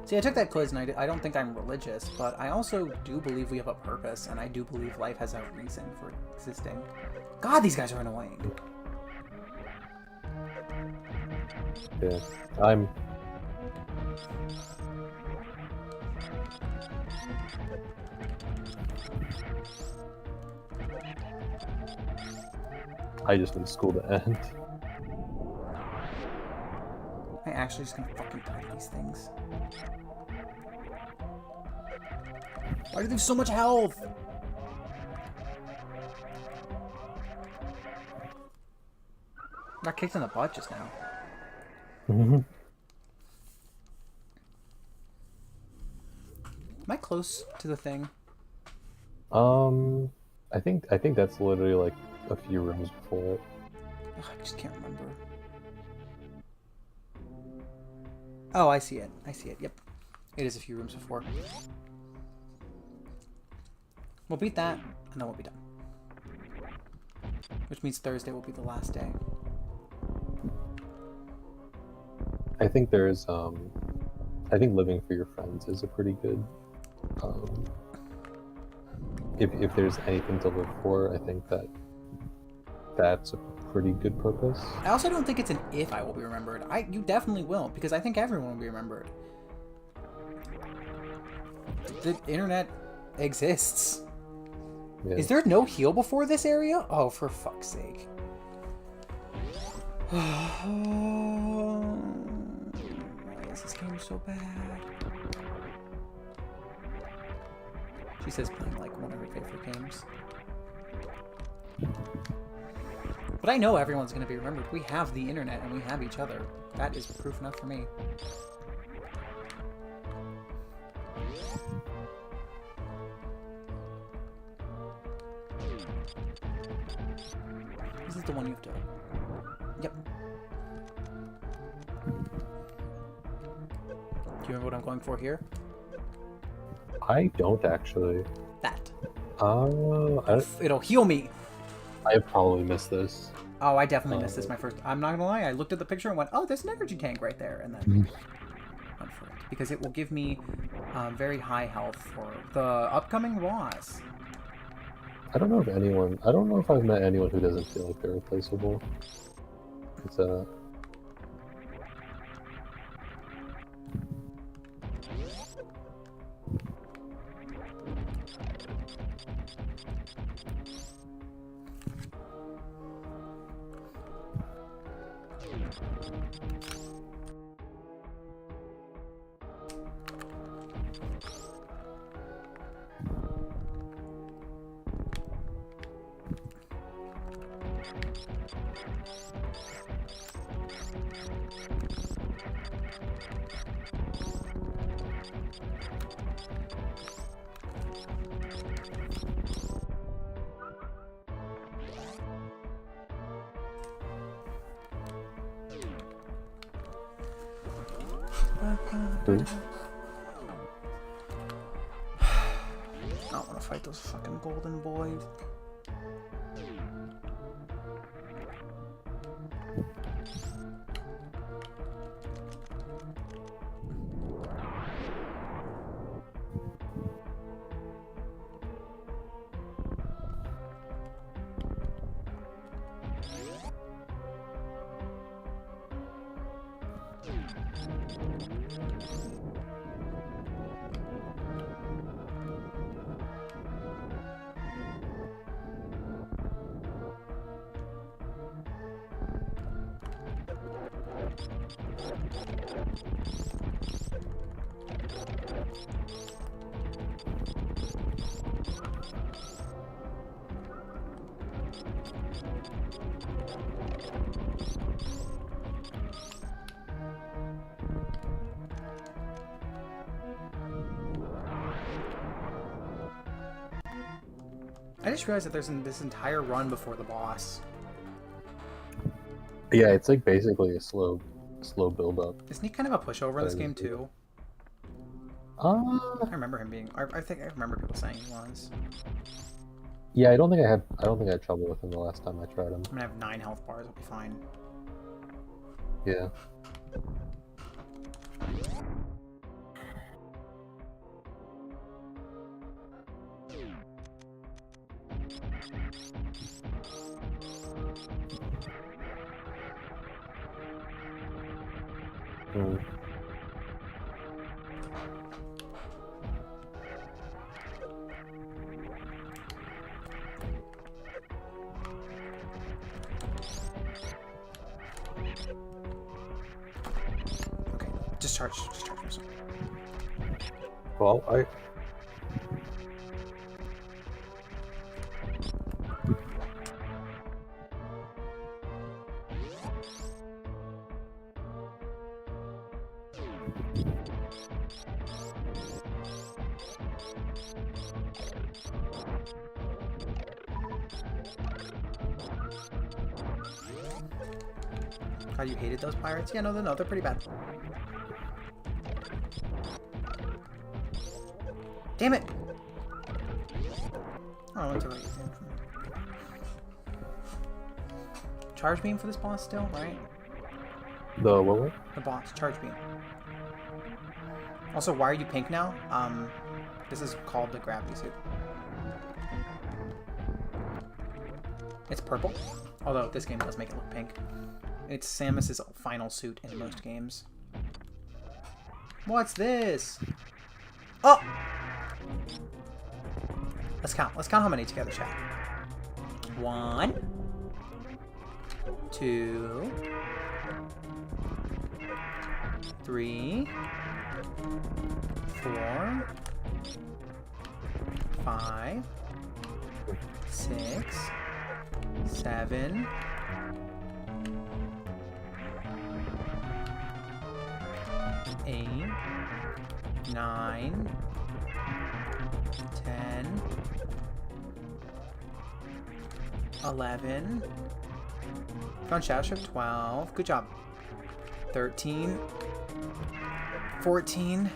See, I took that quiz, and I don't think I'm religious, but I also do believe we have a purpose, and I do believe life has a reason for existing. God, these guys are annoying. Yeah. I just need school to end. I actually just gonna fucking die to these things. Why do they have so much health? Got kicked in the butt just now. Am I close to the thing? I think that's literally like a few rooms before it. Ugh, I just can't remember. Oh, I see it. I see it. Yep. It is a few rooms before. We'll beat that, and then we'll be done. Which means Thursday will be the last day. I think there's, I think living for your friends is a pretty good, if there's anything to live for, I think that's a pretty good purpose. I also don't think it's an if I will be remembered. You definitely will, because I think everyone will be remembered. The internet exists. Yeah. Is there no heal before this area? Oh, for fuck's sake. Why is this game so bad? She says playing like one of her favorite games. But I know everyone's going to be remembered. We have the internet and we have each other. That is proof enough for me. This is the one you have to... Yep. Do you remember what I'm going for here? I don't actually. That. It'll heal me. I probably missed this. Oh, I definitely missed this my first... I'm not gonna lie, I looked at the picture and went, oh, there's an energy tank right there, and then went for it. Because it will give me very high health for the upcoming boss. I don't know if I've met anyone who doesn't feel like they're replaceable. It's I don't want to fight those fucking golden boys. I just realized that there's this entire run before the boss. Yeah, it's like basically a slow build up. Isn't he kind of a pushover in this game too? I remember him being. I think I remember people saying he was. Yeah, I don't think I had trouble with him the last time I tried him. I'm gonna have 9 health bars. I'll be fine. Yeah. Okay, just charge yourself. Well, God, you hated those pirates? Yeah, no, they're pretty bad. Damn it! Oh, I went to like... Charge beam for this boss still, right? the what? The boss, charge beam. Also, why are you pink now? This is called the gravity suit. It's purple, although this game does make it look pink. It's Samus's final suit in most games. What's this? Oh! Let's count. Let's count how many together, chat. 1, 2, 3, 4, 5, 6, 7, 8, 9, 10, 11. Found Shadow Strip 12. Good job. 13, 14.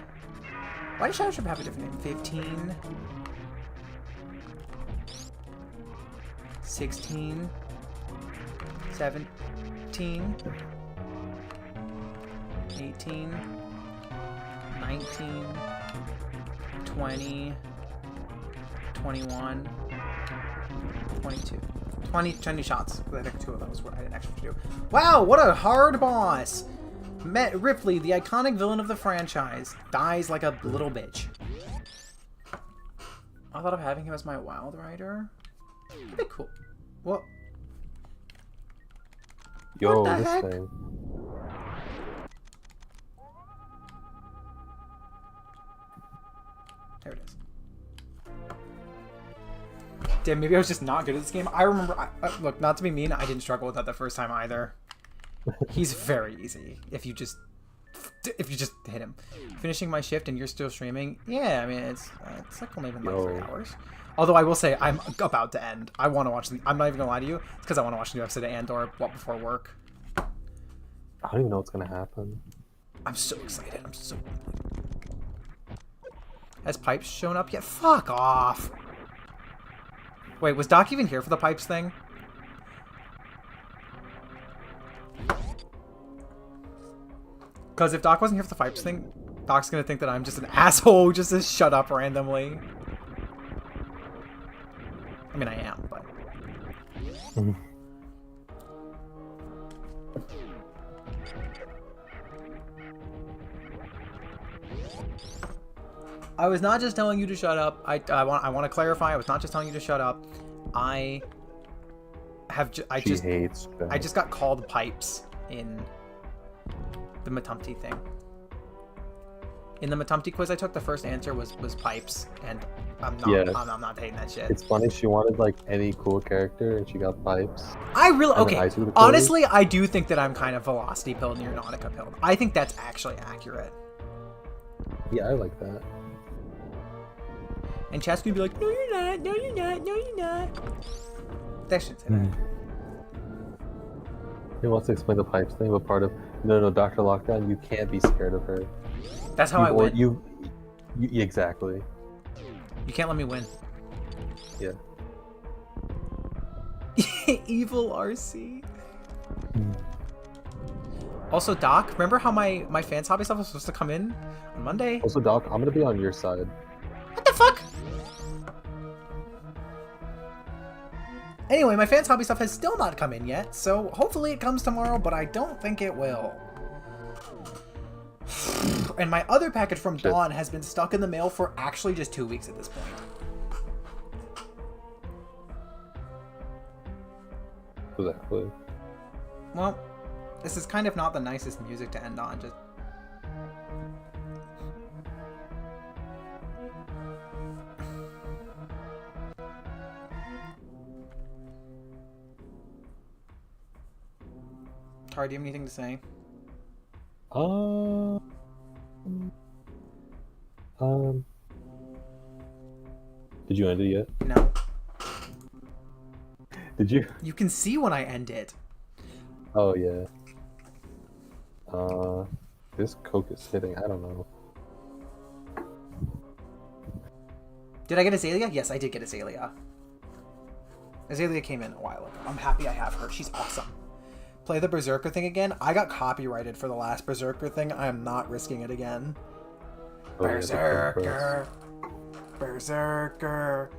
Why does Shadow Strip have a different name? 15, 16, 17, 18, 19, 20, 21, 22. 20 shots. I think 2 of those were I didn't actually do. Wow, what a hard boss! Met Ripley, the iconic villain of the franchise, dies like a little bitch. I thought of having him as my Wild Rider. That'd be cool. What? Yo, what the this heck? thing. There it is. Damn, maybe I was just not good at this game. I remember, look, not to be mean, I didn't struggle with that the first time either. He's very easy if you just hit him. Finishing my shift and you're still streaming. Yeah, I mean it's like only been like 3 hours. Although I will say I'm about to end. I want to watch. I'm not even gonna lie to you. It's because I want to watch the new episode of Andor before work. I don't even know what's gonna happen. I'm so excited. I'm so. Has Pipes shown up yet? Fuck off. Wait, was Doc even here for the Pipes thing? Because if Doc wasn't here for the Pipes thing, Doc's gonna think that I'm just an asshole who just says shut up randomly. I mean, I am, but... I was not just telling you to shut up. I want to clarify. I was not just telling you to shut up. I just got called Pipes in The Matumti thing. In the Matumti quiz I took, the first answer was pipes, and I'm not taking that shit. It's funny, she wanted like any cool character and she got pipes. Honestly, I do think that I'm kind of Velocity pilled and you're Nautica pilled. I think that's actually accurate. Yeah, I like that. And chat's gonna be like, no you're not, no you're not, no you're not. That shouldn't say that. He wants to explain the pipes thing, but part of no, Dr. Lockdown, you can't be scared of her. That's how I win. You exactly. You can't let me win. Yeah. Evil RC. Also, Doc, remember how my fans hobby stuff was supposed to come in on Monday? Also, Doc, I'm gonna be on your side. What the fuck? Anyway, my fans hobby stuff has still not come in yet, so hopefully it comes tomorrow, but I don't think it will. And my other package from Dawn has been stuck in the mail for actually just 2 weeks at this point. Exactly. Well, this is kind of not the nicest music to end on. Just Tara, do you have anything to say? Did you end it yet? No. Did you? You can see when I end it. Oh yeah. This Coke is hitting. I don't know. Did I get Azalea? Yes, I did get Azalea. Azalea came in a while ago. I'm happy I have her. She's awesome. Play the Berserker thing again. I got copyrighted for the last Berserker thing. I am not risking it again. Oh, Berserker. Berserker.